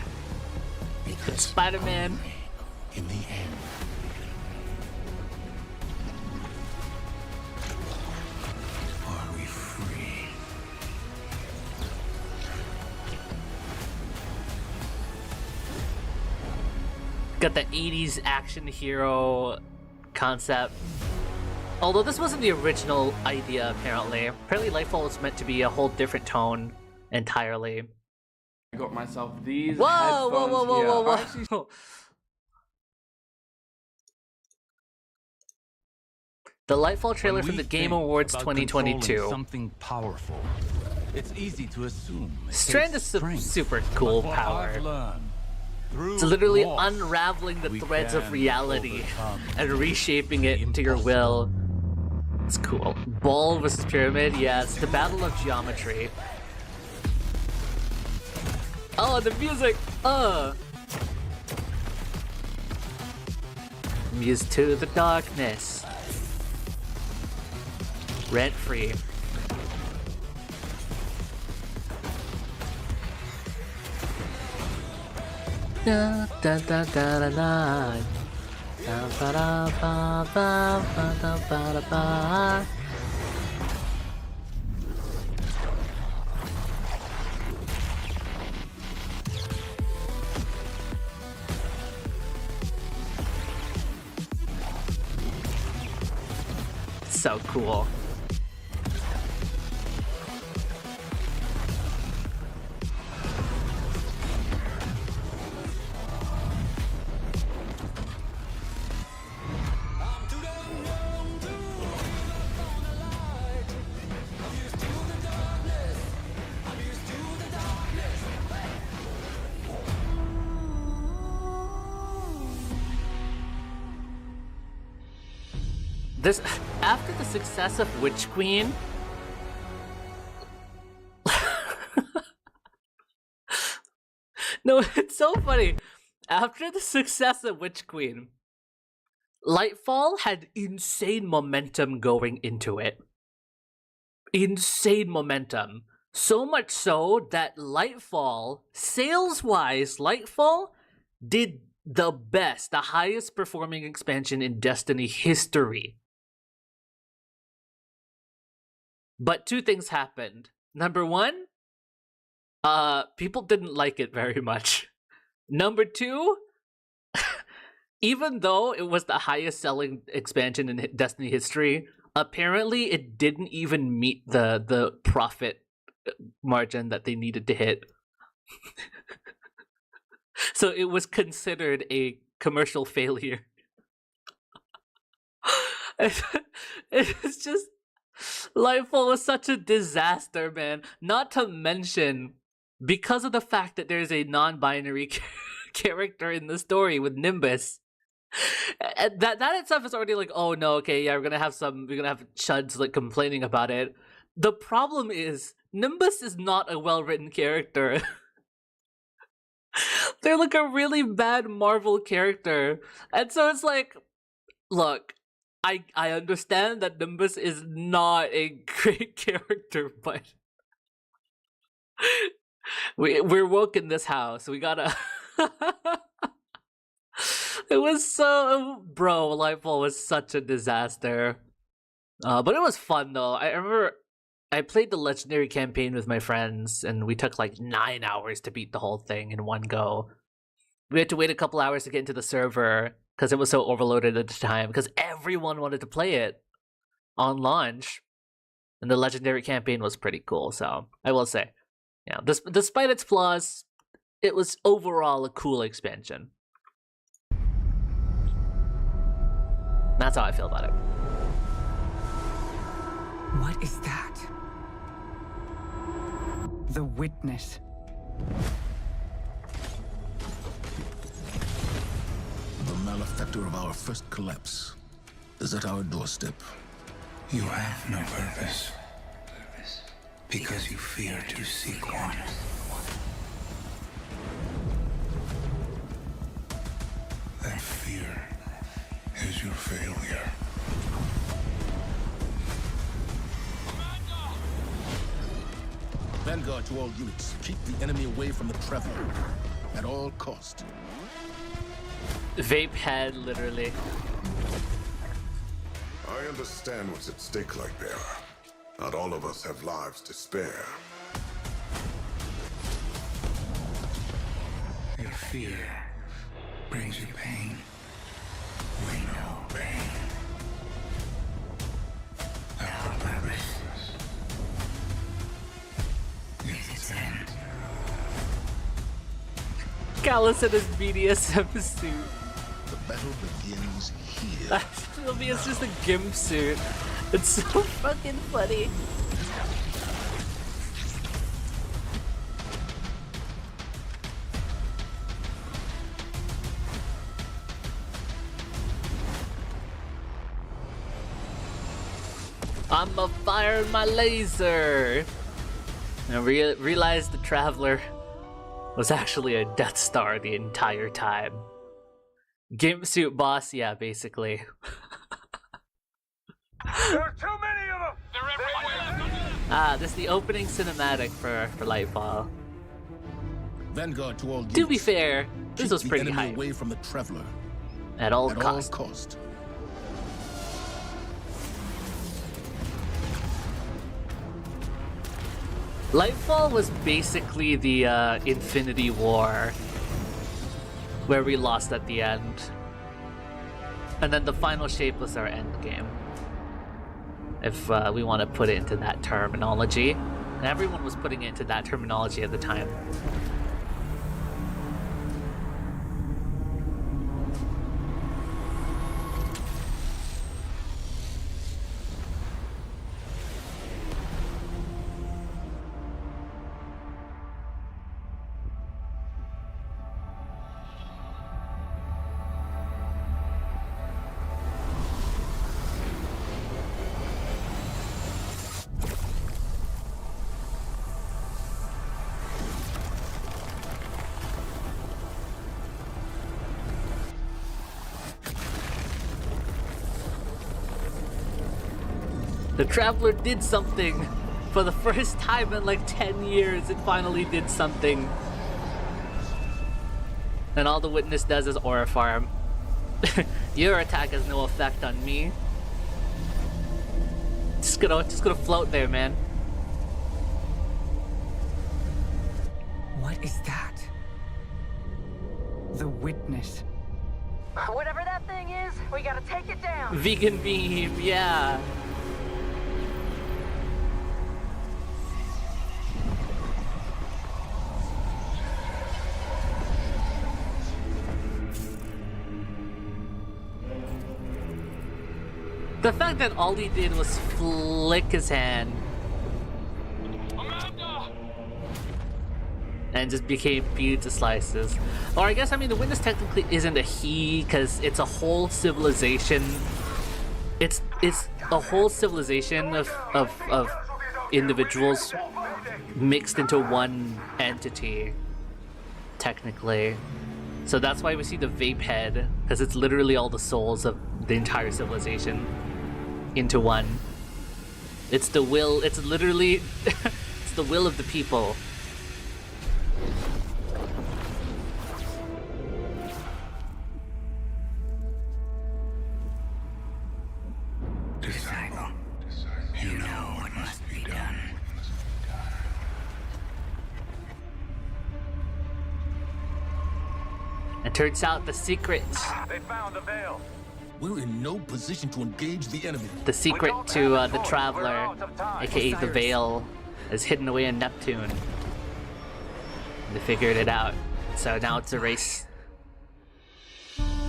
Because Spider-Man. in the end, are we free? Got the 80s action hero concept. Although this wasn't the original idea, apparently. Apparently Lightfall was meant to be a whole different tone entirely. I got myself these Whoa, headphones whoa, whoa, whoa, here. whoa, whoa. I actually- The Lightfall trailer When from we the Game think Awards about 2022. controlling something powerful, it's easy to assume it Strand takes is a strength. super cool But what power. I've learned, through It's literally loss, unraveling the we threads of can reality overcome and reshaping it into your will. It's cool. Ball versus Pyramid, yes. The Battle of Geometry. Oh, the music! Muse to the darkness. Rent free. Da da da da da da. Da ba da ba ba ba da ba da ba. So cool. This, after the success of Witch Queen, no, it's so funny. After the success of Witch Queen, Lightfall had insane momentum going into it. Insane momentum. So much so that Lightfall, sales-wise, Lightfall did the best, the highest performing expansion in Destiny history. But two things happened. Number one, people didn't like it very much. Number two, even though it was the highest selling expansion in Destiny history, apparently it didn't even meet the profit margin that they needed to hit. So it was considered a commercial failure. It's just Lightfall was such a disaster, man. Not to mention, because of the fact that there's a non-binary character in the story with Nimbus, that itself is already like, oh no, okay, yeah, we're gonna have chuds like complaining about it. The problem is Nimbus is not a well-written character. They're like a really bad Marvel character, and so it's like, look, I understand that Nimbus is not a great character, but we're woke in this house. We gotta. It was so, bro. Lightfall was such a disaster, but it was fun though. I remember I played the legendary campaign with my friends, and we took like 9 hours to beat the whole thing in one go. We had to wait a couple hours to get into the server because it was so overloaded at the time, because everyone wanted to play it on launch, and the legendary campaign was pretty cool. So I will say, yeah, despite its flaws, it was overall a cool expansion. That's how I feel about it. What is that? The Witness. The malefactor of our first collapse is at our doorstep. You have no purpose. Because you fear to seek one. That fear is your failure. Vanguard to all units. Keep the enemy away from the Traveler at all cost. Vape head, literally. I understand what's at stake, Lightbearer. Not all of us have lives to spare. Your fear brings you pain. We know pain. Our purpose is its end. Callus in his BDSM suit. The battle begins here. It's just a gimp suit. It's so fucking funny. I'ma fire my laser. And I realized the Traveler was actually a Death Star the entire time. Gimp suit boss, yeah, basically. There are too many of them! They're everywhere! This is the opening cinematic for Lightfall. Vanguard to all units. To be fair, this was pretty high. hype. Away from the Traveler At all all cost. Lightfall was basically the Infinity War, where we lost at the end. And then the final shape was our end game, if we want to put it into that terminology. And everyone was putting it into that terminology at the time. The Traveler did something. For the first time in like 10 years, it finally did something. And all the Witness does is aura farm. Your attack has no effect on me. Just gonna float there, man. What is that? The Witness. Whatever that thing is, we gotta take it down. Vegan beam, yeah. The fact that all he did was flick his hand and just became pizza slices. Or I guess, I mean, the witness technically isn't a he, because it's a whole civilization. It's a whole civilization of individuals mixed into one entity, technically. So that's why we see the vape head, because it's literally all the souls of the entire civilization into one. It's the will, it's literally, it's the will of the people. Disciple, you know what must be done. It turns out the secret. They found the veil. We're in no position to engage the enemy. The secret to the Traveler, aka the Veil, is hidden away in Neptune. They figured it out, so now it's a race.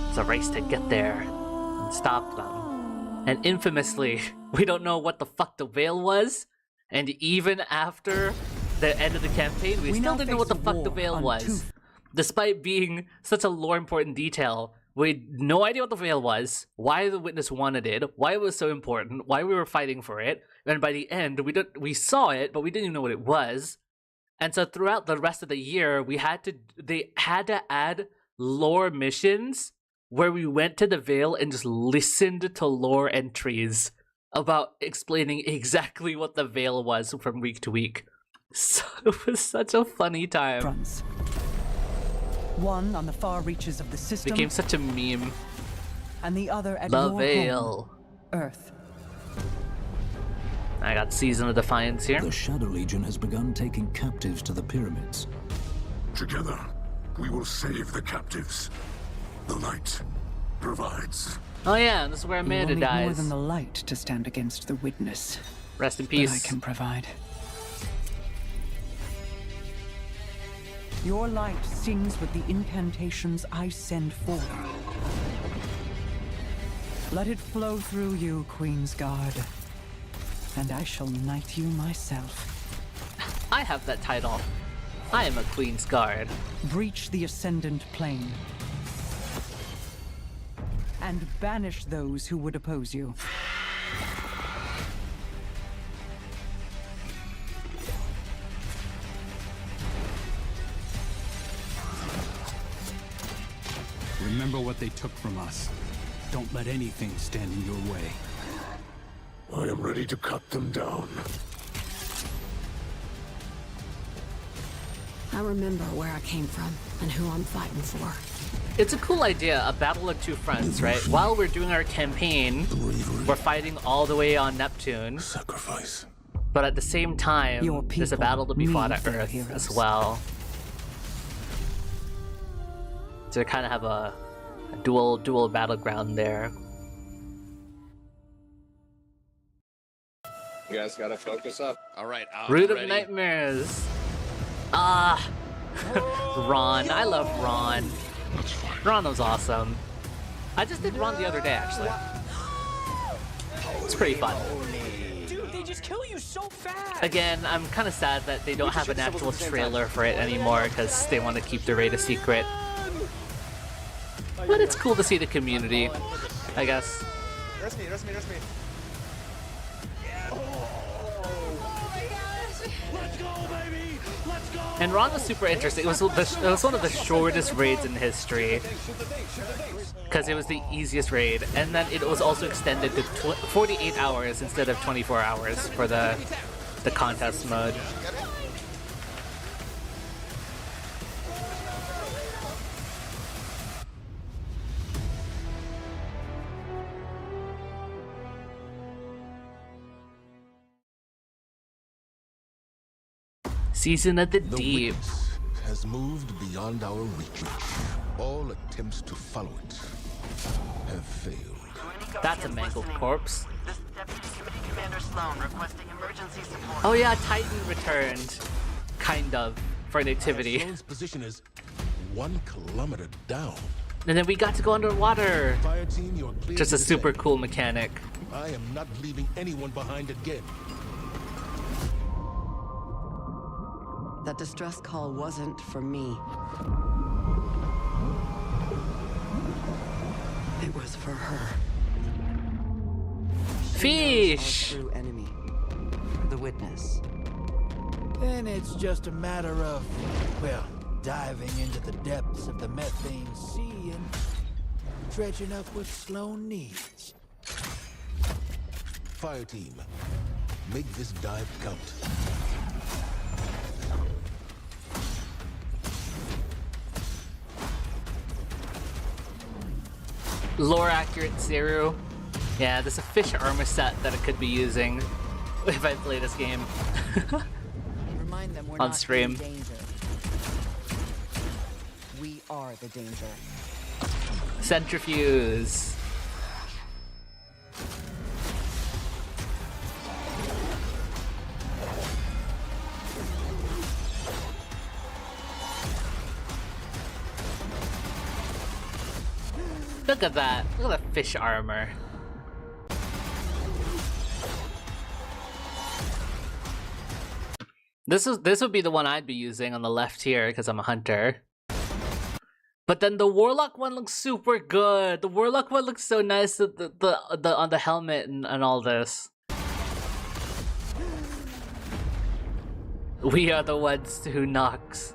It's a race to get there and stop them. And infamously, we don't know what the fuck the Veil was, and even after the end of the campaign, we still didn't know what the fuck the Veil was. Despite being such a lore important detail, we had no idea what the Veil was, why the Witness wanted it, why it was so important, why we were fighting for it, and by the end, we saw it, but we didn't even know what it was. And so throughout the rest of the year, they had to add lore missions where we went to the Veil and just listened to lore entries about explaining exactly what the Veil was from week to week. So it was such a funny time. Fronts. One on the far reaches of the system. Became such a meme. And the other at the your Veil. Home, Earth. I got Season of Defiance here. The Shadow Legion has begun taking captives to the pyramids. Together, we will save the captives. The light provides. Oh yeah, this is where Amanda you will need dies. More than the light to stand against the Witness. Rest in peace. That I can provide. Your light sings with the incantations I send forth. Let it flow through you, Queen's Guard, and I shall knight you myself. I have that title. I am a Queen's Guard. Breach the Ascendant Plane and banish those who would oppose you. Remember what they took from us. Don't let anything stand in your way. I am ready to cut them down. I remember where I came from and who I'm fighting for. It's a cool idea, a battle on two fronts, right? While we're doing our campaign, we're fighting all the way on Neptune. Sacrifice. But at the same time, there's a battle to be fought at Earth as well. So kind of have a dual battleground there. You guys gotta focus up. All right, Root of Nightmares. Ah, Ron. I love Ron. Ron was awesome. I just did Ron the other day, actually. It's pretty fun. Dude, they just kill you so fast. Again, I'm kind of sad that they don't have an actual trailer for it anymore because they want to keep the raid a secret. But it's cool to see the community, I guess. Rest me. And Ron was super interesting. It was one of the shortest raids in history because it was the easiest raid, and then it was also extended to 48 hours instead of 24 hours for the contest mode. Season of the Deep has moved beyond our reach. All attempts to follow it have failed. That's a mangled corpse. Oh yeah, Titan returned, kind of, for an activity. Sloan's position is 1 kilometer down. And then we got to go underwater. Fire team, you're clear Just to a super descend. cool mechanic. I am not leaving anyone behind again. That distress call wasn't for me. It was for her. Fish! Our true enemy. The Witness. Then it's just a matter of, well, diving into the depths of the methane sea and dredging up what Sloan needs. Fire team, make this dive count. Lore accurate Zero. Yeah, there's a fish armor set that I could be using if I play this game. Remind them we're on not stream. in danger. We are the danger. Centrifuge. Look at that. Look at that fish armor. This would be the one I'd be using on the left here because I'm a hunter. But then the warlock one looks super good. The warlock one looks so nice. The on the helmet and all this. We are the ones who knocks.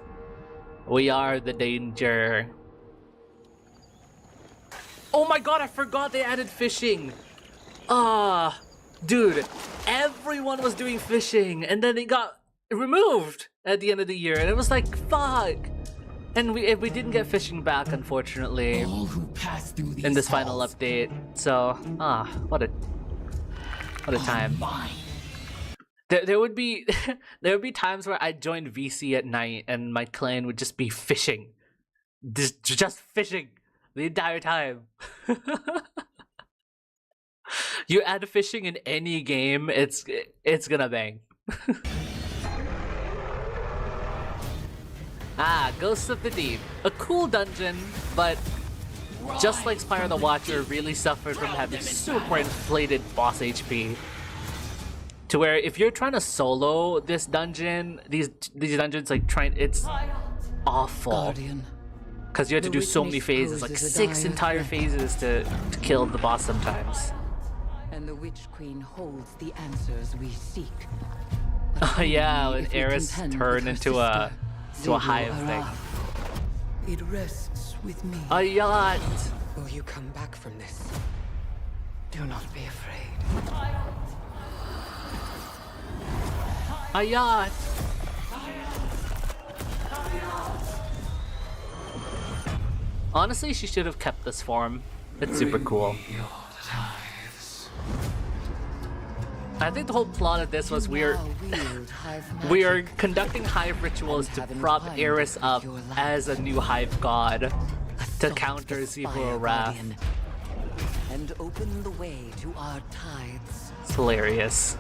We are the danger. Oh my god, I forgot they added fishing. Dude, everyone was doing fishing and then it got removed at the end of the year and it was like, fuck. And we didn't get fishing back, unfortunately, in this final update. So, what a time. There would be there would be times where I'd join VC at night and my clan would just be fishing, just fishing the entire time. You add fishing in any game, it's gonna bang. Ghosts of the Deep. A cool dungeon, but just like Spyro the Watcher really suffered from having super inflated boss HP. To where if you're trying to solo this dungeon, these dungeons it's awful. Because you have to do so many phases, like 6 entire phases to kill the boss sometimes. And the Witch Queen holds the answers we seek. Oh yeah, when Eris turned into a hive thing. It rests with me. A yacht! Will you come back from this? Do not be afraid. A yacht! Honestly, she should have kept this form. It's super cool. I think the whole plot of this was we are conducting hive rituals to prop Eris up as a new hive god to counter Zebra Wrath. And open the way to our tides. It's hilarious.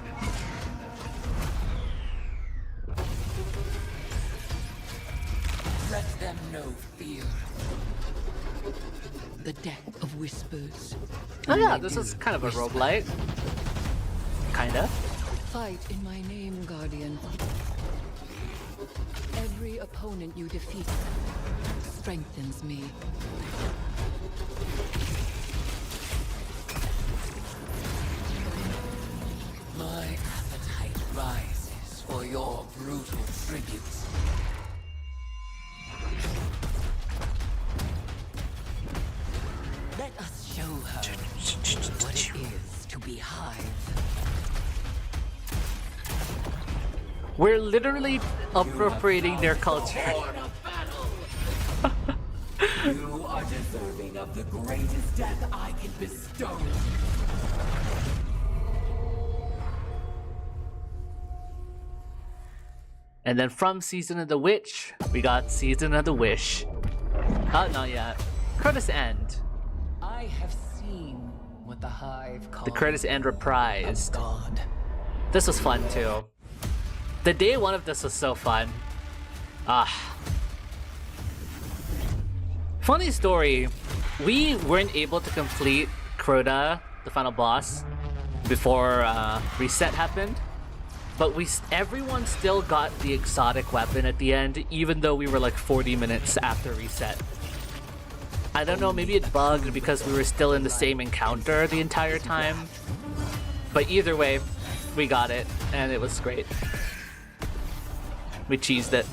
Let them know fear. The deck of whispers. Oh yeah, this is kind of a roguelite. Kinda. Fight in my name, Guardian. Every opponent you defeat strengthens me. My appetite rises for your brutal tributes. Let us show her what it is to be Hive. We're literally appropriating their culture. You are deserving of the greatest death I can bestow. And then from Season of the Witch, we got Season of the Wish. Oh, not yet. Curtis End. I have seen what the Hive calls The Curtis End reprised. God. This was fun too. The day one of this was so fun. Funny story, we weren't able to complete Crota, the final boss, before reset happened. But everyone still got the exotic weapon at the end, even though we were like 40 minutes after reset. I don't know, maybe it bugged because we were still in the same encounter the entire time. But either way, we got it, and it was great. We cheesed it.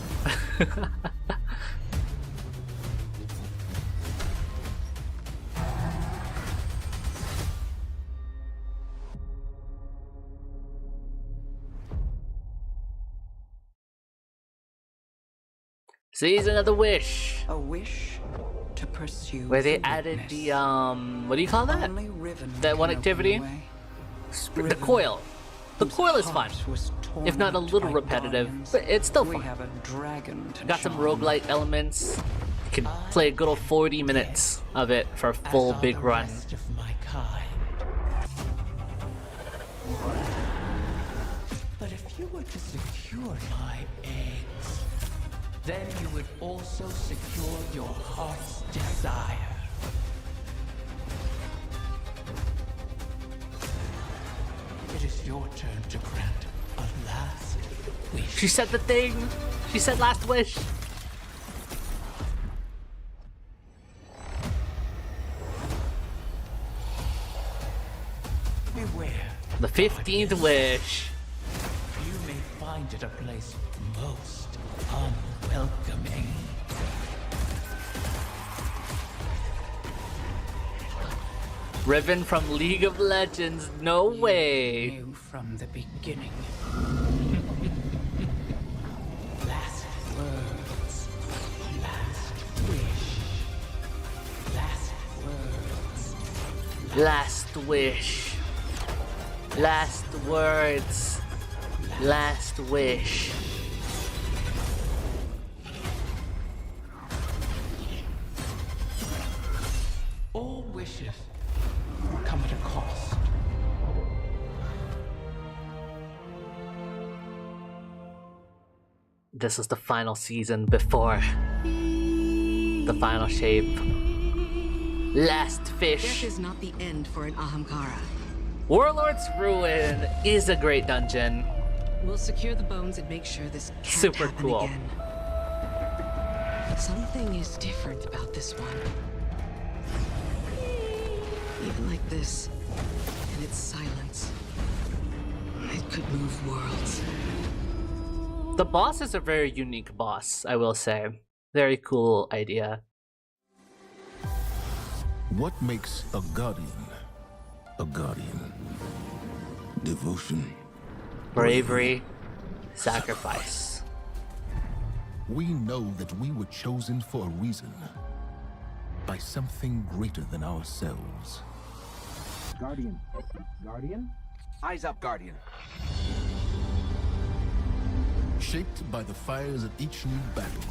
Season of the Wish. A wish to pursue. Where they added the what do you call that? That one activity? The coil. The coil is fun. If not a little repetitive, but it's still fun. Got some roguelike elements. You can play a good old 40 minutes of it for a full big run. But if you were to secure my eggs, then you would also secure your heart's desire. It is your turn to grant a last wish. She said the thing! She said last wish! Beware. The 15th wish. You may find it a place most unwelcoming. Riven from League of Legends, no way. Knew from the beginning. Last words. Last wish. Last words. Last wish. Last words. Last wish. All wishes come at a cost. This is the final season before the final shape. Last fish. Death is not the end for an Ahamkara. Warlord's Ruin is a great dungeon. We'll secure the bones and make sure this can't Super happen cool. again. Something is different about this one. Even like this, in its silence, it could move worlds. The boss is a very unique boss, I will say. Very cool idea. What makes a guardian a guardian? Devotion. Bravery. Sacrifice. We know that we were chosen for a reason. By something greater than ourselves. Guardian. Guardian? Eyes up, Guardian. Shaped by the fires of each new battle,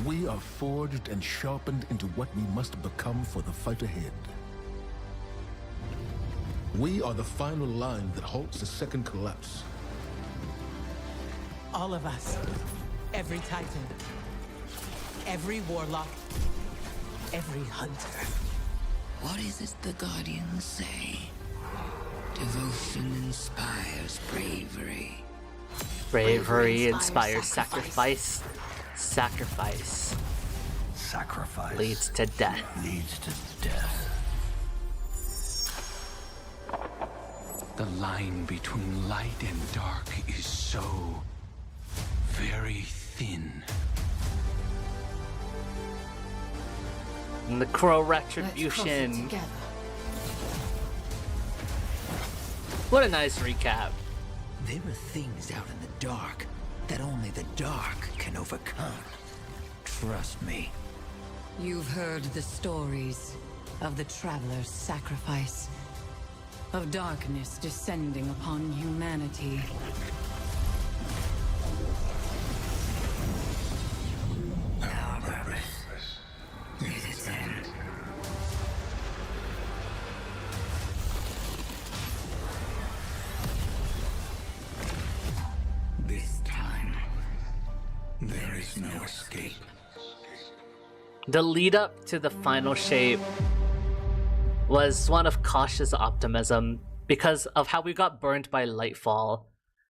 we are forged and sharpened into what we must become for the fight ahead. We are the final line that halts the second collapse. All of us. Every Titan. Every Warlock. Every Hunter. What is it the Guardians say? Devotion inspires bravery. Bravery inspires sacrifice. Sacrifice. Sacrifice leads to death. Leads to death. The line between light and dark is so very thin. And the Crow Retribution. What a nice recap. There are things out in the dark that only the dark can overcome. Trust me. You've heard the stories of the Traveler's sacrifice, of darkness descending upon humanity. Our purpose is its end. This time, there is no escape. The lead up to the final shape was one of cautious optimism. because of how we got burnt by Lightfall.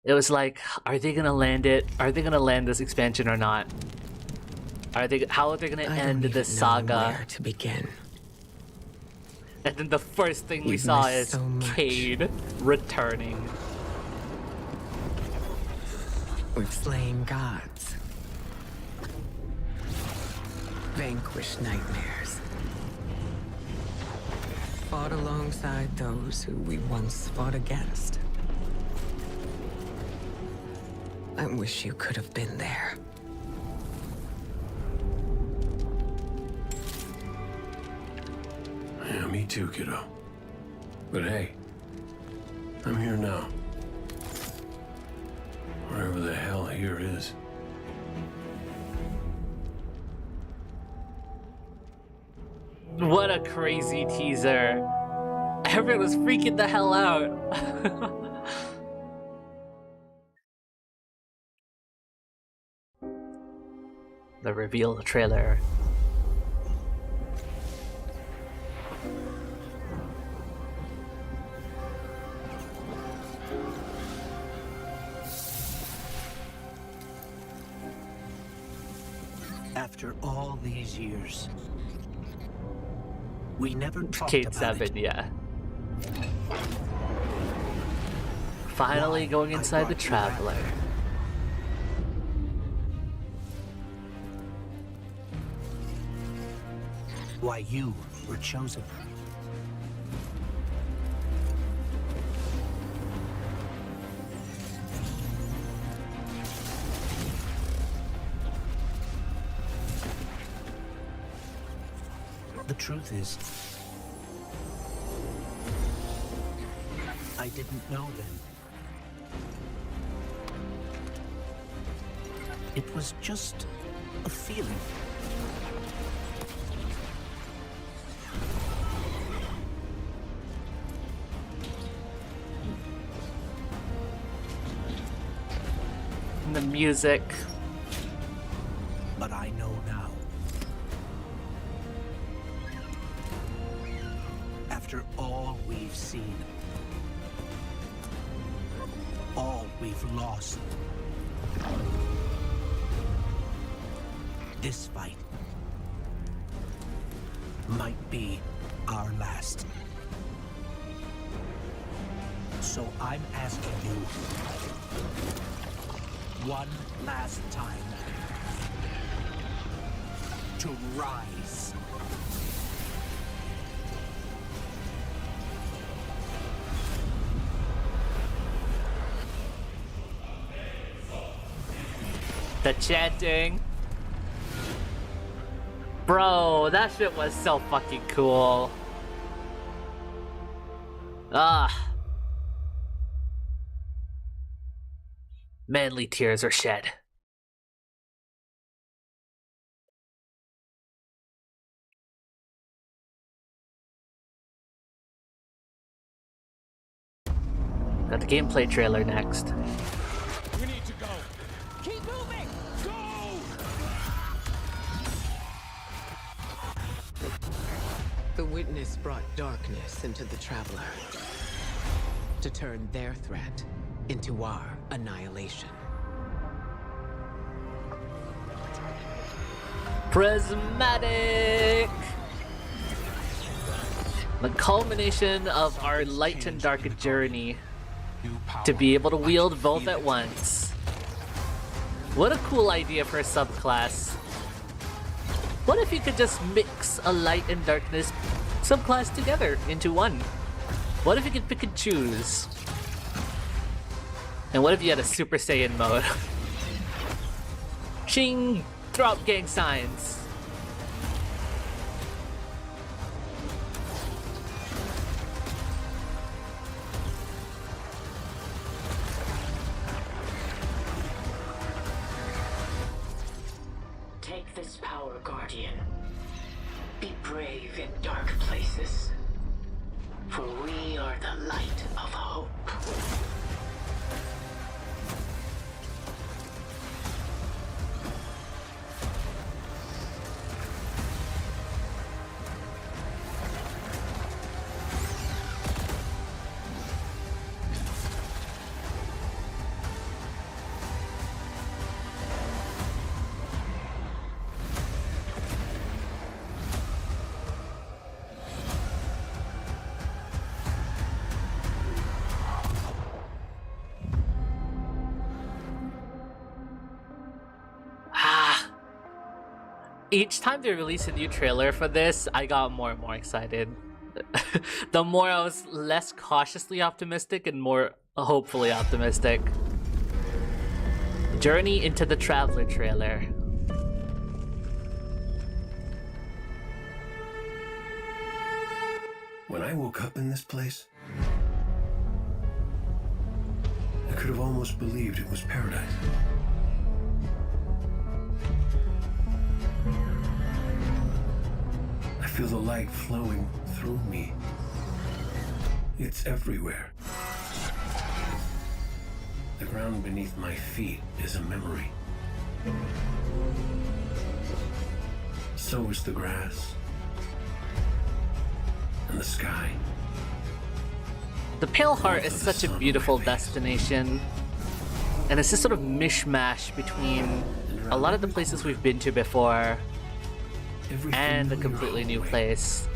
It was like, are they gonna land it? Are they gonna land this expansion or not? How are they gonna end this saga? Where to begin? And then the first thing we You've saw missed is so much. Cade returning. We've slain gods, vanquished nightmares, fought alongside those who we once fought against. I wish you could have been there. Yeah, me too, kiddo. But hey, I'm here now. Wherever the hell here is. What a crazy teaser. Everyone was freaking the hell out. The reveal trailer. After all these years, we never talked Kate about 7, yeah. Finally going inside the Traveler. Why you were chosen. The truth is, I didn't know then. It was just a feeling. And the music. But I know now. After all we've seen, all we've lost, this fight might be our last. So I'm asking you one last time to rise. The chanting. Bro, that shit was so fucking cool. Ah. Manly tears are shed. Got the gameplay trailer next. We need to go. Keep moving. Go. The Witness brought darkness into the Traveler to turn their threat into our annihilation. Prismatic! The culmination of our light and dark journey to be able to wield both at once. What a cool idea for a subclass. What if you could just mix a light and darkness subclass together into one? What if you could pick and choose? And what if you had a Super Saiyan mode? Shing! Throw out gang signs! Take this power, Guardian. Be brave in dark places. For we are the light of hope. Each time they release a new trailer for this, I got more and more excited. The more I was less cautiously optimistic and more hopefully optimistic. Journey into the Traveler trailer. When I woke up in this place, I could have almost believed it was paradise. I feel the light flowing through me. It's everywhere. The ground beneath my feet is a memory. So is the grass. And the sky. The Pale Heart is such a beautiful destination. And it's this sort of mishmash between a lot of the places we've been to before and a completely new place.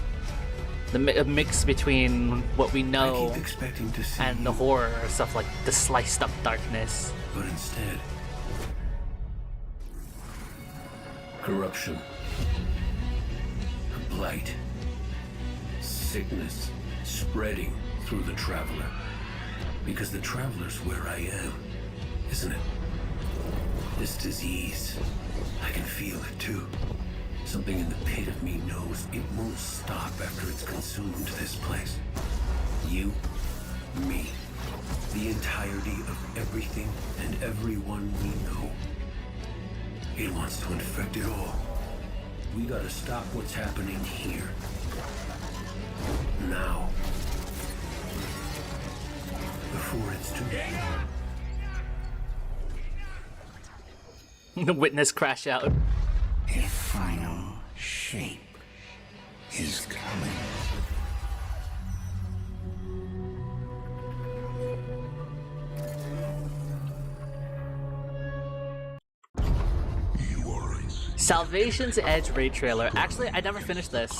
The mix between what we know and the horror stuff like the sliced up darkness. But instead, corruption, a blight, sickness spreading through the Traveler. Because the Traveler's where I am, isn't it? This disease, I can feel it too. Something in the pit of me knows it won't stop after it's consumed this place. You, me, the entirety of everything and everyone we know. It wants to infect it all. We gotta stop what's happening here. Now. Before it's too late. The witness crash out. A final shape is coming. Salvation's Edge raid trailer. Actually, I never finished this.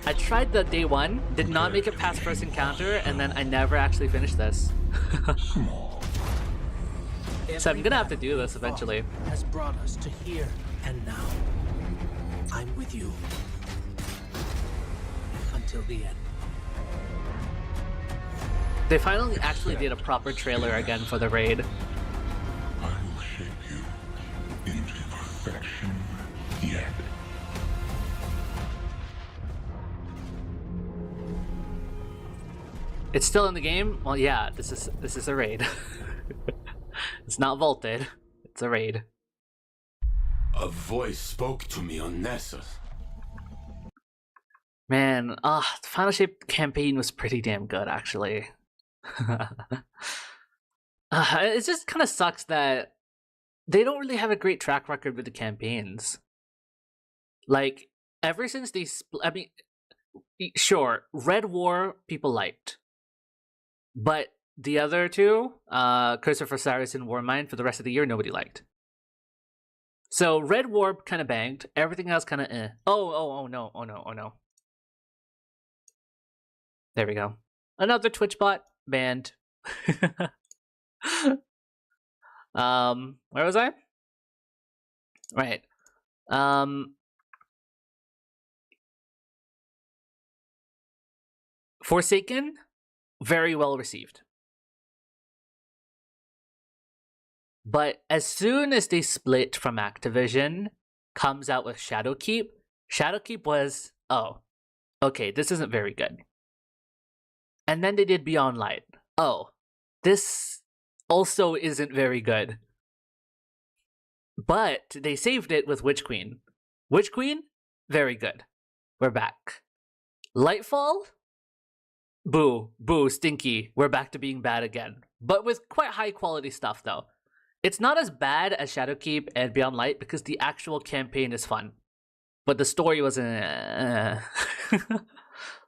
I tried the day one, did not make it past first encounter, and then I never actually finished this. So I'm gonna have to do this eventually. Has brought us to here and now. I'm with you until the end. They finally actually did a proper trailer again for the raid. I will shape you into perfection yet. It's still in the game? Well, yeah, this is a raid. It's not vaulted. It's a raid. A voice spoke to me on Nessus. Man, the Final Shape campaign was pretty damn good, actually. It just kind of sucks that they don't really have a great track record with the campaigns. Like, ever since they I mean, sure, Red War people liked. But the other two, Curse of Osiris and Warmind, for the rest of the year, nobody liked. So Red War kind of banged. Everything else kind of eh. Oh no. There we go. Another Twitch bot banned. Where was I? Right. Forsaken, very well received. But as soon as they split from Activision, comes out with Shadowkeep. Shadowkeep was, oh, okay, this isn't very good. And then they did Beyond Light. Oh, this also isn't very good. But they saved it with Witch Queen. Witch Queen, very good. We're back. Lightfall, boo, stinky. We're back to being bad again. But with quite high quality stuff though. It's not as bad as Shadowkeep and Beyond Light because the actual campaign is fun. But the story wasn't...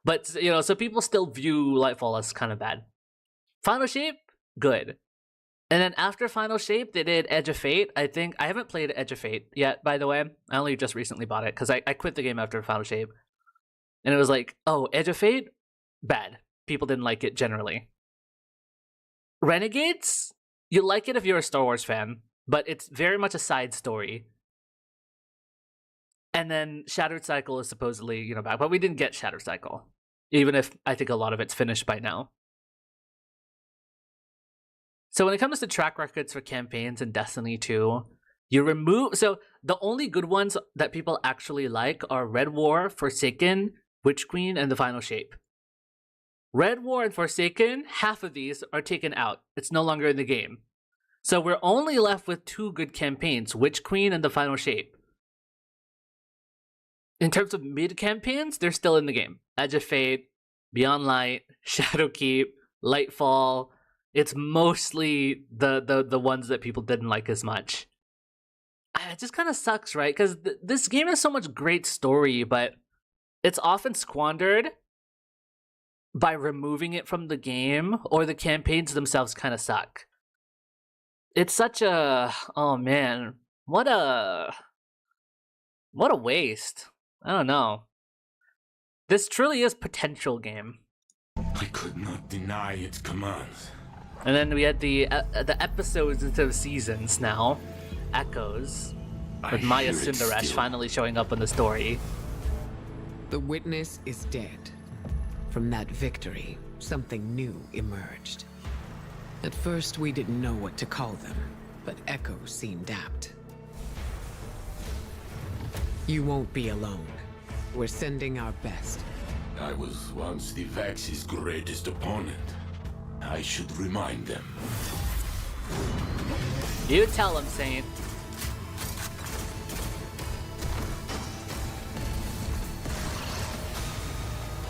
But, you know, so people still view Lightfall as kind of bad. Final Shape, good. And then after Final Shape, they did Edge of Fate. I haven't played Edge of Fate yet, by the way. I only just recently bought it because I quit the game after Final Shape. And it was like, oh, Edge of Fate? Bad. People didn't like it generally. Renegades? You like it if you're a Star Wars fan, but it's very much a side story. And then Shattered Cycle is supposedly, you know, back, but we didn't get Shattered Cycle, even if I think a lot of it's finished by now. So when it comes to track records for campaigns in Destiny 2, you remove... So the only good ones that people actually like are Red War, Forsaken, Witch Queen, and The Final Shape. Red War and Forsaken, half of these are taken out. It's no longer in the game. So we're only left with 2 good campaigns, Witch Queen and The Final Shape. In terms of mid-campaigns, they're still in the game. Edge of Fate, Beyond Light, Shadowkeep, Lightfall. It's mostly the ones that people didn't like as much. It just kind of sucks, right? Because this game has so much great story, but it's often squandered by removing it from the game, or the campaigns themselves kind of suck. It's such a... Oh man, what a waste. I don't know. This truly is potential game. I could not deny its commands. And then we had the episodes instead of seasons now. Echoes. With Maya Sundaresh finally showing up in the story. The witness is dead. From that victory, something new emerged. At first, we didn't know what to call them, but Echo seemed apt. You won't be alone. We're sending our best. I was once the Vax's greatest opponent. I should remind them. You tell them, Saint.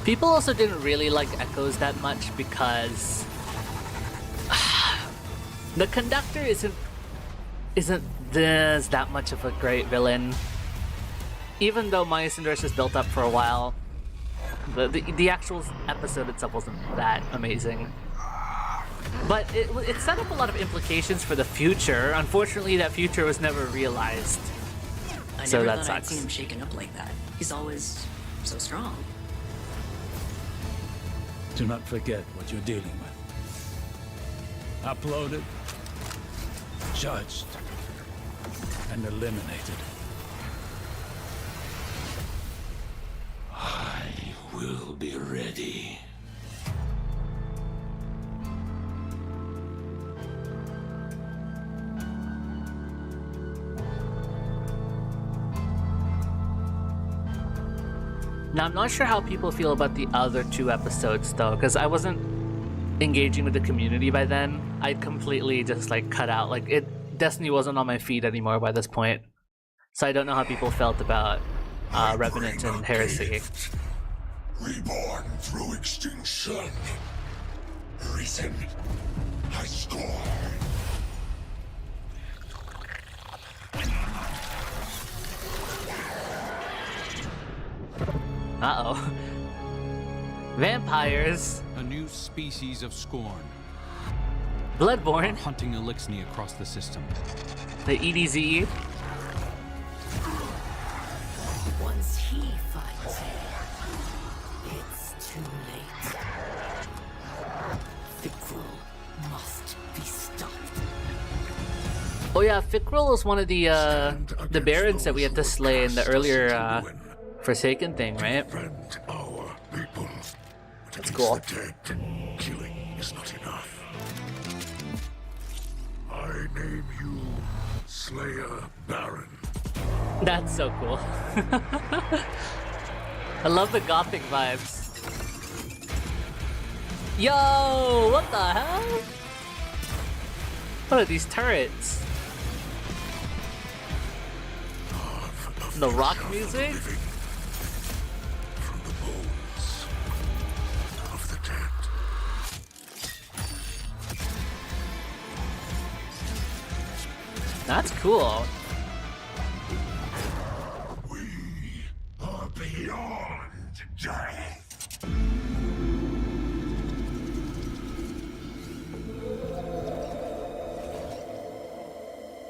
People also didn't really like Echoes that much because the Conductor isn't that much of a great villain. Even though Maya Sundaresh is built up for a while, the actual episode itself wasn't that amazing. But it set up a lot of implications for the future. Unfortunately, that future was never realized. So that sucks. I'd seen him shaken up like that. He's always so strong. Do not forget what you're dealing with. Uploaded, judged, and eliminated. I will be ready. Now, I'm not sure how people feel about the other 2 episodes, though, because I wasn't engaging with the community by then. I'd completely just, like, cut out. Like, Destiny wasn't on my feed anymore by this point. So I don't know how people felt about Revenant and Heresy. Reborn through extinction. Risen, I scorn. Uh-oh. Vampires. A new species of scorn. Bloodborne. Are hunting Elixni across the system. The EDZ. Once he finds it, it's too late. Fikrul must be stopped. Oh yeah, Fikrul is one of the barons that we had to slay in the earlier Forsaken thing, right? Our people. That's cool. Dead. Killing is not enough. I name you Slayer Baron. That's so cool. I love the gothic vibes. Yo, what the hell? What are these turrets? The rock music? From the bones of the dead. That's cool. We are beyond death.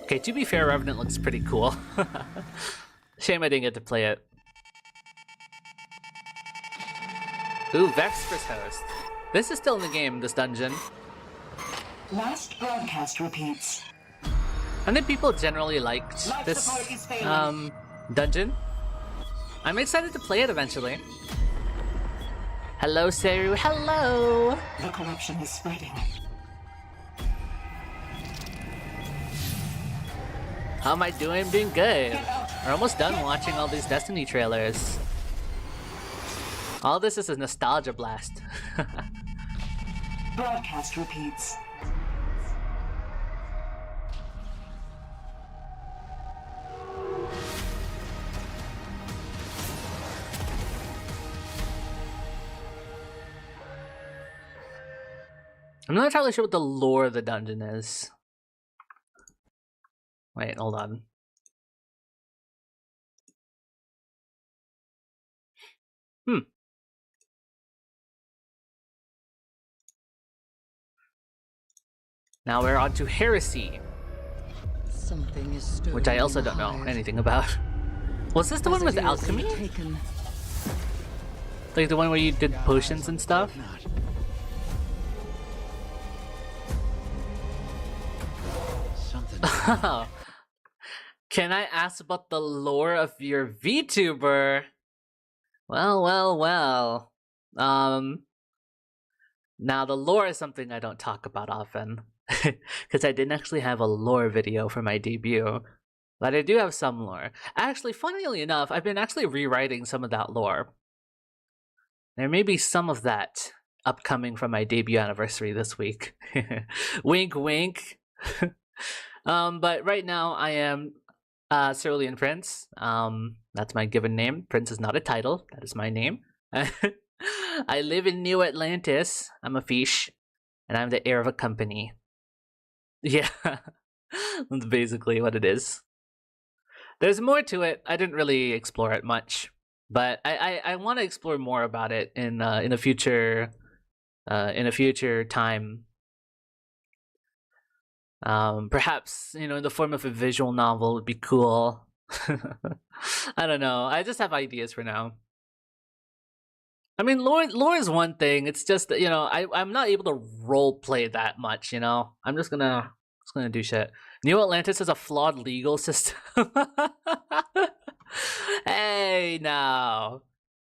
Okay, to be fair, Revenant looks pretty cool. Shame I didn't get to play it. Ooh, Vexpress Host. This is still in the game, this dungeon. Last broadcast repeats. I think people generally liked this dungeon. I'm excited to play it eventually. Hello, Seru. Hello! The corruption is spreading. How am I doing? I'm doing good. We're almost done watching all these Destiny trailers. All this is a nostalgia blast. Broadcast repeats. I'm not entirely sure what the lore of the dungeon is. Wait, hold on. Now we're on to Heresy, Something is stirring which I also in the don't know hive. anything about. Was this the one with Messages alchemy? taken. Like the one where you did potions and stuff? Something. Can I ask about the lore of your VTuber? Well. Now the lore is something I don't talk about often. Because I didn't actually have a lore video for my debut. But I do have some lore. Actually, funnily enough, I've been actually rewriting some of that lore. There may be some of that upcoming from my debut anniversary this week. Wink, wink. But right now I am Cerulean Prince. That's my given name. Prince is not a title. That is my name. I live in New Atlantis. I'm a fish. And I'm the heir of a company. Yeah. That's basically what it is. There's more to it. I didn't really explore it much. But I want to explore more about it in a future time. Perhaps, in the form of a visual novel would be cool. I don't know. I just have ideas for now. I mean, lore is one thing. It's just that, I'm not able to role play that much, I'm just gonna do shit. New Atlantis has a flawed legal system. Hey, now.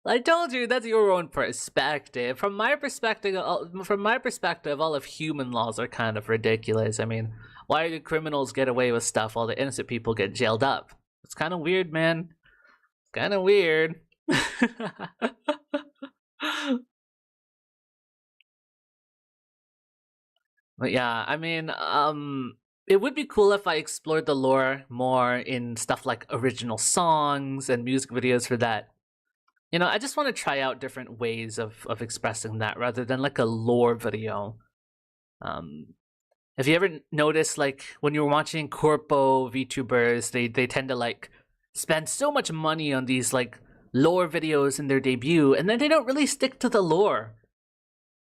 I told you that's your own perspective. From my perspective, all of human laws are kind of ridiculous. I mean, why do criminals get away with stuff while the innocent people get jailed up? It's kind of weird, man. It's kind of weird. But yeah, I mean, it would be cool if I explored the lore more in stuff like original songs and music videos for that. I just want to try out different ways of expressing that rather than like a lore video. Have you ever noticed, like, when you're watching corpo VTubers, they tend to like spend so much money on these like lore videos in their debut, and then they don't really stick to the lore.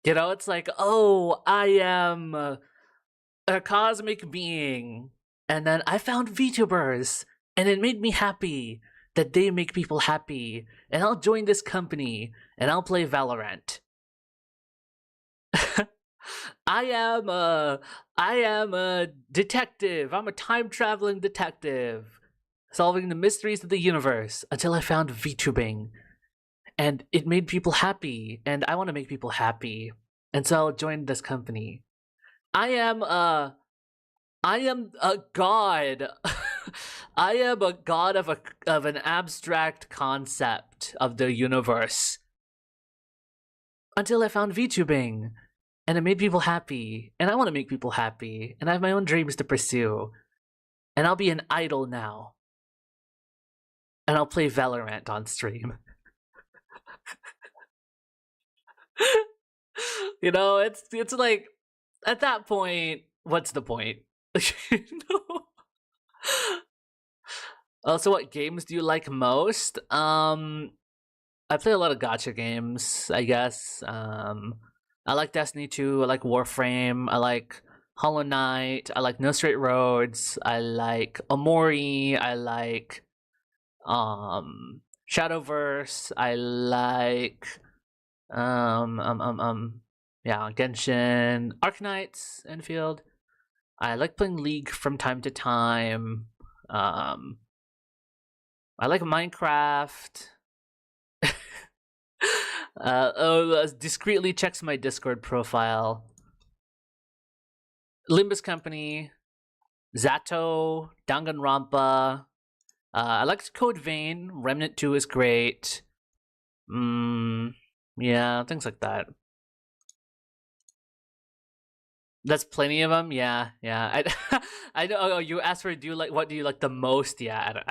It's like, oh, I am a cosmic being, and then I found VTubers, and it made me happy that they make people happy, and I'll join this company, and I'll play Valorant. I am a detective. I'm a time-traveling detective, solving the mysteries of the universe until I found VTubing. And it made people happy, and I want to make people happy. And so I'll join this company. I am a god. I am a god of an abstract concept of the universe. Until I found VTubing, and it made people happy, and I want to make people happy, and I have my own dreams to pursue. And I'll be an idol now. And I'll play Valorant on stream. It's like, at that point, what's the point? So what games do you like most? I play a lot of gacha games, I guess. I like Destiny 2, I like Warframe, I like Hollow Knight, I like No Straight Roads, I like Omori, I like Shadowverse, I like Genshin, Arknights, Enfield. I like playing League from time to time. I like Minecraft. Discreetly checks my Discord profile. Limbus Company, Zato, Danganronpa. I liked Code Vein. Remnant 2 is great. Yeah, things like that. That's plenty of them. Yeah. I know. Oh, you asked for what do you like the most? Yeah,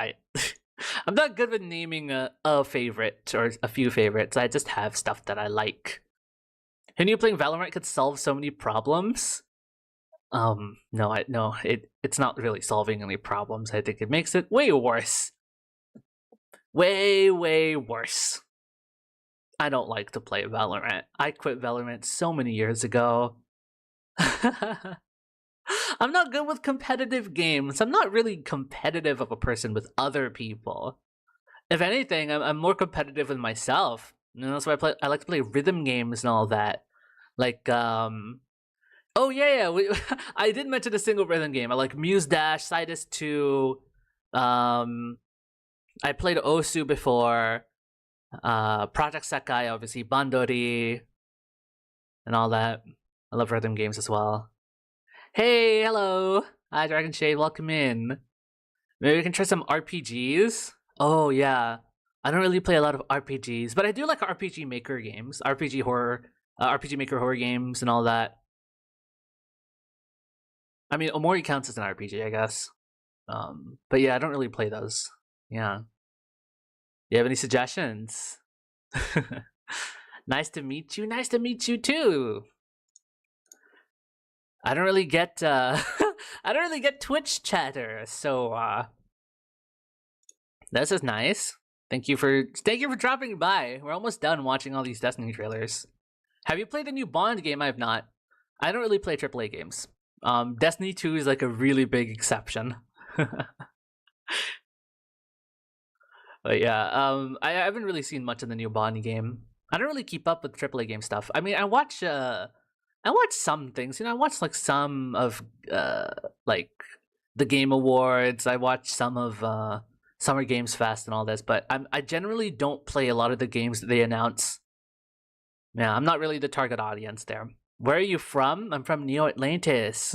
I'm not good with naming a favorite or a few favorites. I just have stuff that I like. Who knew playing Valorant could solve so many problems? No, it's not really solving any problems. I think it makes it way worse. Way worse. I don't like to play Valorant. I quit Valorant so many years ago. I'm not good with competitive games. I'm not really competitive of a person with other people. If anything, I'm more competitive with myself. You know, that's why I like to play rhythm games and all that. Like, oh yeah, I did mention a single rhythm game. I like Muse Dash, Sidus 2. I played Osu before. Project Sakai, obviously, Bandori, and all that. I love rhythm games as well. Hey, hello! Hi, Dragon Shade, welcome in. Maybe we can try some RPGs? Oh, yeah. I don't really play a lot of RPGs, but I do like RPG Maker games. RPG Maker horror games and all that. I mean, Omori counts as an RPG, I guess. But yeah, I don't really play those. Yeah. You have any suggestions? Nice to meet you. Nice to meet you too. I don't really get I don't really get Twitch chatter, so this is nice. Thank you for dropping by. We're almost done watching all these Destiny trailers. Have you played the new Bond game? I have not. I don't really play AAA games. Destiny 2 is like a really big exception. But yeah, I haven't really seen much of the new Bond game. I don't really keep up with AAA game stuff. I mean, I watch some things. You know, I watch like some of like the Game Awards. I watch some of Summer Games Fest and all this, but I generally don't play a lot of the games that they announce. Yeah, I'm not really the target audience there. Where are you from? I'm from Neo Atlantis.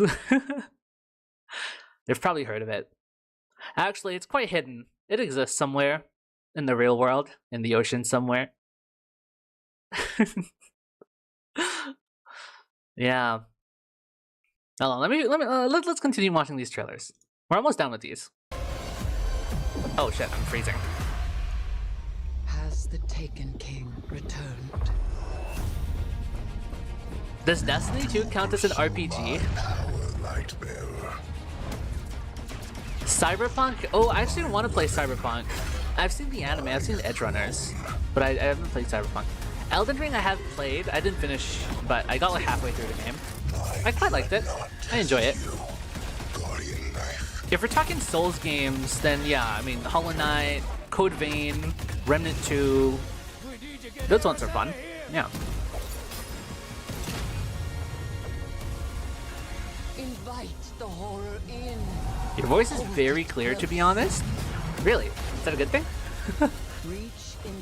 You've probably heard of it. Actually, it's quite hidden. It exists somewhere in the real world, in the ocean somewhere. Yeah. Hold on, let's continue watching these trailers. We're almost done with these. Oh shit, I'm freezing. Has the Taken King returned? Does Destiny 2 count as an RPG? Cyberpunk? Oh, I actually want to play Cyberpunk. I've seen the anime, I've seen the Edge Runners, but I haven't played Cyberpunk. Elden Ring I have played, I didn't finish, but I got like halfway through the game. I quite liked it. I enjoy it. If we're talking Souls games, then yeah, I mean Hollow Knight, Code Vein, Remnant 2, those ones are fun. Yeah. Invite the horror in. Your voice is very clear, to be honest. Really? Is that a good thing?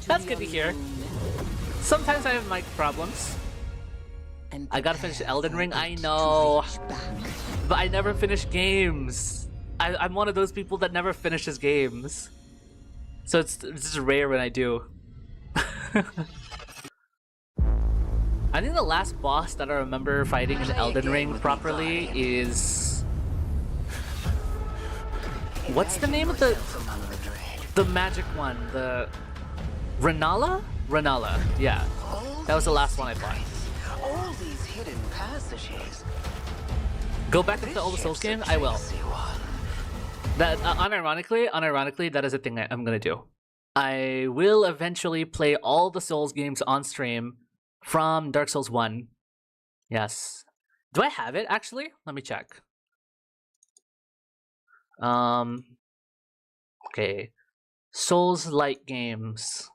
That's good to hear. Sometimes I have mic problems. I gotta finish Elden Ring, I know. But I never finish games. I'm one of those people that never finishes games. So it's just rare when I do. I think the last boss that I remember fighting in Elden Ring properly is... What's the name of the magic one? The... Renala? Renala, yeah. That was the last one I fought. All these hidden passages. Go back into all the Souls games? I will. That unironically, that is a thing I'm gonna do. I will eventually play all the Souls games on stream from Dark Souls 1. Yes. Do I have it actually? Let me check. Okay. Souls-like games.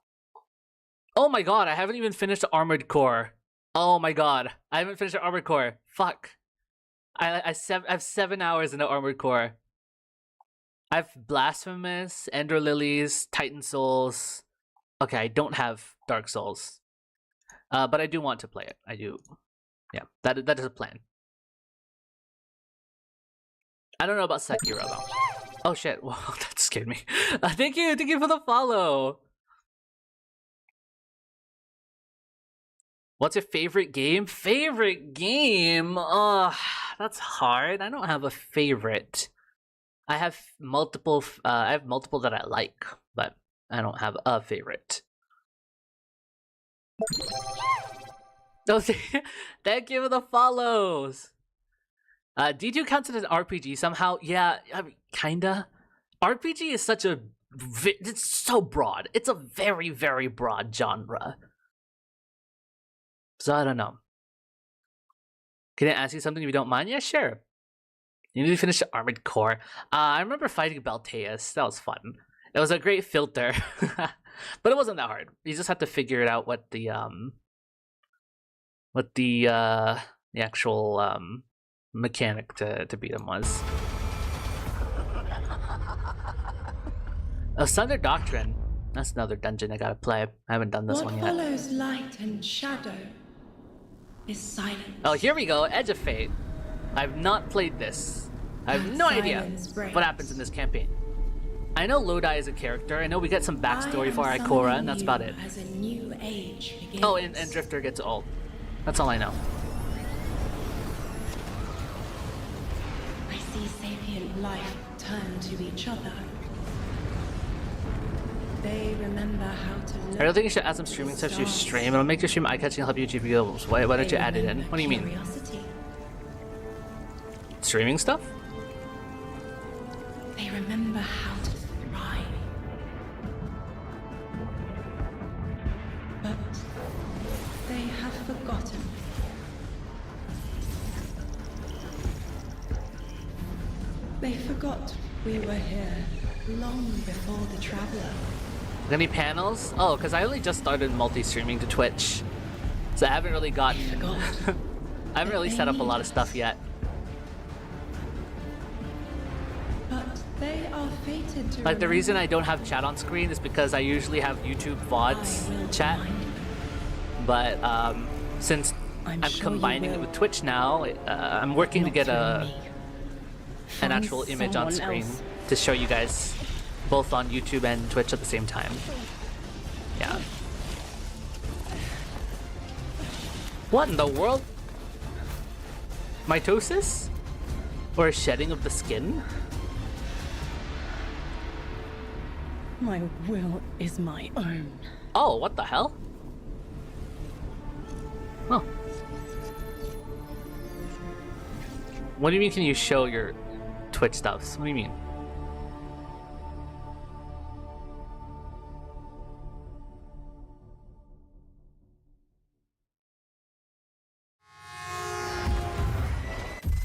Oh my god, I haven't even finished Armored Core. Oh my god, I haven't finished Armored Core. Fuck. I have 7 hours into Armored Core. I have Blasphemous, Ender Lilies, Titan Souls, Okay, I don't have Dark Souls. But I do want to play it. I do. Yeah, that is a plan. I don't know about Sekiro though. Oh shit! Well, that scared me. Thank you for the follow. What's your favorite game? Favorite game? That's hard. I don't have a favorite. I have multiple. I have multiple that I like, but I don't have a favorite. Oh, thank you for the follows. D2 counts as an RPG somehow. Yeah, I mean, kinda. RPG is such a. It's so broad. It's a very, very broad genre. So I don't know. Can I ask you something if you don't mind? Yeah, sure. You need to finish the Armored Core. I remember fighting Balteus. That was fun. It was a great filter. But it wasn't that hard. You just have to figure it out what the actual mechanic to beat him was. Sunder Doctrine. That's another dungeon I gotta play. I haven't done this one yet. What follows light and shadow is silence. Oh, here we go. Edge of Fate. I've not played this. I have no idea what happens in this campaign. I know Lodi is a character. I know we get some backstory for Ikora, and that's about it. As a new age begins. Oh, and Drifter gets old. That's all I know. I see sapient life turn to each other. They remember how to look. I don't think you should add some streaming stuff to your stream. It'll make your stream eye-catching and help you achieve goals. Why don't you add it in? What do you mean? Streaming stuff? They remember how to thrive. But they have forgotten. They forgot we were here long before the Traveler. Any panels? Oh, because I only just started multi-streaming to Twitch. So I haven't really gotten... I haven't really set up a lot of stuff yet. But they are fated to Like, the reason I don't have chat on screen is because I usually have YouTube VODs chat. But since I'm combining it with Twitch now, I'm working to get an actual image on screen to show you guys both on YouTube and Twitch at the same time. Yeah. What in the world? Mitosis? Or a shedding of the skin? My will is my own. Oh, what the hell? Huh. What do you mean can you show your Twitch stuffs? What do you mean?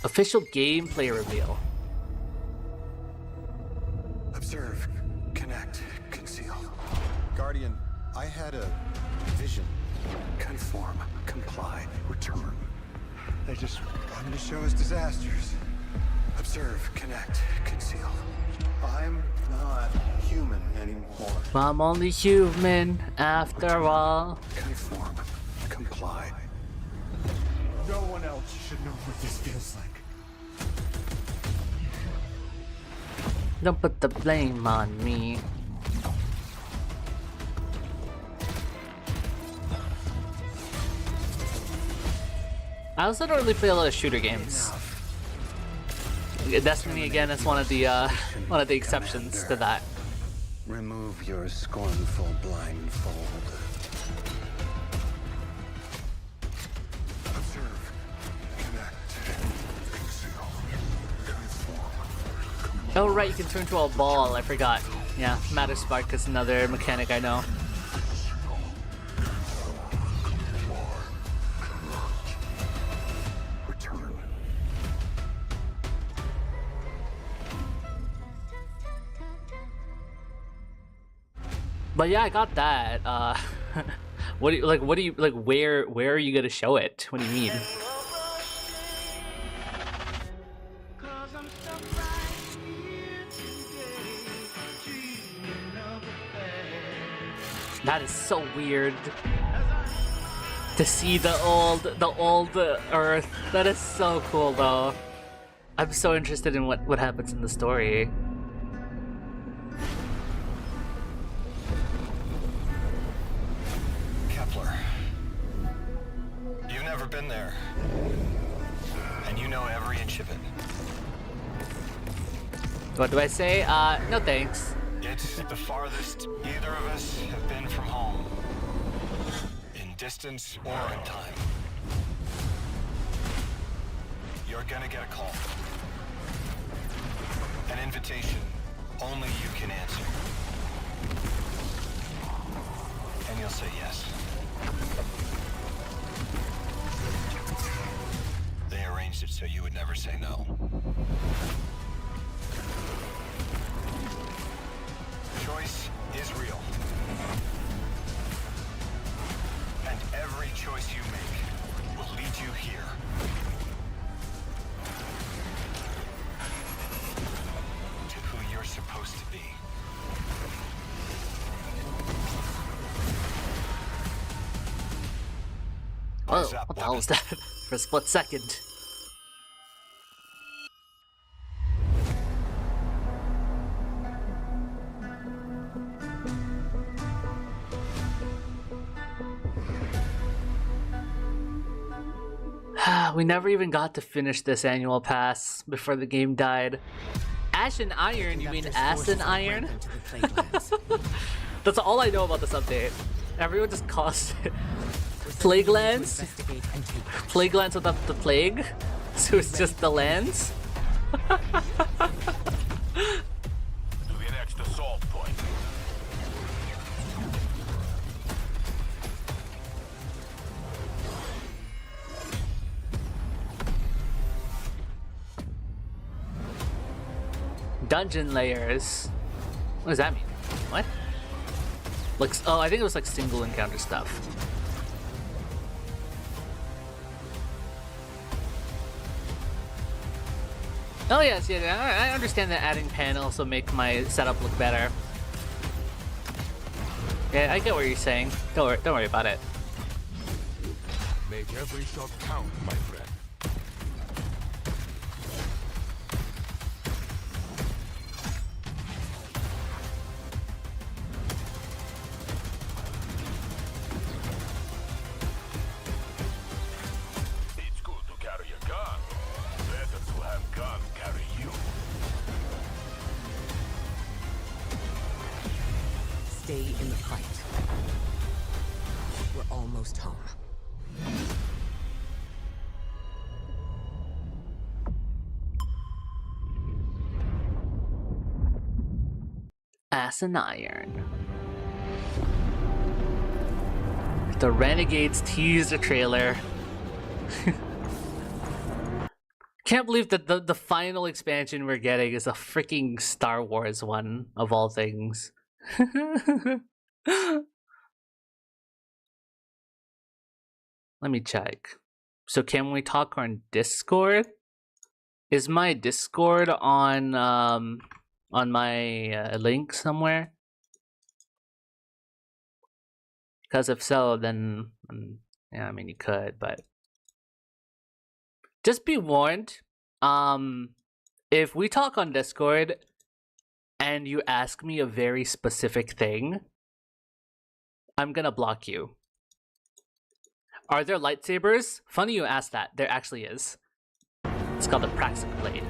Official gameplay reveal. Observe, connect, conceal. Guardian, I had a vision. Conform, comply, return. They just wanted to show us disasters. Observe, connect, conceal. I'm not human anymore. I'm only human after all. Conform, comply. No one else should know what this feels like. Don't put the blame on me. I also don't really play a lot of shooter games. Destiny again is one of the exceptions to that. Remove your scornful blindfold. Observe, connect, conceal, conform. Oh right, you can turn to a ball, I forgot. Yeah, Matter Spark is another mechanic I know. But yeah, I got that. What do you like? Where are you gonna show it? What do you mean? That is so weird. To see the old Earth. That is so cool though. I'm so interested in what happens in the story. Kepler. You've never been there. And you know every inch of it. What do I say? No thanks. It's the farthest either of us have been from home. In distance or in time. You're gonna get a call. An invitation only you can answer. And you'll say yes. They arranged it so you would never say no. Choice is real. And every choice you make will lead you here. To who you're supposed to be. Whoa, what the hell was that? For a split second. We never even got to finish this annual pass before the game died. Ash and Iron? You mean Ass and Iron? That's all I know about this update. Everyone just calls it Plague Lands? Plague Lands without the plague? So it's just the lands? To the next assault point. Dungeon layers. What does that mean? What? Like, oh, I think it was like single encounter stuff. Oh yes, yeah, I understand that adding panels will make my setup look better. Yeah, I get what you're saying. Don't worry about it. Make every shot count, my friend. It's good to carry a gun. Better to have guns carry you. Stay in the fight. We're almost home. Ass and Iron. The Renegades teased a trailer. Can't believe that the final expansion we're getting is a freaking Star Wars one, of all things. Let me check. So can we talk on Discord? Is my Discord on my link somewhere? Because if so, then yeah, I mean you could, but just be warned. If we talk on Discord and you ask me a very specific thing, I'm gonna block you. Are there lightsabers? Funny you asked that. There actually is. It's called the Praxic Blade.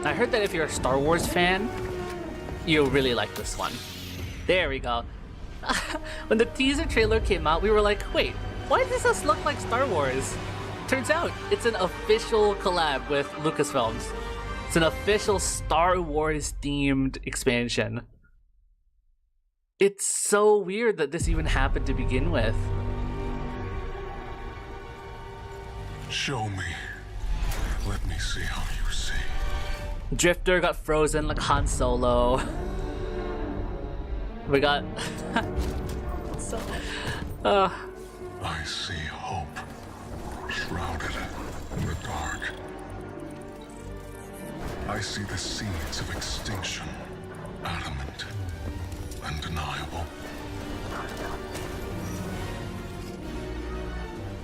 I heard that if you're a Star Wars fan, you'll really like this one. There we go. When the teaser trailer came out, we were like, wait, why does this look like Star Wars? Turns out, it's an official collab with Lucasfilms. It's an official Star Wars themed expansion. It's so weird that this even happened to begin with. Show me. Let me see how you see. Drifter got frozen like Han Solo. We got... so... I see hope. Shrouded in the dark. I see the seeds of extinction, adamant, undeniable.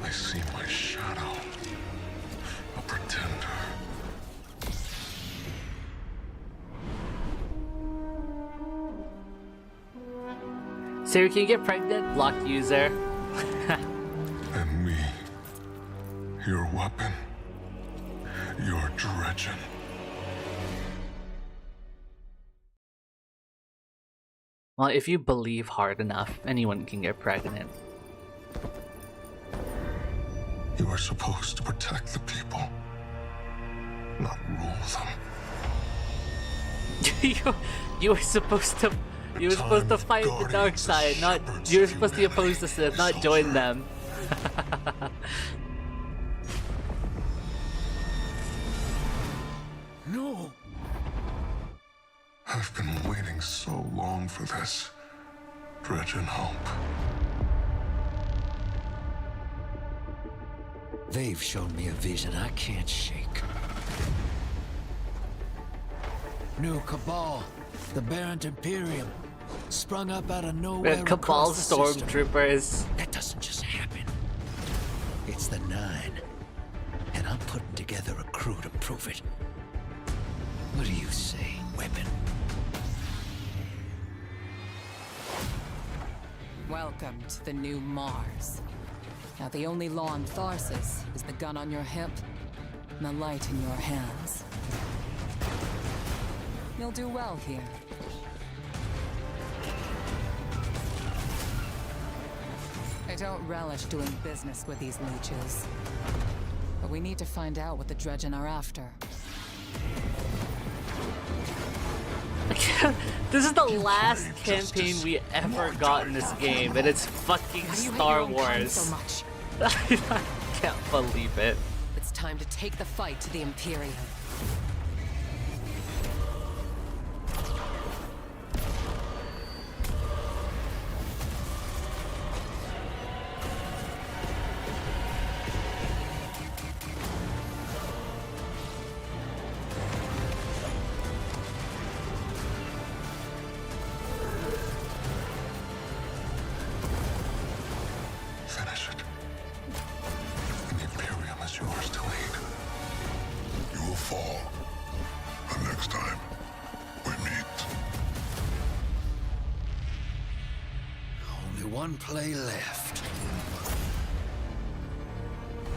I see my shadow, a pretender. Siri, can you get pregnant? Blocked user. And me, your weapon, your dredgen. Well, if you believe hard enough, anyone can get pregnant. You are supposed to protect the people, not rule them. you were supposed to fight the dark side, not you were supposed to be opposed to Sith, not join them. No. I've been waiting so long for this. Dredgen hope. They've shown me a vision I can't shake. New Cabal, the Barrent Imperium, sprung up out of nowhere. Cabal stormtroopers. That doesn't just happen. It's the Nine, and I'm putting together a crew to prove it. What do you say, weapon? Welcome to the new Mars. Now the only law on Tharsis is the gun on your hip and the light in your hands. You'll do well here. I don't relish doing business with these leeches. But we need to find out what the Dredgen are after. This is the last campaign we ever got in this game, and it's fucking Star Wars. So much? I can't believe it. It's time to take the fight to the Imperium. Finish it. And the Imperium is yours to lead. You will fall. The next time we meet. Only one play left.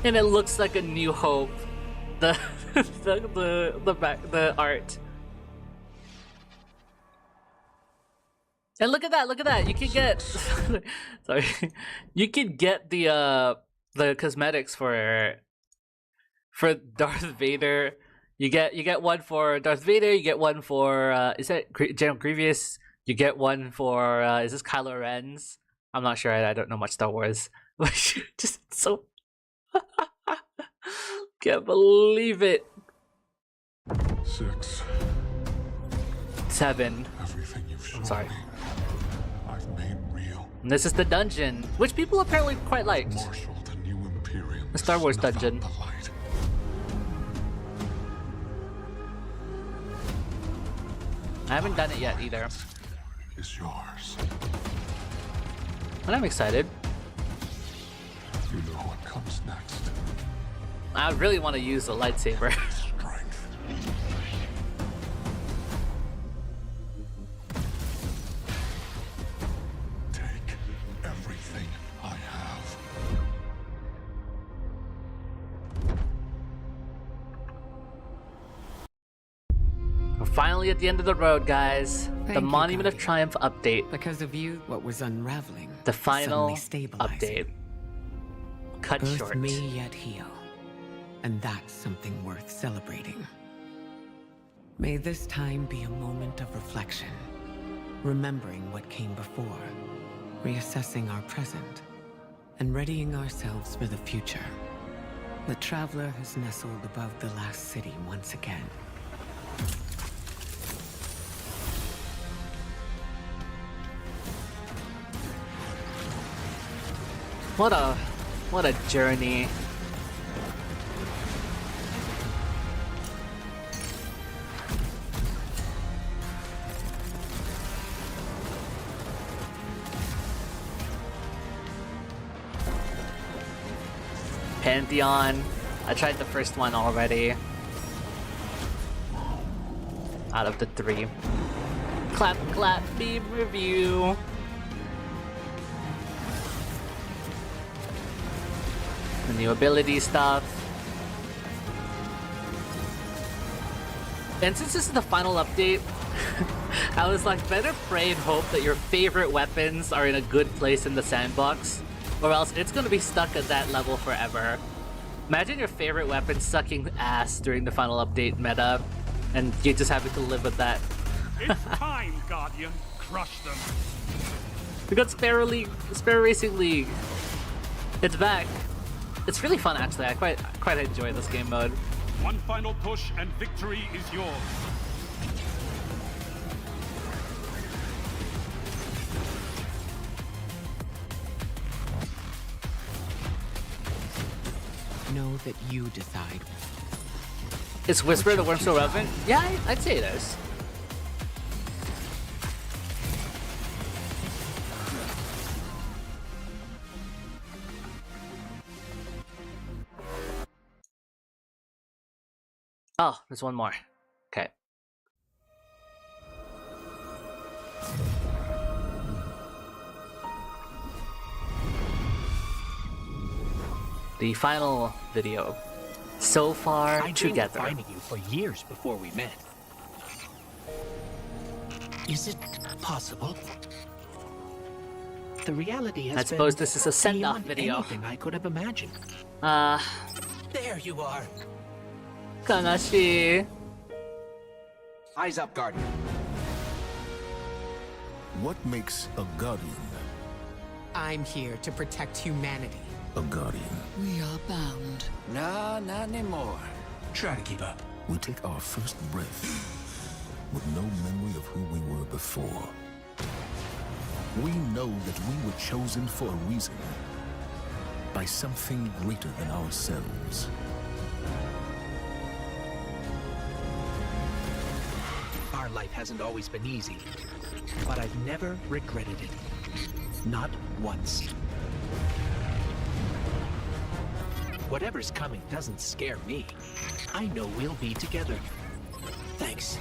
And it looks like a New Hope. The art. And look at that, you can get sorry. You can get the cosmetics for Darth Vader. You get one for Darth Vader, you get one for is that General Grievous? You get one for is this Kylo Ren's? I'm not sure, I don't know much Star Wars. Just so can't believe it. 6. 7. Everything you've shown Sorry. me, I've made real. And this is the dungeon, which people apparently quite liked. Marshal the new Imperium. The Star Wars dungeon. The light. I haven't done it yet either. Is yours. And I'm excited. You know what comes next. I really want to use the lightsaber. Strength. Take everything I have. We're finally at the end of the road, guys. The Thank you, Monument of Guardian. Triumph update. Because of you, what was unraveling, The final suddenly stabilizing. update. Cut Earth short. may yet heal, and that's something worth celebrating. May this time be a moment of reflection, remembering what came before, reassessing our present, and readying ourselves for the future. The Traveler has nestled above the last city once again. What a journey. Pantheon. I tried the first one already. Out of the 3. Clap, clap, beam review. The new ability stuff. And since this is the final update, I was like, better pray and hope that your favorite weapons are in a good place in the sandbox, or else it's gonna be stuck at that level forever. Imagine your favorite weapon sucking ass during the final update meta, and you just having to live with that. It's time, Guardian. Crush them. We got Sparrow Racing League. It's back. It's really fun actually. I quite enjoy this game mode. One final push and victory is yours. Know that you decide. Is Whisper the Worm so relevant? Yeah, I'd say it is. Oh, there's one more. Okay. The final video. So far I together. I've been finding you for years before we met. Is it possible? The reality has I suppose this is a send-off video. Anything I could have imagined. There you are. Kanashi. Eyes up, Guardian. What makes a Guardian I'm here to protect humanity. a Guardian? We are bound. Nah, not anymore. Try to keep up. We take our first breath with no memory of who we were before. We know that we were chosen for a reason, by something greater than ourselves. Our life hasn't always been easy, but I've never regretted it. Not once. Whatever's coming doesn't scare me. I know we'll be together. Thanks.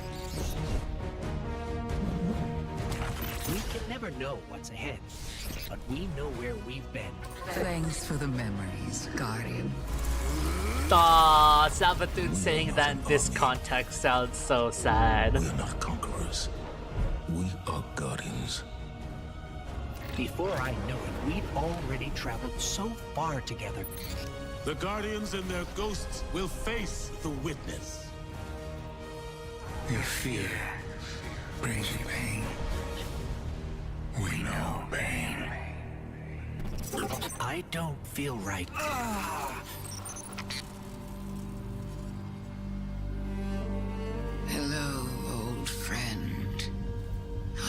We can never know what's ahead, but we know where we've been. Thanks for the memories, Guardian. Aw, Sabatun saying that in this context sounds so sad. We are not conquerors. We are Guardians. Before I know it, we'd already traveled so far together. The Guardians and their ghosts will face the Witness. Your fear brings you pain. We know pain. I don't feel right. Hello, old friend.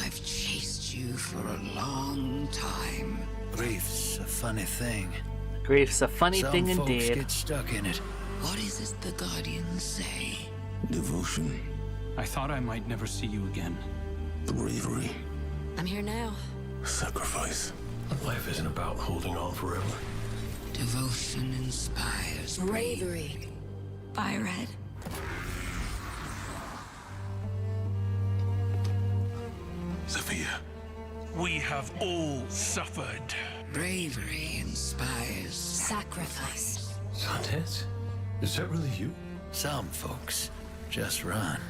I've chased you for a long time. Grief's a funny thing. Grief's a funny Some thing folks indeed. get stuck in it. What is it the Guardians say? Devotion, I thought I might never see you again. bravery, I'm here now. sacrifice. Life isn't about holding on forever. Devotion inspires Bravery. Fire red. Sophia, we have all suffered. Bravery inspires Sacrifice. Santes? Is that really you? Some folks just run.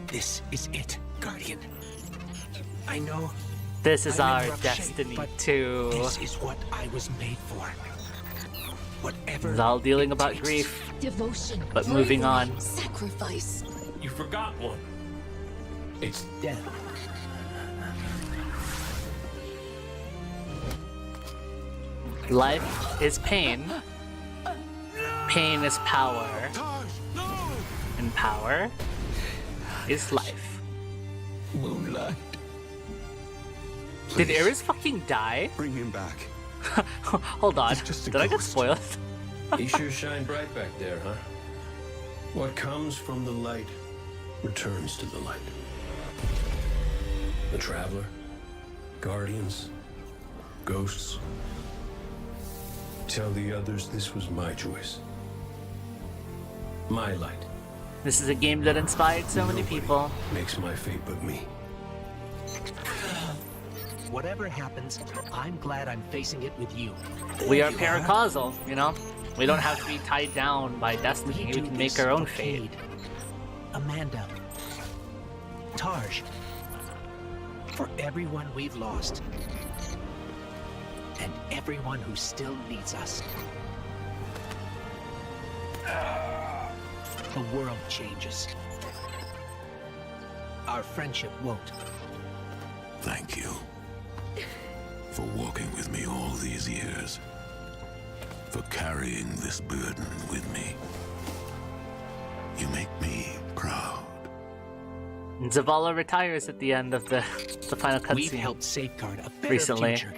This is it, Guardian. I know This is I'm our in rough destiny shape, but too. this is what I was made for. Whatever. It's all dealing it about takes. grief, Devotion. but moving bravery, on. Sacrifice. You forgot one. It's death. Life is pain. Pain is power. And power is life. Moonlight. Did Ares fucking die? Bring him back. Hold on. just a Did I get ghost. spoiled? You sure shine bright back there, huh? What comes from the light returns to the light. The Traveler, Guardians, Ghosts. Tell the others this was my choice. My light. This is a game that inspired so many people. Makes my fate but me. Whatever happens, I'm glad I'm facing it with you. We are paracausal, you know? We don't have to be tied down by destiny. We can make our own fate. Amanda. Tarj. For everyone we've lost. And everyone who still needs us. The world changes. Our friendship won't. Thank you for walking with me all these years, for carrying this burden with me. You make me proud. And Zavala retires at the end of the final cutscene. We've helped safeguard a better recently. future.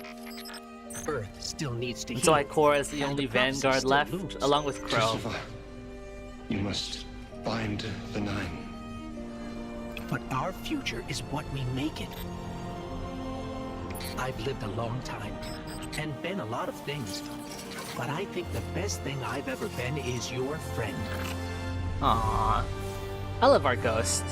Earth still needs to heal. So Ikora is the and only the prophecy vanguard still left, looms. along with Crow. You must find the Nine. But our future is what we make it. I've lived a long time, and been a lot of things. But I think the best thing I've ever been is your friend. Aww. I love our ghost.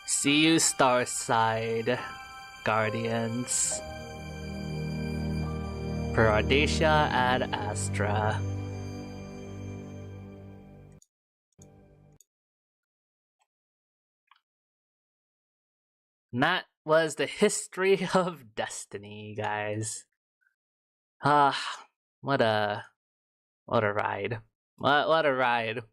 See you, Starside, Guardians. Per Audacia ad Astra. And that was the history of Destiny, guys. What a ride. What a ride.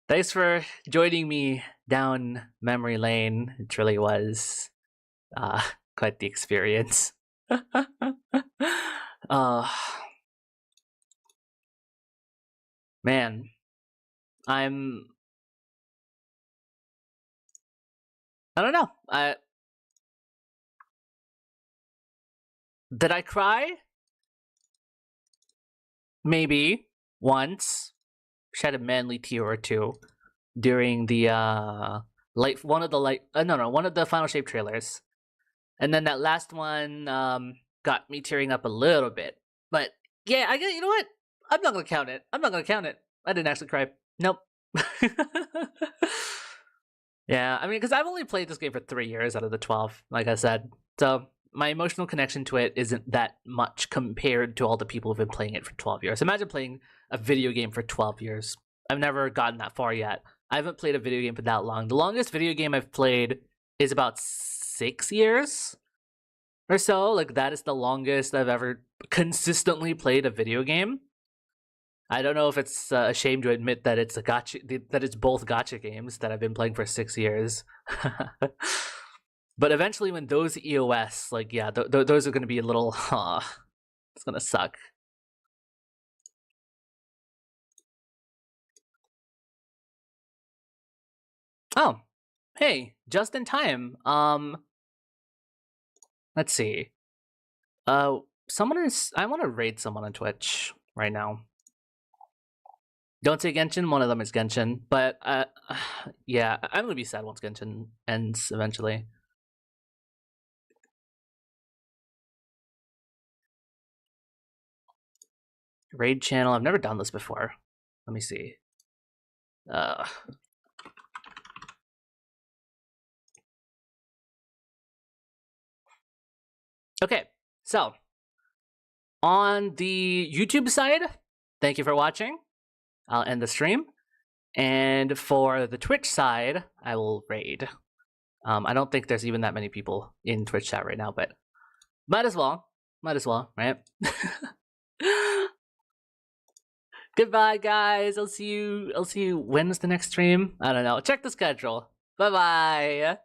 Thanks for joining me down memory lane. It really was quite the experience. Man, I don't know. Did I cry? Maybe once. Shed a manly tear or two during the one of the Final Shape trailers, and then that last one got me tearing up a little bit. But yeah, you know what? I'm not gonna count it. I didn't actually cry. Nope. Yeah, I mean, because I've only played this game for 3 years out of the 12, like I said, so my emotional connection to it isn't that much compared to all the people who've been playing it for 12 years. Imagine playing a video game for 12 years. I've never gotten that far yet. I haven't played a video game for that long. The longest video game I've played is about 6 years or so. Like, that is the longest I've ever consistently played a video game. I don't know if it's a shame to admit that it's that it's both gacha games that I've been playing for 6 years. But eventually, when those EOS, like, yeah, those are going to be a little, it's going to suck. Oh, hey, just in time. Let's see. I want to raid someone on Twitch right now. Don't say Genshin, one of them is Genshin, but yeah, I'm gonna be sad once Genshin ends eventually. Raid channel, I've never done this before. Let me see. Okay, so on the YouTube side, thank you for watching. I'll end the stream. And for the Twitch side, I will raid. I don't think there's even that many people in Twitch chat right now, but might as well, right? Goodbye, guys. I'll see you. When's the next stream? I don't know. Check the schedule. Bye-bye.